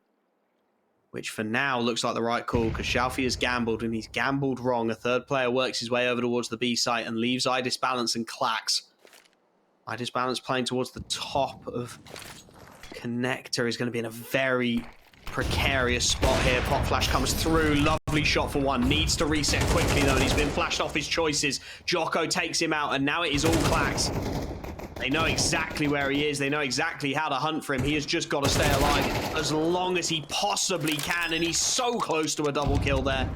which for now looks like the right call, because Shalfie has gambled, and he's gambled wrong. A third player works his way over towards the B site and leaves iDisbalance and Clax. iDisbalance playing towards the top of connector is going to be in a very precarious spot here. Pop flash comes through. Lovely shot for one. Needs to reset quickly, though, and he's been flashed off his choices. Jocko takes him out, and now it is all Clax. They know exactly where he is. They know exactly how to hunt for him. He has just got to stay alive as long as he possibly can, and he's so close to a double kill there.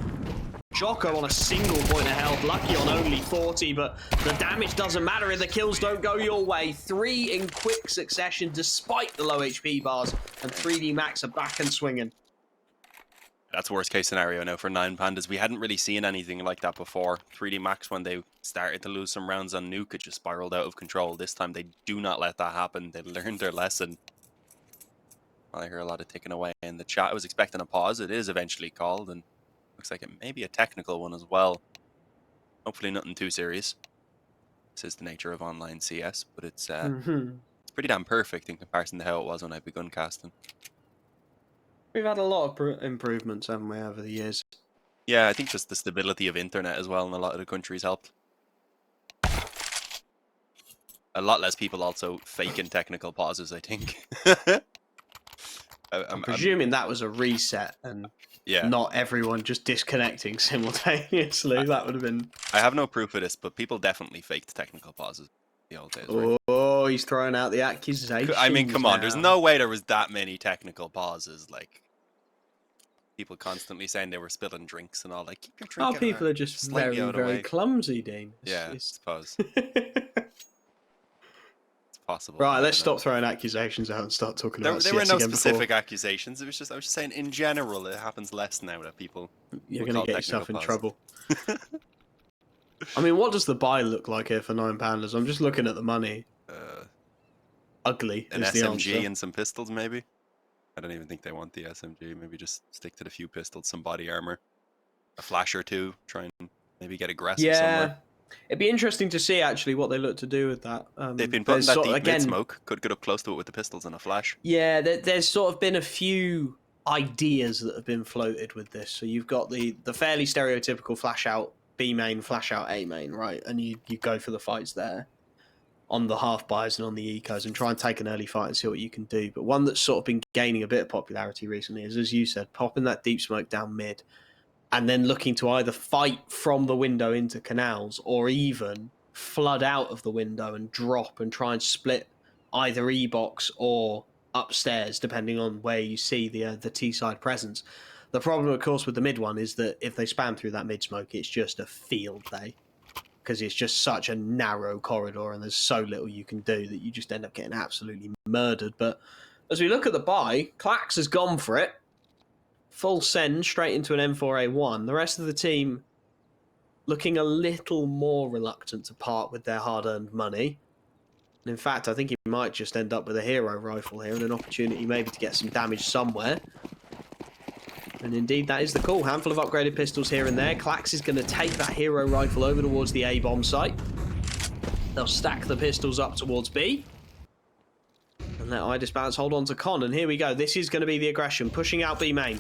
Jocko on a single point of health, lucky on only 40, but the damage doesn't matter if the kills don't go your way. 3 in quick succession despite the low HP bars, and 3D Max are back and swinging. That's worst case scenario now for 9 Pandas. We hadn't really seen anything like that before. 3D Max, when they started to lose some rounds on Nuke, it just spiraled out of control. This time they do not let that happen. They learned their lesson. I hear a lot of ticking away in the chat. I was expecting a pause. It is eventually called, and looks like it may be a technical one as well. Hopefully nothing too serious. This is the nature of online CS, but it's pretty damn perfect in comparison to how it was when I begun casting. We've had a lot of improvements, haven't we, over the years? Yeah, I think just the stability of internet as well in a lot of the countries helped. A lot less people also faking technical pauses, I think. I'm presuming that was a reset and not everyone just disconnecting simultaneously. That would have been... I have no proof of this, but people definitely faked technical pauses the old days. Right? Oh, he's throwing out the accusations. I mean, come on, there's no way there was that many technical pauses. Like, people constantly saying they were spilling drinks and all. Like, keep your drink. Oh, people are just very, very clumsy, Dean. Yeah, I suppose. Possible. Right, let's stop throwing accusations out and start talking about CS again. There were no specific accusations. I was just saying in general it happens less now that people. You're going to get yourself in trouble. I mean, what does the buy look like here for 9 Pandas? I'm just looking at the money. Ugly. An is the SMG answer. and some pistols, maybe. I don't even think they want the SMG. Maybe just stick to the few pistols, some body armor, a flash or two. Try and maybe get aggressive somewhere. It'd be interesting to see actually what they look to do with that. They've been putting that deep mid smoke. Could get up close to it with the pistols and a flash. Yeah, there's sort of been a few ideas that have been floated with this. So you've got the fairly stereotypical flash out B main, flash out A main, right? And you go for the fights there on the half buys and on the ecos and try and take an early fight and see what you can do. But one that's sort of been gaining a bit of popularity recently is, as you said, popping that deep smoke down mid and then looking to either fight from the window into canals or even flood out of the window and drop and try and split either E-box or upstairs, depending on where you see the T-side presence. The problem, of course, with the mid one is that if they spam through that mid smoke, it's just a field day because it's just such a narrow corridor and there's so little you can do that you just end up getting absolutely murdered. But as we look at the buy, Clax has gone for it. Full send straight into an M4A1. The rest of the team looking a little more reluctant to part with their hard-earned money. And in fact, I think he might just end up with a hero rifle here and an opportunity maybe to get some damage somewhere. And indeed, that is the call. Handful of upgraded pistols here and there. Clax is going to take that hero rifle over towards the A-bomb site. They'll stack the pistols up towards B. And let Idis Balance hold on to Con. And here we go. This is going to be the aggression. Pushing out B main.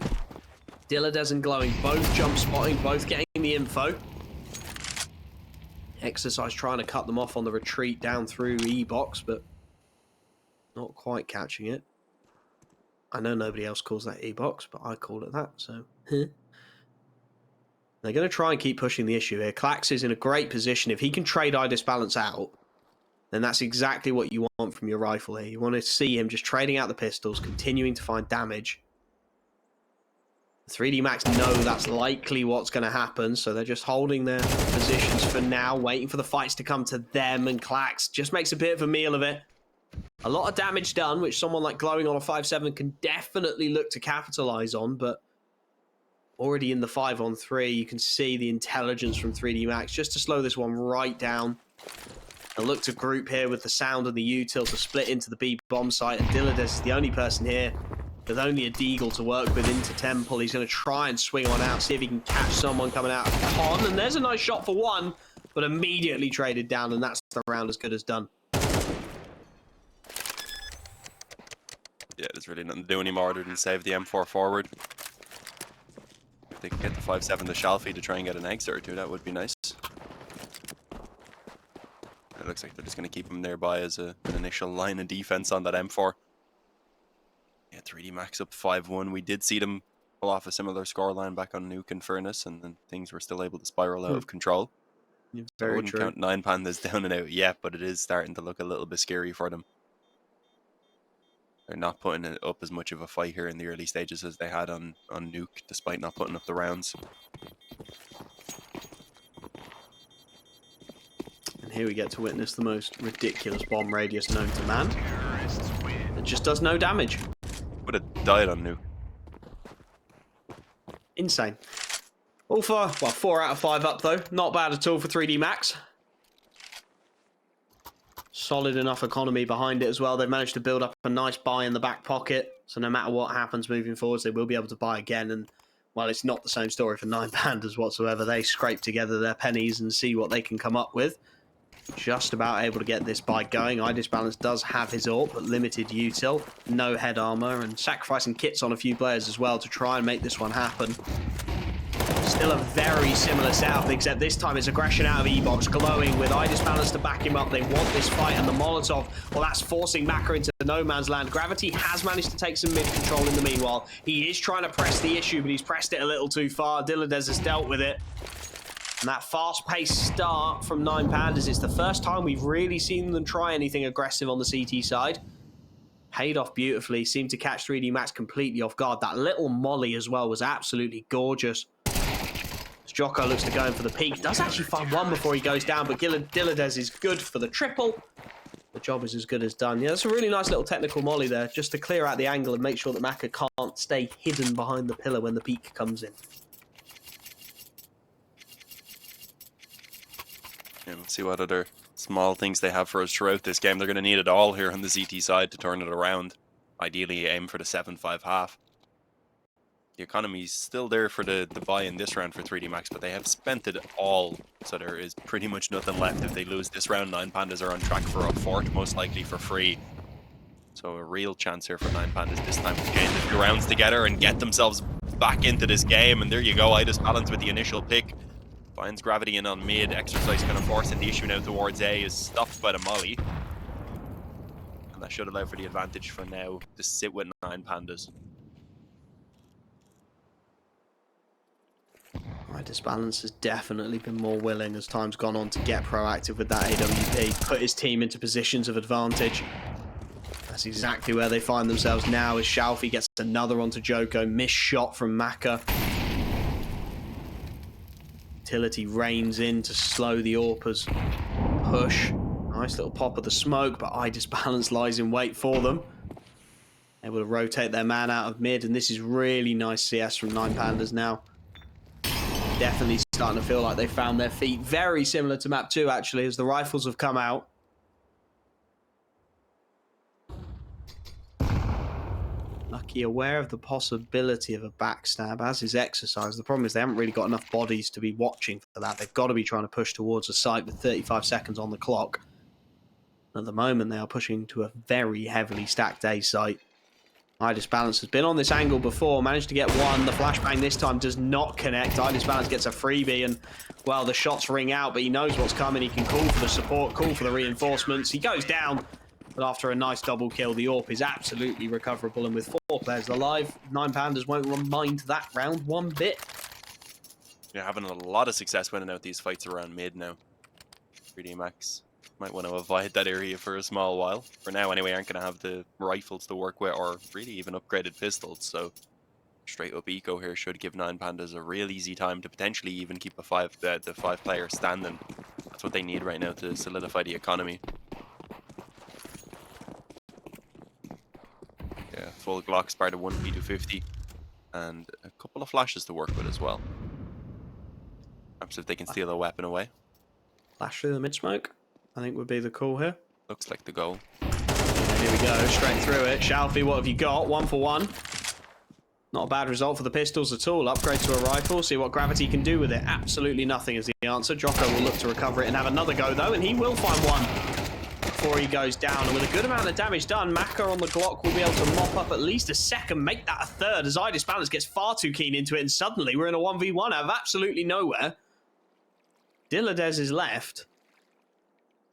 Dilladez and Glowing both jump spotting, both getting the info. Exercise trying to cut them off on the retreat down through E-box, but not quite catching it. I know nobody else calls that E-box, but I call it that, so... They're going to try and keep pushing the issue here. Clax is in a great position. If he can trade Idis Balance out, then that's exactly what you want from your rifle here. You want to see him just trading out the pistols, continuing to find damage. 3D Max know that's likely what's going to happen, so they're just holding their positions for now, waiting for the fights to come to them, and Clax just makes a bit of a meal of it. A lot of damage done, which someone like Glowing on a 5-7 can definitely look to capitalize on, but already in the 5-on-3, you can see the intelligence from 3D Max just to slow this one right down. They'll look to group here with the sound and the util to split into the B bomb site, and Dilladez is the only person here with only a Deagle to work with into Temple. He's going to try and swing on out, see if he can catch someone coming out of Con, and there's a nice shot for one, but immediately traded down, and that's the round as good as done. Yeah, there's really nothing to do anymore other than save the M4 forward. If they can get the 5-7 to Shalfie to try and get an exit or two, that would be nice. It looks like they're just going to keep him nearby as an initial line of defense on that M4. Yeah, 3D Max up 5-1. We did see them pull off a similar scoreline back on Nuke in Furnace, and then things were still able to spiral out of control. So I wouldn't count 9 Pandas down and out yet, but it is starting to look a little bit scary for them. They're not putting it up as much of a fight here in the early stages as they had on Nuke, despite not putting up the rounds. And here we get to witness the most ridiculous bomb radius known to man. It just does no damage. Would have died on Nuke. Insane. All for, well, 4 out of 5 up though. Not bad at all for 3D Max. Solid enough economy behind it as well. They've managed to build up a nice buy in the back pocket. So no matter what happens moving forwards, they will be able to buy again. And while it's not the same story for 9 Pandas whatsoever, they scrape together their pennies and see what they can come up with. Just about able to get this buy going. Idis Balance does have his AWP, but limited util. No head armor, and sacrificing kits on a few players as well to try and make this one happen. Still a very similar setup, except this time it's aggression out of E-box, Glowing with Idis Balance to back him up. They want this fight, and the Molotov, well, that's forcing Maka into no man's land. Gravity has managed to take some mid-control in the meanwhile. He is trying to press the issue, but he's pressed it a little too far. Dilladez has dealt with it. And that fast-paced start from 9 Pandas is the first time we've really seen them try anything aggressive on the CT side. Paid off beautifully, seemed to catch 3D Max completely off guard. That little molly as well was absolutely gorgeous. Jocko looks to go in for the peak. Does actually find one before he goes down, but Dilladez is good for the triple. The job is as good as done. Yeah, that's a really nice little technical molly there, just to clear out the angle and make sure that Maka can't stay hidden behind the pillar when the peak comes in. Yeah, we'll see what other small things they have for us throughout this game. They're going to need it all here on the ZT side to turn it around. Ideally, aim for the 7-5 half. The economy's still there for the buy in this round for 3D Max, but they have spent it all, so there is pretty much nothing left. If they lose this round, 9 Pandas are on track for a fort, most likely for free. So a real chance here for 9 Pandas this time to gain the few rounds together and get themselves back into this game. And there you go, Idus Balance with the initial pick. Finds Gravity in on mid. Exercise kind of forcing the issue now towards A, is stopped by the molly. And that should allow for the advantage for now to sit with 9 Pandas. Idus Balance has definitely been more willing as time's gone on to get proactive with that AWP, put his team into positions of advantage. That's exactly where they find themselves now as Shalfie gets another onto Joko. Missed shot from Maka. Utility reins in to slow the AWPers push. Nice little pop of the smoke, but Idus Balance lies in wait for them. Able to rotate their man out of mid, and this is really nice CS from 9 Pandas now. Definitely starting to feel like they found their feet. Very similar to map 2, actually, as the rifles have come out. Lucky aware of the possibility of a backstab, as is Exercise. The problem is they haven't really got enough bodies to be watching for that. They've got to be trying to push towards a site with 35 seconds on the clock. At the moment, they are pushing to a very heavily stacked A site. Idus Balance has been on this angle before, managed to get one. The flashbang this time does not connect. Idus Balance gets a freebie, and, well, the shots ring out, but he knows what's coming. He can call for the support, call for the reinforcements. He goes down, but after a nice double kill, the AWP is absolutely recoverable, and with 4 players alive, 9 Pandas won't mind that round one bit. You're having a lot of success winning out these fights around mid now. 3D Max might want to avoid that area for a small while. For now, anyway, aren't going to have the rifles to work with, or really even upgraded pistols. So straight up eco here should give 9 Pandas a real easy time to potentially even keep the 5 player standing. That's what they need right now to solidify the economy. Yeah, full Glock, Sparta 1 P250, and a couple of flashes to work with as well. Perhaps if they can steal a weapon away. Flash through the mid-smoke, I think would be the call here. Looks like the goal. Here we go, straight through it. Shalfie, what have you got? 1 for 1. Not a bad result for the pistols at all. Upgrade to a rifle, see what Gravity can do with it. Absolutely nothing is the answer. Jocko will look to recover it and have another go, though, and he will find one before he goes down. And with a good amount of damage done, Maka on the Glock will be able to mop up at least a second, make that a third, as Idus Balance gets far too keen into it, and suddenly we're in a 1v1 out of absolutely nowhere. Diladez is left.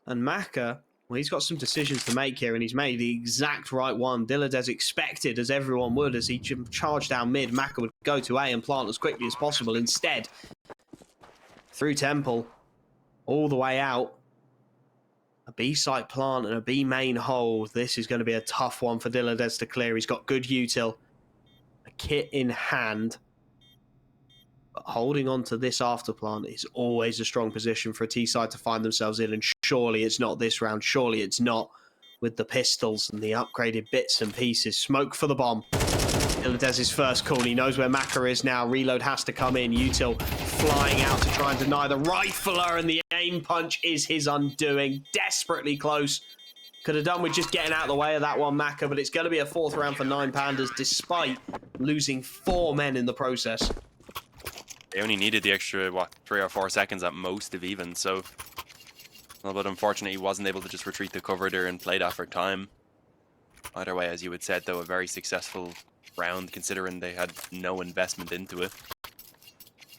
And Maka, well, he's got some decisions to make here, and he's made the exact right one. Diladez expected, as everyone would, as he charged down mid, Maka would go to A and plant as quickly as possible. Instead, through Temple, all the way out, a B site plant and a B main hold. This is going to be a tough one for Diladez to clear. He's got good util, a kit in hand. But holding on to this after plant is always a strong position for a T-side to find themselves in, and surely it's not this round. Surely it's not with the pistols and the upgraded bits and pieces. Smoke for the bomb. Diladez's first call. He knows where Maka is now. Reload has to come in. Util flying out to try and deny the rifler, and the aim punch is his undoing. Desperately close. Could have done with just getting out of the way of that one, Maka, but it's going to be a 4th round for 9 Pandas, despite losing 4 men in the process. They only needed the extra, what, 3 or 4 seconds at most, if even, so... Well, but unfortunately, he wasn't able to just retreat the cover there and play that for time. Either way, as you had said, though, a very successful round, considering they had no investment into it.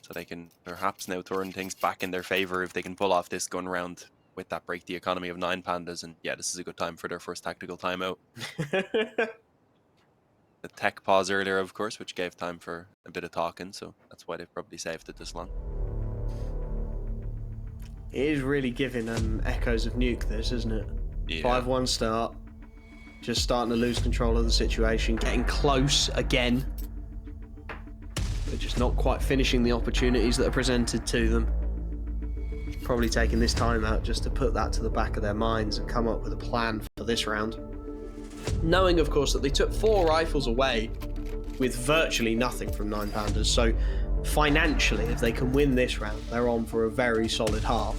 So they can perhaps now turn things back in their favor if they can pull off this gun round with that break the economy of 9 Pandas. And yeah, this is a good time for their first tactical timeout. The tech pause earlier, of course, which gave time for a bit of talking, so that's why they've probably saved it this long. It is really giving echoes of Nuke, this, isn't it? Yeah. 5-1 start. Just starting to lose control of the situation. Getting close again. But just not quite finishing the opportunities that are presented to them. Probably taking this time out just to put that to the back of their minds and come up with a plan for this round. Knowing, of course, that they took 4 rifles away with virtually nothing from 9 Pandas. So financially, if they can win this round, they're on for a very solid half.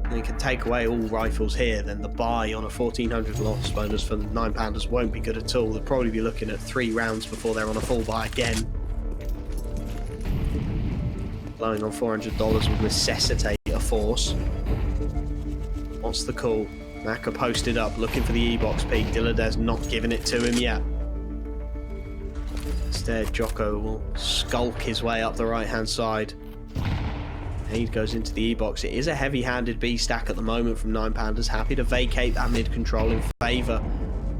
And they can take away all rifles here, then the buy on a 1400 loss bonus for 9 Pandas won't be good at all. They'll probably be looking at 3 rounds before they're on a full buy again. Blowing on $400 would necessitate a force. What's the call? Maka posted up, looking for the E-box peak. Dilladez not giving it to him yet. Instead, Jocko will skulk his way up the right-hand side. Aid goes into the E-box. It is a heavy-handed B stack at the moment from 9Pandas. Happy to vacate that mid control in favour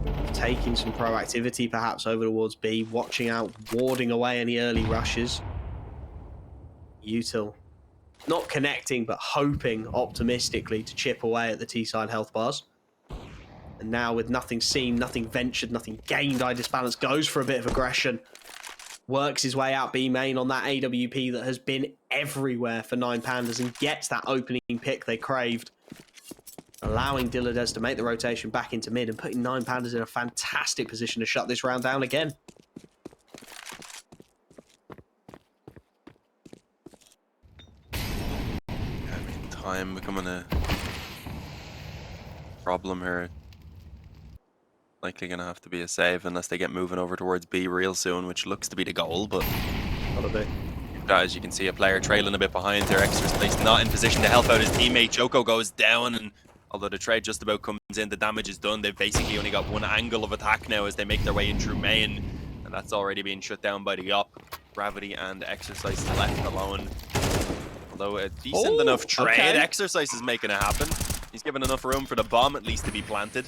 of taking some proactivity perhaps over towards B, watching out, warding away any early rushes. Util not connecting, but hoping optimistically to chip away at the T-side health bars. And now with nothing seen, nothing ventured, nothing gained, iDisbalance goes for a bit of aggression. Works his way out B main on that AWP that has been everywhere for 9Pandas and gets that opening pick they craved. Allowing Dilladez to make the rotation back into mid and putting 9Pandas in a fantastic position to shut this round down again. Time becoming a problem here. Likely gonna have to be a save unless they get moving over towards B real soon, which looks to be the goal, but Gotta be. as you can see, a player trailing a bit behind there. Extra not in position to help out his teammate. Joko goes down, and although the trade just about comes in, the damage is done. They've basically only got one angle of attack now as they make their way in through main, and that's already been shut down by the op. Gravity and Exercise left alone. Although a decent enough trade, Exercise is making it happen. He's given enough room for the bomb at least to be planted.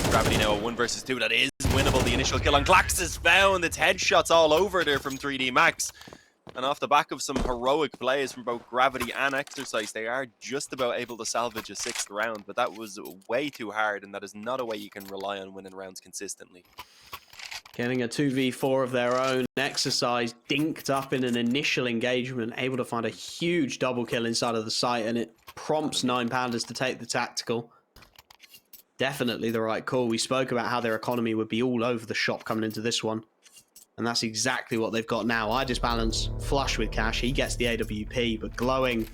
Gravity now a 1 versus 2. That is winnable. The initial kill on Glax is found. It's headshots all over there from 3D Max. And off the back of some heroic plays from both Gravity and Exercise, they are just about able to salvage a 6th round. But that was way too hard, and that is not a way you can rely on winning rounds consistently. Getting a 2v4 of their own. Exercise dinked up in an initial engagement, able to find a huge double kill inside of the site, and it prompts 9Pandas to take the tactical. Definitely the right call. We spoke about how their economy would be all over the shop coming into this one, and that's exactly what they've got now. iDisbalance flush with cash. He gets the AWP, but Glowing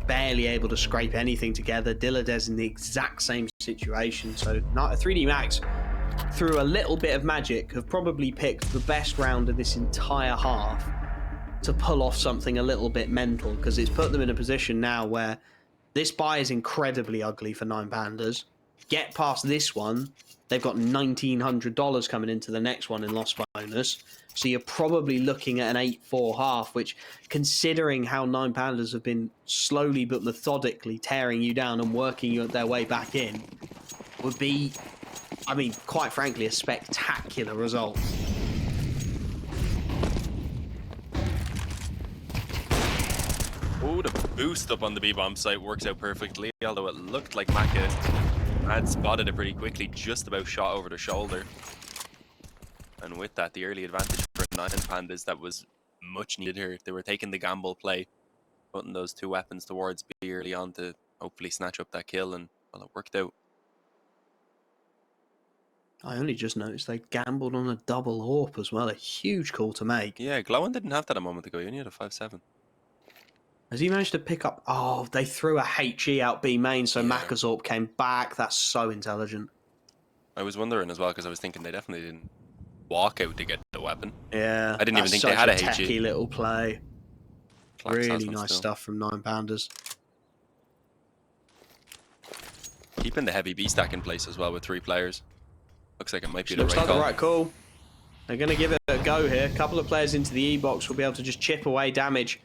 barely able to scrape anything together. Dilladez in the exact same situation. So 3D Max, through a little bit of magic, have probably picked the best round of this entire half to pull off something a little bit mental, because it's put them in a position now where this buy is incredibly ugly for 9Pandas. Get past this one, they've got $1,900 coming into the next one in loss bonus. So you're probably looking at an 8-4 half, which, considering how 9Pandas have been slowly but methodically tearing you down and working you their way back in, would be, I mean, quite frankly, a spectacular result. Oh, the boost up on the B-bomb site works out perfectly, although it looked like Maka had spotted it pretty quickly, just about shot over the shoulder. And with that, the early advantage for 9Pandas that was much needed here. They were taking the gamble play, putting those 2 weapons towards B early on to hopefully snatch up that kill, and well, it worked out. I only just noticed they gambled on a double AWP as well. A huge call to make. Yeah, Glowin didn't have that a moment ago. He only had a 5-7. Has he managed to pick up? Oh, they threw a HE out B main, so Yeah. Makazorp came back. That's so intelligent. I was wondering as well, because I was thinking they definitely didn't walk out to get the weapon. Yeah, I didn't even think they such had a techie HE. little play. Clax has Really one nice still. stuff from 9Pandas. Keeping the heavy B stack in place as well with 3 players. Looks like it might be the Looks right like call. the right call. They're going to give it a go here. A couple of players into the E-box will be able to just chip away damage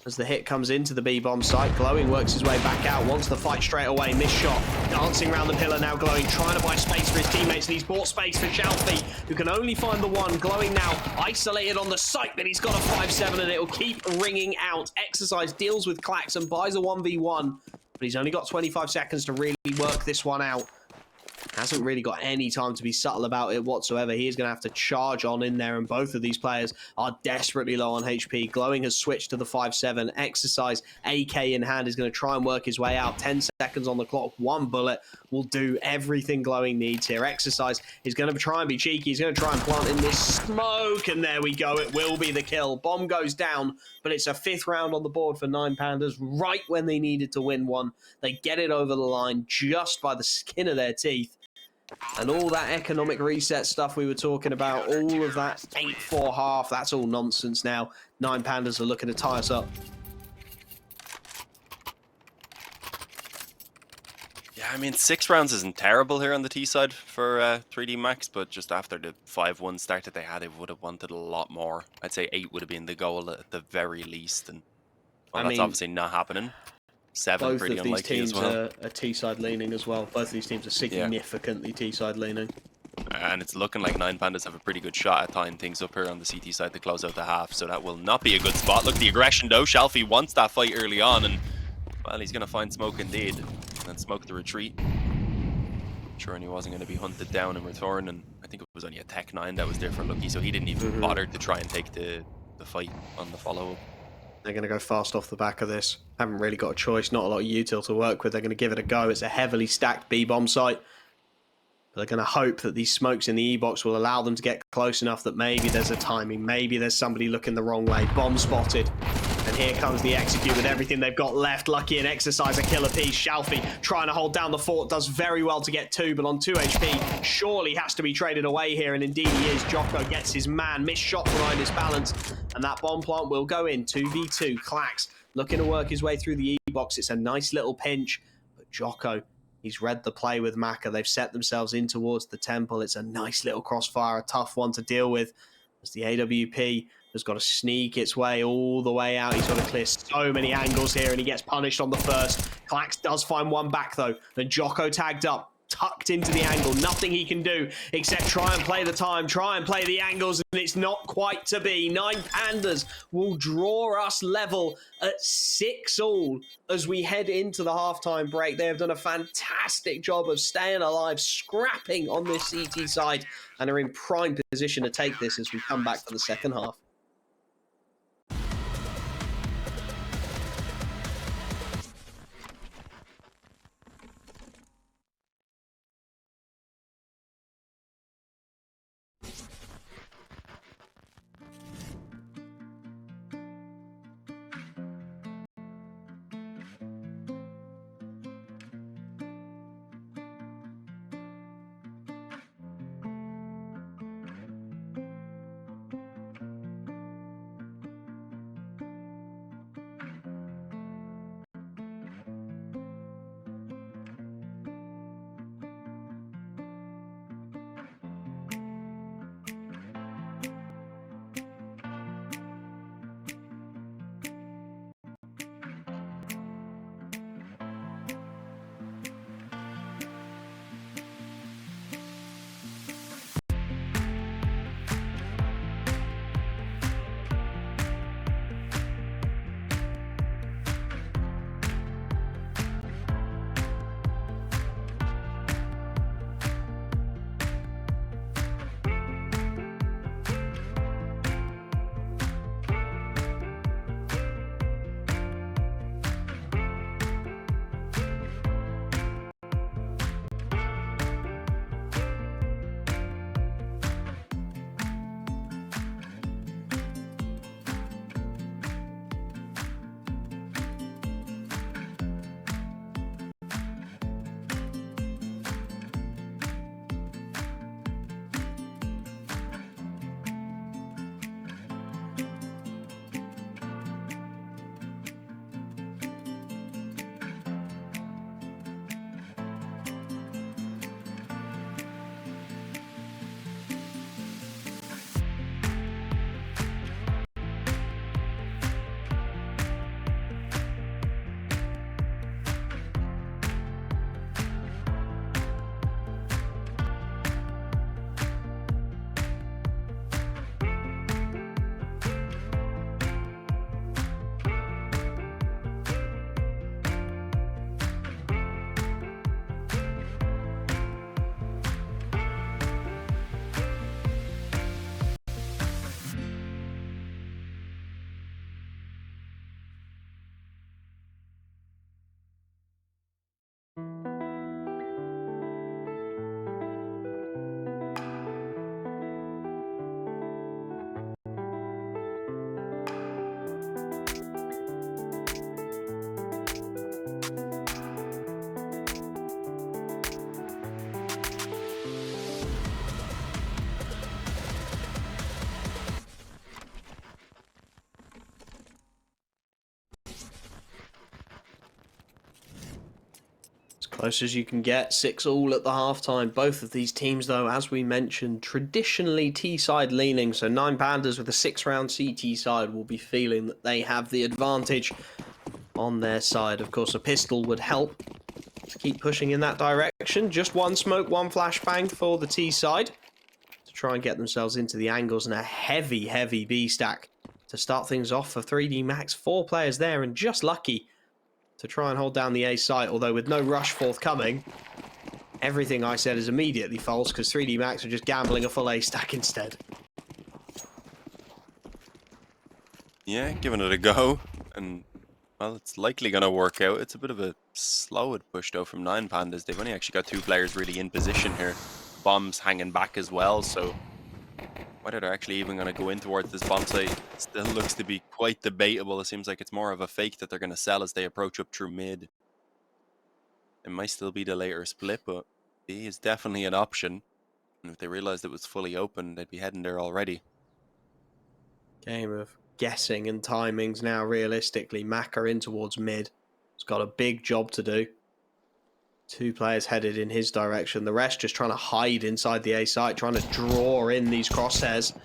as the hit comes into the B-bomb site. Glowing works his way back out, wants the fight straight away. Missed shot. Dancing around the pillar now, Glowing trying to buy space for his teammates, and he's bought space for Shalfie, who can only find the one. Glowing now isolated on the site, but he's got a 5-7 and it'll keep ringing out. Exercise deals with Clax and buys a 1v1, but he's only got 25 seconds to really work this one out. Hasn't really got any time to be subtle about it whatsoever. He is going to have to charge on in there, and both of these players are desperately low on HP. Glowing has switched to the 5-7. Exercise, AK in hand, is going to try and work his way out. 10 seconds on the clock. 1 bullet will do everything Glowing needs here. Exercise is going to try and be cheeky. He's going to try and plant in this smoke, and there we go. It will be the kill. Bomb goes down, but it's a 5th round on the board for 9Pandas right when they needed to win one. They get it over the line just by the skin of their teeth. And all that economic reset stuff we were talking about, all of that 8-4 half, that's all nonsense now. 9Pandas are looking to tie us up. Yeah, I mean, 6 rounds isn't terrible here on the T side for 3D Max, but just after the 5-1 start that they had, they would have wanted a lot more. I'd say 8 would have been the goal at the very least, and well, I that's mean, obviously not happening. 7 both pretty of these unlikely as teams well. are T-side leaning as well. Both of these teams are significantly T-side leaning. And it's looking like 9 Pandas have a pretty good shot at tying things up here on the CT side to close out the half, so that will not be a good spot. Look at the aggression though. Shalfie wants that fight early on, and well, he's going to find Smoke indeed, and Smoke the retreat. Sure, and he wasn't going to be hunted down in return, and I think it was only a Tech 9 that was there for Lucky, so he didn't even bother to try and take the fight on the follow-up. They're going to go fast off the back of this. Haven't really got a choice, not a lot of util to work with. They're going to give it a go. It's a heavily stacked B-bomb site. They're going to hope that these smokes in the E-box will allow them to get close enough that maybe there's a timing, maybe there's somebody looking the wrong way. Bomb spotted. And here comes the execute with everything they've got left. Lucky and Exercise a killer piece. Shalfie trying to hold down the fort. Does very well to get 2, but on 2 HP. Surely has to be traded away here, and indeed he is. Jocko gets his man. Missed shot behind his balance. And that bomb plant will go in. 2v2. Clax looking to work his way through the E-box. It's a nice little pinch. But Jocko, he's read the play with Maka. They've set themselves in towards the temple. It's a nice little crossfire, a tough one to deal with, as the AWP has got to sneak its way all the way out. He's got to clear so many angles here, and he gets punished on the first. Clax does find one back, though. And Jocko tagged up, tucked into the angle. Nothing he can do except try and play the time, try and play the angles, and it's not quite to be. 9 Pandas will draw us level at 6-all as we head into the halftime break. They have done a fantastic job of staying alive, scrapping on this CT side, and are in prime position to take this as we come back for the second half. Close as you can get, 6-all at the halftime. Both of these teams, though, as we mentioned, traditionally T-side leaning. So 9 Pandas with a 6-round CT side will be feeling that they have the advantage on their side. Of course, a pistol would help to keep pushing in that direction. Just one smoke, one flashbang for the T side to try and get themselves into the angles, and a heavy, heavy B stack to start things off for 3D Max. 4 players there and just lucky to try and hold down the A site, although with no rush forthcoming, everything I said is immediately false because 3D Max are just gambling a full A stack instead. Yeah, giving it a go, and well, it's likely going to work out. It's a bit of a slow push though from 9 Pandas. They've only actually got 2 players really in position here. Bombs hanging back as well, so whether they're actually even going to go in towards this bomb site still looks to be quite debatable. It seems like it's more of a fake that they're going to sell as they approach up through mid. It might still be the later split, but B is definitely an option. And if they realized it was fully open, they'd be heading there already. Game of guessing and timings now, realistically. Maka in towards mid. He's got a big job to do. 2 players headed in his direction. The rest just trying to hide inside the A site, trying to draw in these crosshairs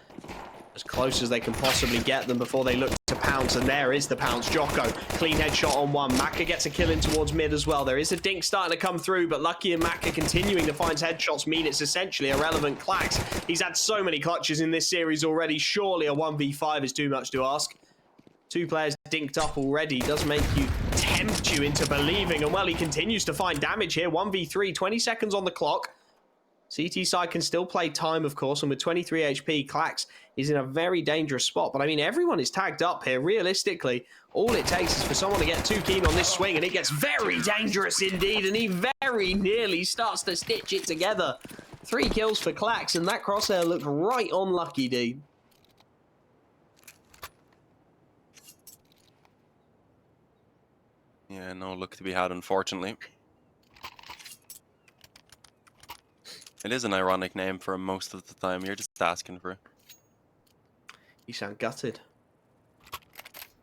as close as they can possibly get them before they look to pounce. And there is the pounce. Jocko, clean headshot on one. Maka gets a kill in towards mid as well. There is a dink starting to come through, but Lucky and Maka continuing to find headshots mean it's essentially irrelevant. Clax, he's had so many clutches in this series already. Surely a 1v5 is too much to ask. 2 players dinked up already does make you tempt you into believing, and well, he continues to find damage here. 1v3, 20 seconds on the clock. CT side can still play time, of course, and with 23 HP, Clax is in a very dangerous spot. But I mean, everyone is tagged up here. Realistically, all it takes is for someone to get too keen on this swing, and it gets very dangerous indeed, and he very nearly starts to stitch it together. 3 kills for Clax, and that crosshair looked right on Lucky D. Yeah, no look to be had, unfortunately. It is an ironic name for him most of the time. You're just asking for it. You sound gutted.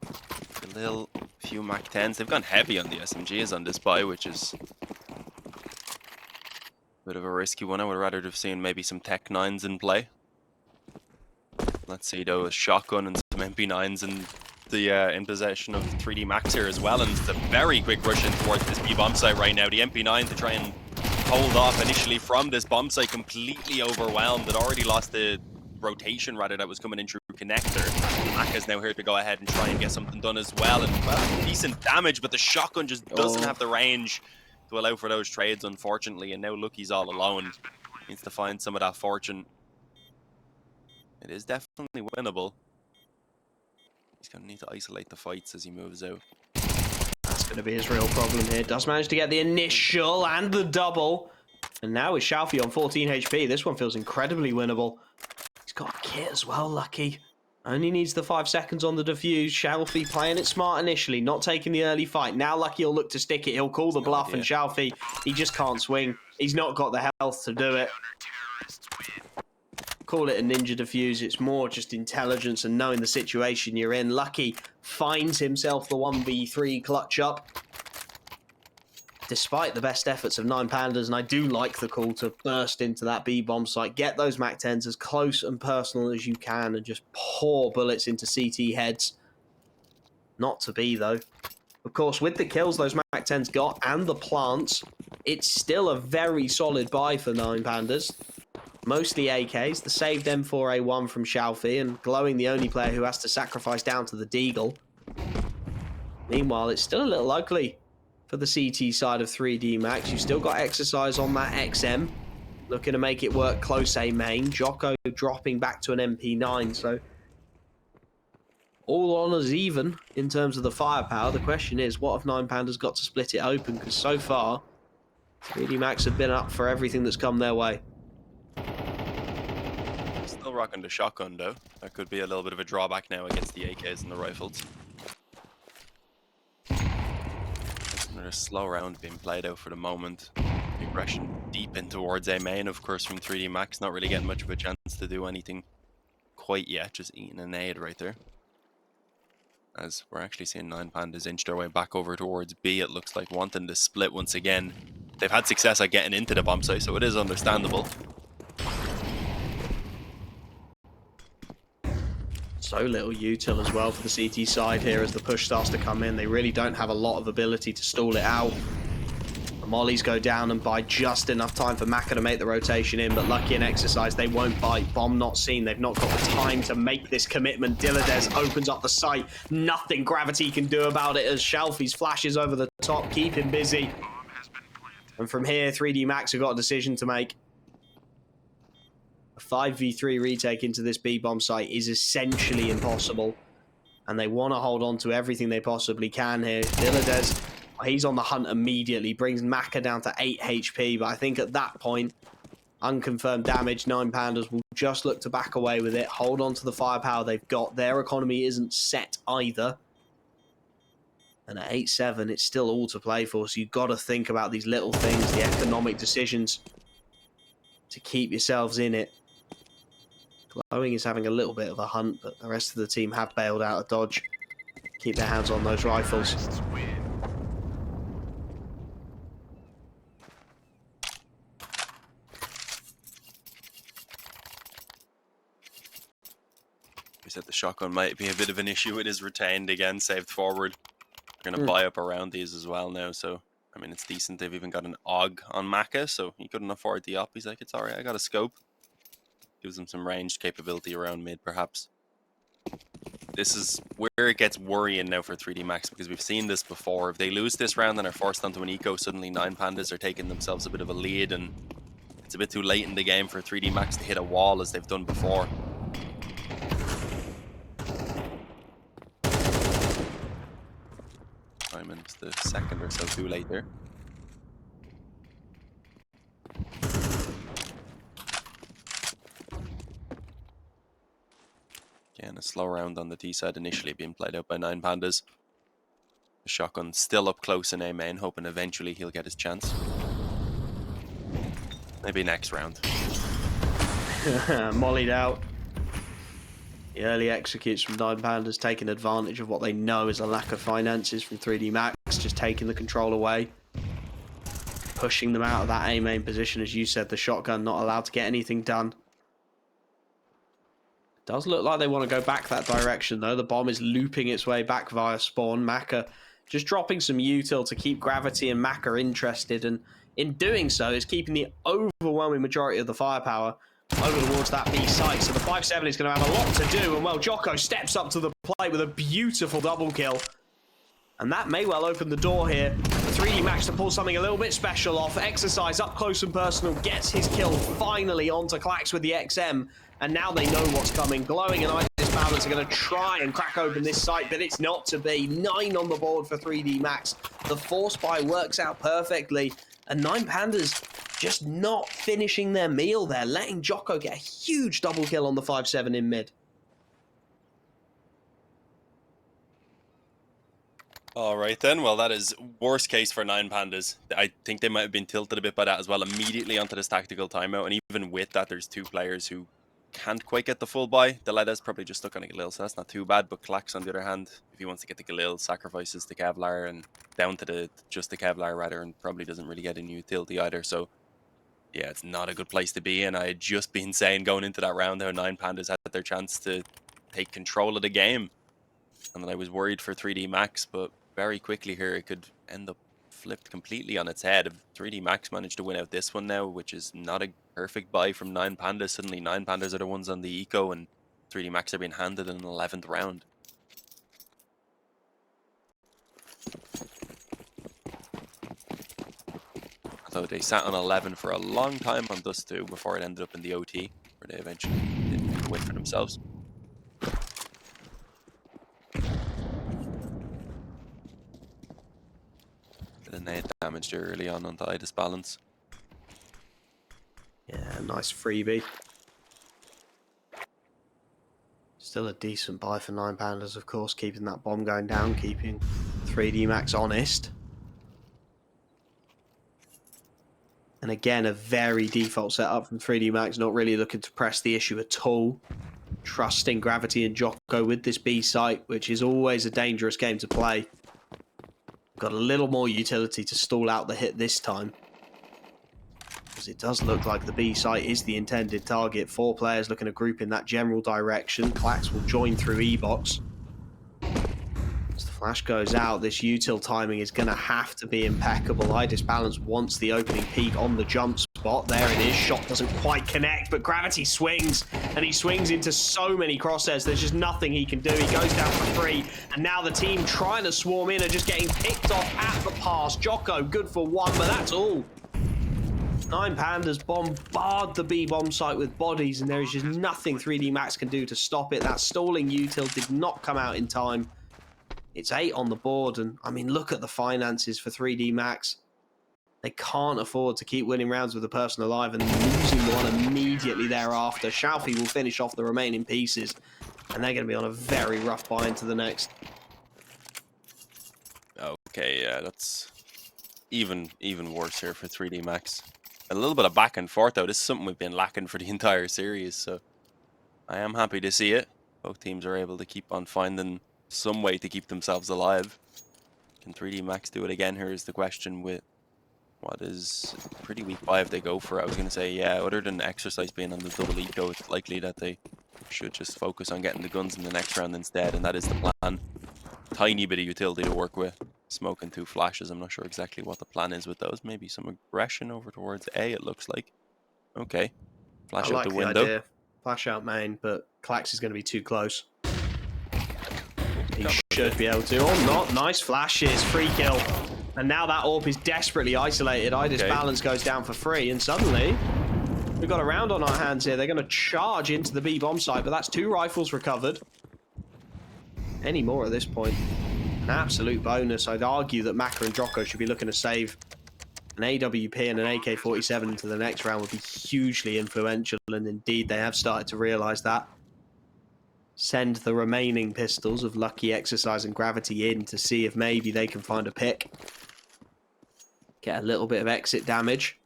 A little few Mac 10s. They've gone heavy on the SMGs on this buy, which is a bit of a risky one. I would rather have seen maybe some Tech 9s in play. Let's see though, a shotgun and some MP9s and the in possession of 3D Max here as well, and it's a very quick rush in towards this B bomb site right now. The MP9 to try and hold off initially from this bomb site, completely overwhelmed. It already lost the rotation rather that was coming in through connector. Maka's now here to go ahead and try and get something done as well, and well, decent damage, but the shotgun just doesn't have the range to allow for those trades, unfortunately. And now Lucky's all alone. Needs to find some of that fortune. It is definitely winnable. He's going to need to isolate the fights as he moves out. That's going to be his real problem here. Does manage to get the initial and the double. And now with Shalfie on 14 HP, this one feels incredibly winnable. He's got a kit as well, Lucky. Only needs the 5 seconds on the defuse. Shalfie playing it smart initially, not taking the early fight. Now Lucky will look to stick it. He'll call the bluff, and Shalfie, he just can't swing. He's not got the health to do it. Call it a ninja defuse. It's more just intelligence and knowing the situation you're in. Lucky finds himself the 1v3 clutch up. Despite the best efforts of 9 Pandas, and I do like the call to burst into that B-bomb site, get those Mac 10s as close and personal as you can, and just pour bullets into CT heads. Not to be, though. Of course, with the kills those Mac 10s got, and the plants, it's still a very solid buy for 9 Pandas. Mostly AKs, the saved M4A1 from Shalfie, and Glowing the only player who has to sacrifice down to the Deagle. Meanwhile, it's still a little ugly for the CT side of 3D Max. You've still got Exercise on that XM, looking to make it work close A main. Jocko dropping back to an MP9, so all on as even in terms of the firepower. The question is, what have 9 Pandas got to split it open? Because so far, 3D Max have been up for everything that's come their way. Still rocking the shotgun though. That could be a little bit of a drawback now against the AKs and the rifles. Another slow round being played out for the moment. Aggression deep in towards A main, of course, from 3D Max. Not really getting much of a chance to do anything quite yet. Just eating a nade right there. As we're actually seeing 9 Pandas inch their way back over towards B, it looks like, wanting to split once again. they've had success at getting into the bomb site, so it is understandable. So little util as well for the CT side here as the push starts to come in. They really don't have a lot of ability to stall it out. The mollies go down and buy just enough time for Maka to make the rotation in, but lucky in exercise, they won't bite. Bomb not seen. They've not got the time to make this commitment. Dilladez opens up the site. Nothing Gravity can do about it as Shelfies flashes over the top, keep him busy. And from here, 3D Max have got a decision to make. A 5v3 retake into this B-bomb site is essentially impossible. And they want to hold on to everything they possibly can here. Dilladez, he's on the hunt immediately, brings Maka down to 8 HP. But I think at that point, unconfirmed damage, 9 Pandas will just look to back away with it. Hold on to the firepower they've got. Their economy isn't set either. And at 8-7, it's still all to play for. So you've got to think about these little things, the economic decisions to keep yourselves in it. Glowing is having a little bit of a hunt, but the rest of the team have bailed out of dodge. Keep their hands on those rifles. We said the shotgun might be a bit of an issue. It is retained again, saved forward. We're going to buy up around these as well now, so I mean it's decent. They've even got an AUG on Maka, so he couldn't afford the op. He's like, it's alright, I got a scope. Gives them some ranged capability around mid, perhaps. This is where it gets worrying now for 3D Max, because we've seen this before. If they lose this round and are forced onto an eco, suddenly 9 Pandas are taking themselves a bit of a lead, and it's a bit too late in the game for 3D Max to hit a wall as they've done before. Simon's the second or so too late there. Again, a slow round on the T side initially being played out by 9 Pandas. The shotgun still up close in A main, hoping eventually he'll get his chance. Maybe next round. Mollied out. The early executes from 9 Pandas, taking advantage of what they know is a lack of finances from 3D Max, just taking the control away. Pushing them out of that A main position, as you said, the shotgun not allowed to get anything done. Does look like they want to go back that direction, though. The bomb is looping its way back via spawn. Maka just dropping some util to keep Gravity and Maka interested, and in doing so is keeping the overwhelming majority of the firepower over towards that B site. So the 5-7 is going to have a lot to do, and well, Jocko steps up to the plate with a beautiful double kill. And that may well open the door here for 3D Max to pull something a little bit special off. Exercise up close and personal, gets his kill finally onto Klax with the XM. And now they know what's coming. Glowing and Isis Balance are going to try and crack open this site, but it's not to be. 9 on the board for 3D Max. The force buy works out perfectly. And 9 Pandas just not finishing their meal there, letting Jocko get a huge double kill on the 5-7 in mid. All right then, well that is worst case for 9 Pandas. I think they might have been tilted a bit by that as well, immediately onto this tactical timeout, and even with that there's 2 players who can't quite get the full buy. The Leda's probably just stuck on a Galil, so that's not too bad, but Klax on the other hand, if he wants to get the Galil, sacrifices the Kevlar and down to just the Kevlar rather, and probably doesn't really get any utility either, so yeah, it's not a good place to be in. I had just been saying going into that round how 9 Pandas had their chance to take control of the game, and that I was worried for 3D Max, but very quickly here it could end up flipped completely on its head. If 3D Max managed to win out this one now, which is not a perfect buy from 9 Pandas, suddenly 9 Pandas are the ones on the eco and 3D Max are being handed in an 11th round. So they sat on 11 for a long time on Dust2 before it ended up in the OT, where they eventually did win for themselves. Bit of nade damage there early on the Itis Balance. Yeah, nice freebie. Still a decent buy for 9 Pandas, of course, keeping that bomb going down, keeping 3D Max honest. And again, a very default setup from 3D Max, not really looking to press the issue at all. Trusting Gravity and Jocko with this B site, which is always a dangerous game to play. Got a little more utility to stall out the hit this time. because it does look like the B site is the intended target. 4 players looking to group in that general direction. Clax will join through E-Box. As the flash goes out, this util timing is going to have to be impeccable. Idis Balance wants the opening peak on the jump spot. There it is. Shot doesn't quite connect, but Gravity swings, and he swings into so many crosshairs. There's just nothing he can do. He goes down for free, and now the team trying to swarm in are just getting picked off at the pass. Jocko good for 1, but that's all. 9 Pandas bombard the B bomb site with bodies, and there is just nothing 3D Max can do to stop it. That stalling util did not come out in time. It's 8 on the board, and I mean, look at the finances for 3D Max. They can't afford to keep winning rounds with a person alive and losing one immediately thereafter. Shalfie will finish off the remaining pieces, and they're going to be on a very rough buy into the next. Okay, yeah, that's even worse here for 3D Max. A little bit of back and forth, though. This is something we've been lacking for the entire series, so I am happy to see it. Both teams are able to keep on finding some way to keep themselves alive. Can 3D Max do it again? Here is the question with what is a pretty weak buy if they go for it. I was going to say, yeah, other than exercise being on the double eco, it's likely that they should just focus on getting the guns in the next round instead, and that is the plan. Tiny bit of utility to work with. Smoke and 2 flashes. I'm not sure exactly what the plan is with those. Maybe some aggression over towards A, it looks like. Okay. Flash out the window. Idea. Flash out main, but Clax is going to be too close. He should be able to, or not. Nice flashes, free kill. And now that AWP is desperately isolated. Idis Balance goes down for free, and suddenly we've got a round on our hands here. They're going to charge into the B bomb site, but that's 2 rifles recovered. Any more at this point? An absolute bonus. I'd argue that Maka and Jocko should be looking to save an AWP and an AK-47 into the next round would be hugely influential, and indeed they have started to realise that. Send the remaining pistols of Lucky, Exercise and Gravity in to see if maybe they can find a pick. Get a little bit of exit damage.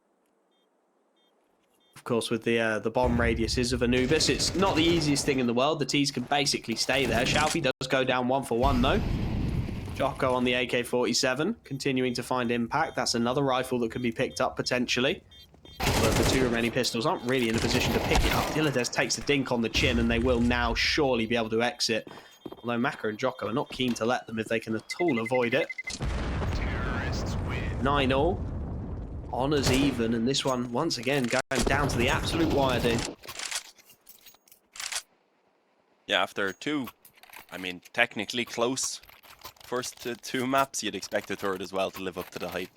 Of course, with the bomb radiuses of Anubis, it's not the easiest thing in the world. The T's can basically stay there. Shalfie does go down 1 for 1 though. Jocko on the AK-47, continuing to find impact. That's another rifle that could be picked up potentially. But the 2 remaining pistols aren't really in a position to pick it up. Dillides takes the dink on the chin, and they will now surely be able to exit. Although Maka and Jocko are not keen to let them if they can at all avoid it. 9-all. Honours even, and this one, once again, going down to the absolute wire, dude. Yeah, after 2, I mean, technically close first 2 maps, you'd expect a third as well to live up to the hype.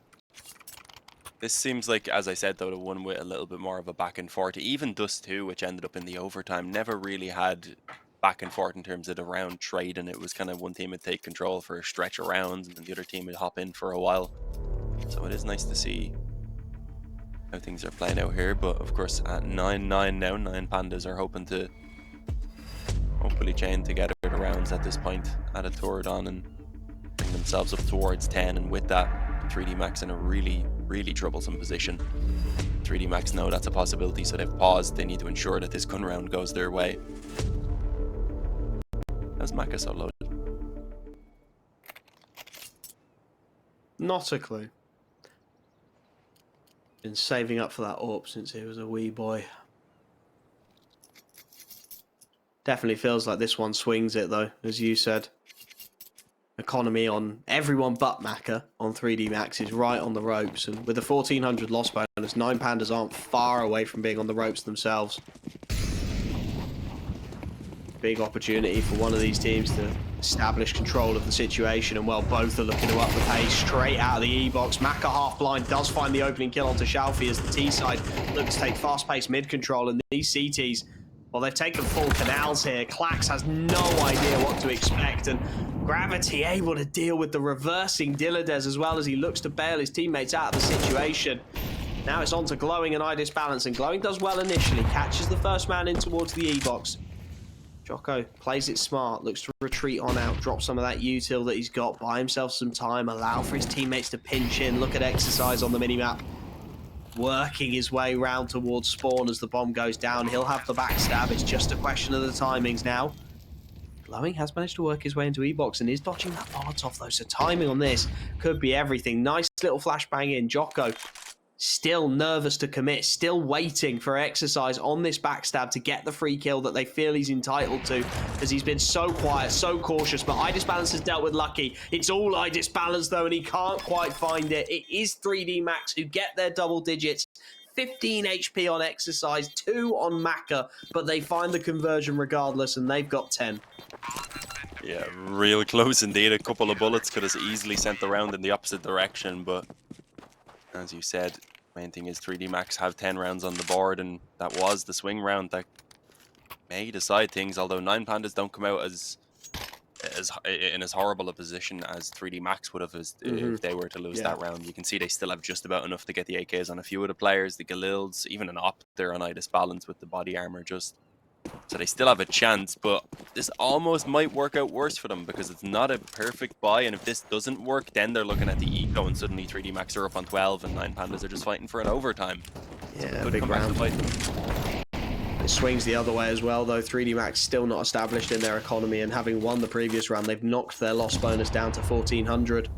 This seems like, as I said, though, the one with a little bit more of a back and forth. Even Dust2, which ended up in the overtime, never really had back and forth in terms of the round trade, and it was kind of one team would take control for a stretch of rounds, and then the other team would hop in for a while. So it is nice to see how things are playing out here, but of course at 9-9 now, 9 Pandas are hoping to hopefully chain together the rounds at this point, add a third on and bring themselves up towards 10, and with that 3D Max in a really troublesome position. 3D Max know that's a possibility, so they've paused. They need to ensure that this gun round goes their way. How's Maka so loaded? Not a clue. Been saving up for that AWP since he was a wee boy. Definitely feels like this one swings it though, as you said. Economy on everyone but Maka on 3D Max is right on the ropes, and with a 1400 loss bonus, 9 Pandas aren't far away from being on the ropes themselves. Big opportunity for one of these teams to establish control of the situation, and well, both are looking to up the pace straight out of the E-box. Maka half blind does find the opening kill onto Shalfie as the T side looks to take fast-paced mid control, and these CTs, well, they've taken full canals here. Clax has no idea what to expect, and Gravity able to deal with the reversing Dillides as well as he looks to bail his teammates out of the situation. Now it's on to Glowing and Idis Balance, and Glowing does well initially, catches the first man in towards the E-box. Jocko plays it smart, looks to retreat on out, drop some of that util that he's got, buy himself some time, allow for his teammates to pinch in. Look at Exercise on the minimap, working his way round towards spawn as the bomb goes down. He'll have the backstab, it's just a question of the timings now. Glowing has managed to work his way into E-box and is dodging that Molotov though, so timing on this could be everything. Nice little flashbang in. Jocko still nervous to commit, still waiting for Exercise on this backstab to get the free kill that they feel he's entitled to, because he's been so quiet, so cautious. But iDisbalance has dealt with Lucky. It's all iDisbalance though, and he can't quite find it. It is 3D Max who get their double digits. 15 HP on Exercise, 2 on Maka, but they find the conversion regardless, and they've got 10. Yeah, real close indeed. A couple of bullets could have easily sent the round in the opposite direction, but as you said, main thing is 3D Max have 10 rounds on the board, and that was the swing round that may decide things, although 9 Pandas don't come out as in as horrible a position as 3D Max would have if they were to lose that round. You can see they still have just about enough to get the AKs on a few of the players, the Galils, even an Op there on iDisbalance with the body armor just. So they still have a chance, but this almost might work out worse for them because it's not a perfect buy, and if this doesn't work, then they're looking at the eco, and suddenly 3D Max are up on 12, and 9 Pandas are just fighting for an overtime. Yeah, so big round. Back to fight. It swings the other way as well, though. 3D Max still not established in their economy, and having won the previous round, they've knocked their loss bonus down to 1400.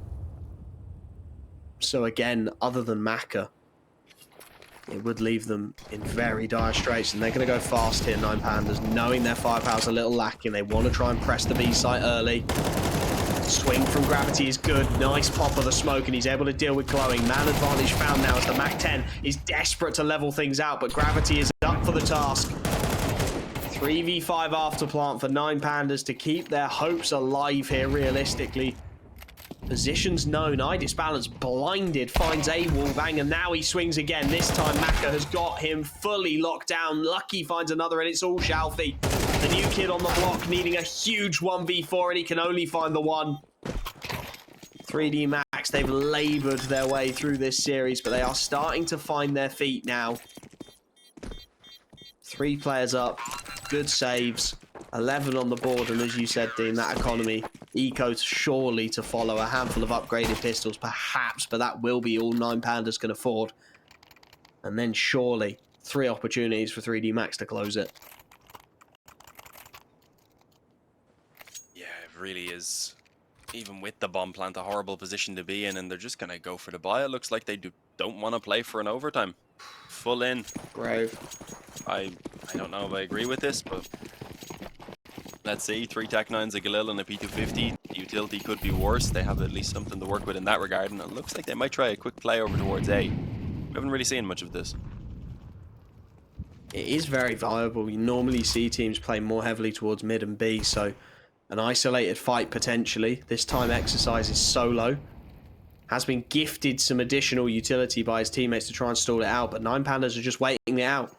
So again, other than Maka, it would leave them in very dire straits, and they're going to go fast here, 9 Pandas, knowing their firepower's a little lacking. They want to try and press the B site early. Swing from Gravity is good. Nice pop of the smoke, and he's able to deal with Glowing. Man advantage found now as the Mac-10 is desperate to level things out, but Gravity is up for the task. 3v5 after plant for 9 Pandas to keep their hopes alive here realistically. Positions known. iDisbalance blinded, finds a wall bang, and now he swings again. This time Maka has got him fully locked down. Lucky finds another, and it's all Shalfie. The new kid on the block needing a huge 1v4, and he can only find the one. 3D Max, they've laboured their way through this series, but they are starting to find their feet now. 3 players up, good saves, 11 on the board, and as you said, Dean, that economy, eco surely to follow, a handful of upgraded pistols perhaps, but that will be all 9 Pandas can afford. And then surely 3 opportunities for 3D Max to close it. Yeah, it really is, even with the bomb plant, a horrible position to be in, and they're just going to go for the buy. It looks like they don't want to play for an overtime. Full in. Brave. I don't know if I agree with this, but let's see. 3 Tech-9s, a Galil, and a P250. The utility could be worse. They have at least something to work with in that regard, and it looks like they might try a quick play over towards A. We haven't really seen much of this. It is very viable. You normally see teams play more heavily towards mid and B, so an isolated fight potentially. This time Exercise is solo. Has been gifted some additional utility by his teammates to try and stall it out, but 9 Pandas are just waiting it out.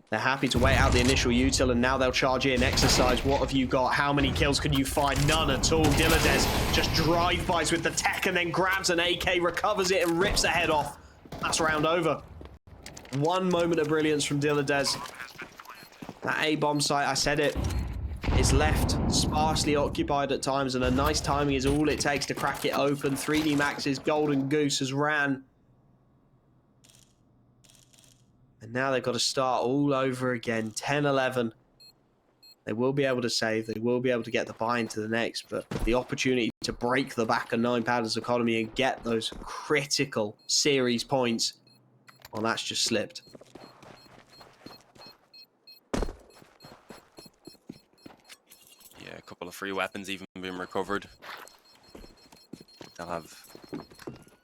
They're happy to wait out the initial util, and now they'll charge in. Exercise, what have you got? How many kills can you find? None at all. Dilladez just drive-bys with the tech and then grabs an AK, recovers it, and rips the head off. That's round over. 1 moment of brilliance from Dilladez. That A-bomb site, I said it, is left sparsely occupied at times, and a nice timing is all it takes to crack it open. 3D Max's golden goose has ran. And now they've got to start all over again. 10-11. They will be able to save. They will be able to get the buy into the next, but the opportunity to break the back of 9 Pandas economy and get those critical series points, well, that's just slipped. Yeah, a couple of free weapons even being recovered. They'll have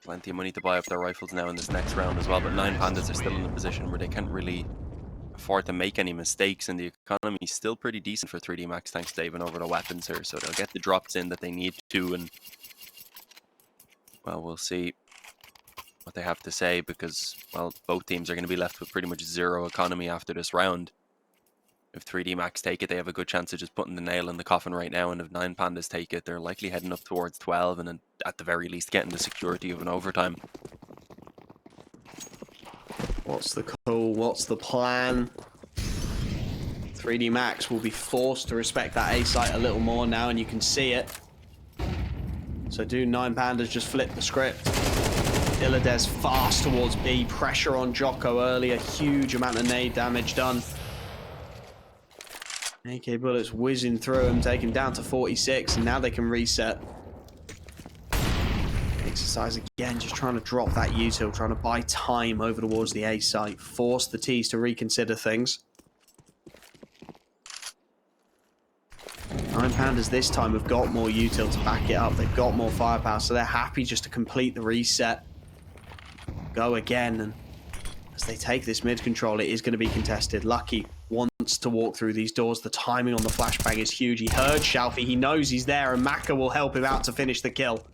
plenty of money to buy up their rifles now in this next round as well, but 9 Pandas are still in a position where they can't really afford to make any mistakes, and the economy is still pretty decent for 3D Max thanks to saving over the weapons here, so they'll get the drops in that they need to, and well, we'll see what they have to say, because, well, both teams are going to be left with pretty much 0 economy after this round. If 3D Max take it, they have a good chance of just putting the nail in the coffin right now, and if 9 Pandas take it, they're likely heading up towards 12, and then at the very least getting the security of an overtime. What's the call? What's the plan? 3D Max will be forced to respect that A site a little more now, and you can see it. So do 9 Pandas just flip the script? Dilladez fast towards B, pressure on Jocko early, a huge amount of nade damage done. AK bullets whizzing through him, taking down to 46, and now they can reset. Exercise again, just trying to drop that util, trying to buy time over towards the A site, force the T's to reconsider things. 9 Pandas this time have got more util to back it up. They've got more firepower, so they're happy just to complete the reset. Go again, and as they take this mid control, it is going to be contested. Lucky wants to walk through these doors. The timing on the flashbang is huge. He heard Shalfie. He knows he's there, and Maka will help him out to finish the kill.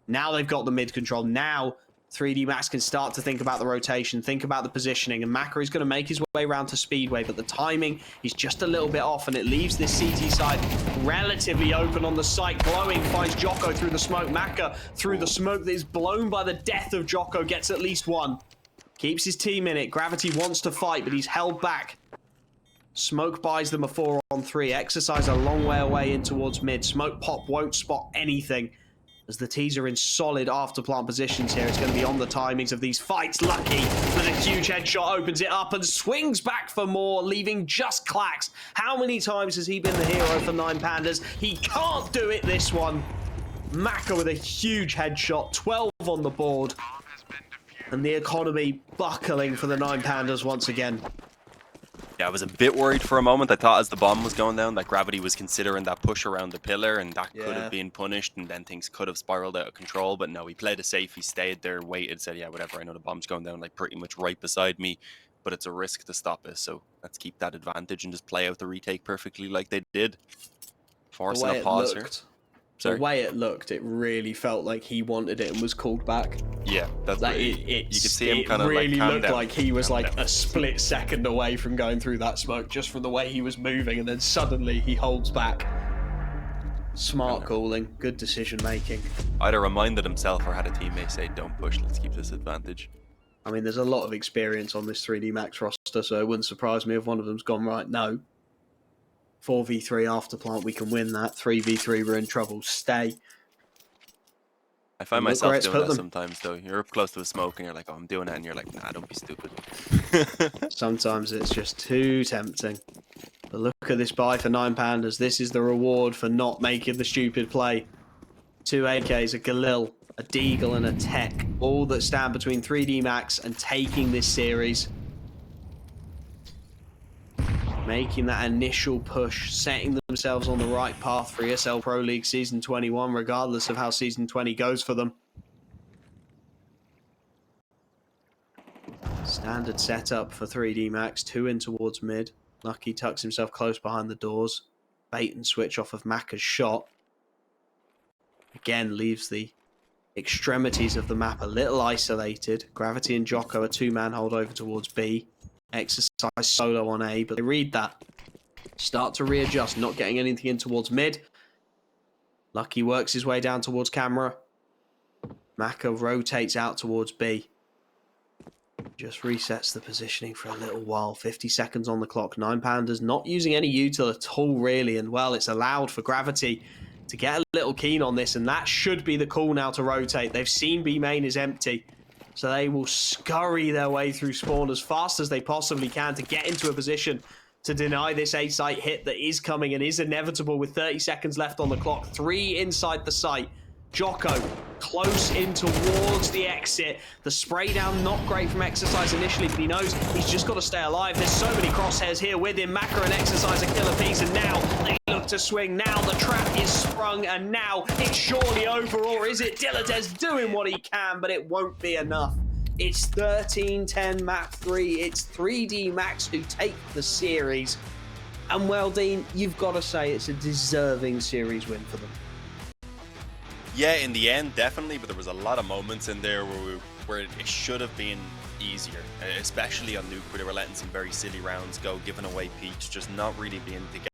Now they've got the mid control. Now 3D Max can start to think about the rotation, think about the positioning, and Maka is going to make his way around to Speedway, but the timing is just a little bit off, and it leaves this CT side relatively open on the site. Glowing finds Jocko through the smoke. Maka, through the smoke that is blown by the death of Jocko, gets at least one. Keeps his team in it. Gravity wants to fight, but he's held back. Smoke buys them a 4-on-3. Exercise a long way away in towards mid. Smoke pop won't spot anything. As the T's are in solid after-plant positions here, it's going to be on the timings of these fights. Lucky with a huge headshot, opens it up and swings back for more, leaving just Clax. How many times has he been the hero for 9 Pandas? He can't do it this one. Maka with a huge headshot, 12 on the board. And the economy buckling for the 9 Pandas once again. Yeah, I was a bit worried for a moment. I thought as the bomb was going down that Gravity was considering that push around the pillar, and that could have been punished, and then things could have spiraled out of control. But no, he played it safe. He stayed there, waited, said, yeah, whatever, I know the bomb's going down like pretty much right beside me, but it's a risk to stop it. So let's keep that advantage and just play out the retake perfectly like they did. Forcing a pause here. The way it looked, it really felt like he wanted it and was called back. Yeah, that's like you could see him kind of really like looked like he was like a split second away from going through that smoke just from the way he was moving, and then suddenly he holds back. Smart calling, good decision making. Either reminded himself or had a teammate say, "Don't push, let's keep this advantage." I mean, there's a lot of experience on this 3D Max roster, so it wouldn't surprise me if one of them's gone right. No. 4v3 after plant, we can win that. 3v3, we're in trouble. Stay. I find myself doing that sometimes, though. You're up close to a smoke and you're like, oh, I'm doing it. And you're like, nah, don't be stupid. Sometimes it's just too tempting. But look at this buy for 9 Pandas. This is the reward for not making the stupid play. 2 AKs, a Galil, a Deagle, and a Tech. All that stand between 3D Max and taking this series. Making that initial push, setting themselves on the right path for ESL Pro League Season 21, regardless of how Season 20 goes for them. Standard setup for 3D Max, 2 in towards mid. Lucky tucks himself close behind the doors. Bait and switch off of Maka's shot. Again, leaves the extremities of the map a little isolated. Gravity and Jocko a 2-man hold over towards B. Exercise solo on A, but they read that. Start to readjust, not getting anything in towards mid. Lucky works his way down towards camera. Maka rotates out towards B. Just resets the positioning for a little while. 50 seconds on the clock. 9 Pandas not using any util at all, really. And, well, it's allowed for Gravity to get a little keen on this, and that should be the call now to rotate. They've seen B main is empty. So they will scurry their way through spawn as fast as they possibly can to get into a position to deny this A-site hit that is coming and is inevitable with 30 seconds left on the clock. 3 inside the site. Jocko close in towards the exit. The spray down not great from Exercise initially, but he knows he's just got to stay alive. There's so many crosshairs here with him. Maka and Exercise a killer piece, and now they look to swing. Now the trap is sprung, and now it's surely over, or is it? Dilatez doing what he can, but it won't be enough. It's 13-10 map 3. It's 3D Max who take the series. And, well, Dean, you've got to say it's a deserving series win for them. Yeah, in the end, definitely, but there was a lot of moments in there where it should have been easier, especially on Nuke, where they were letting some very silly rounds go, giving away peaks, just not really being together.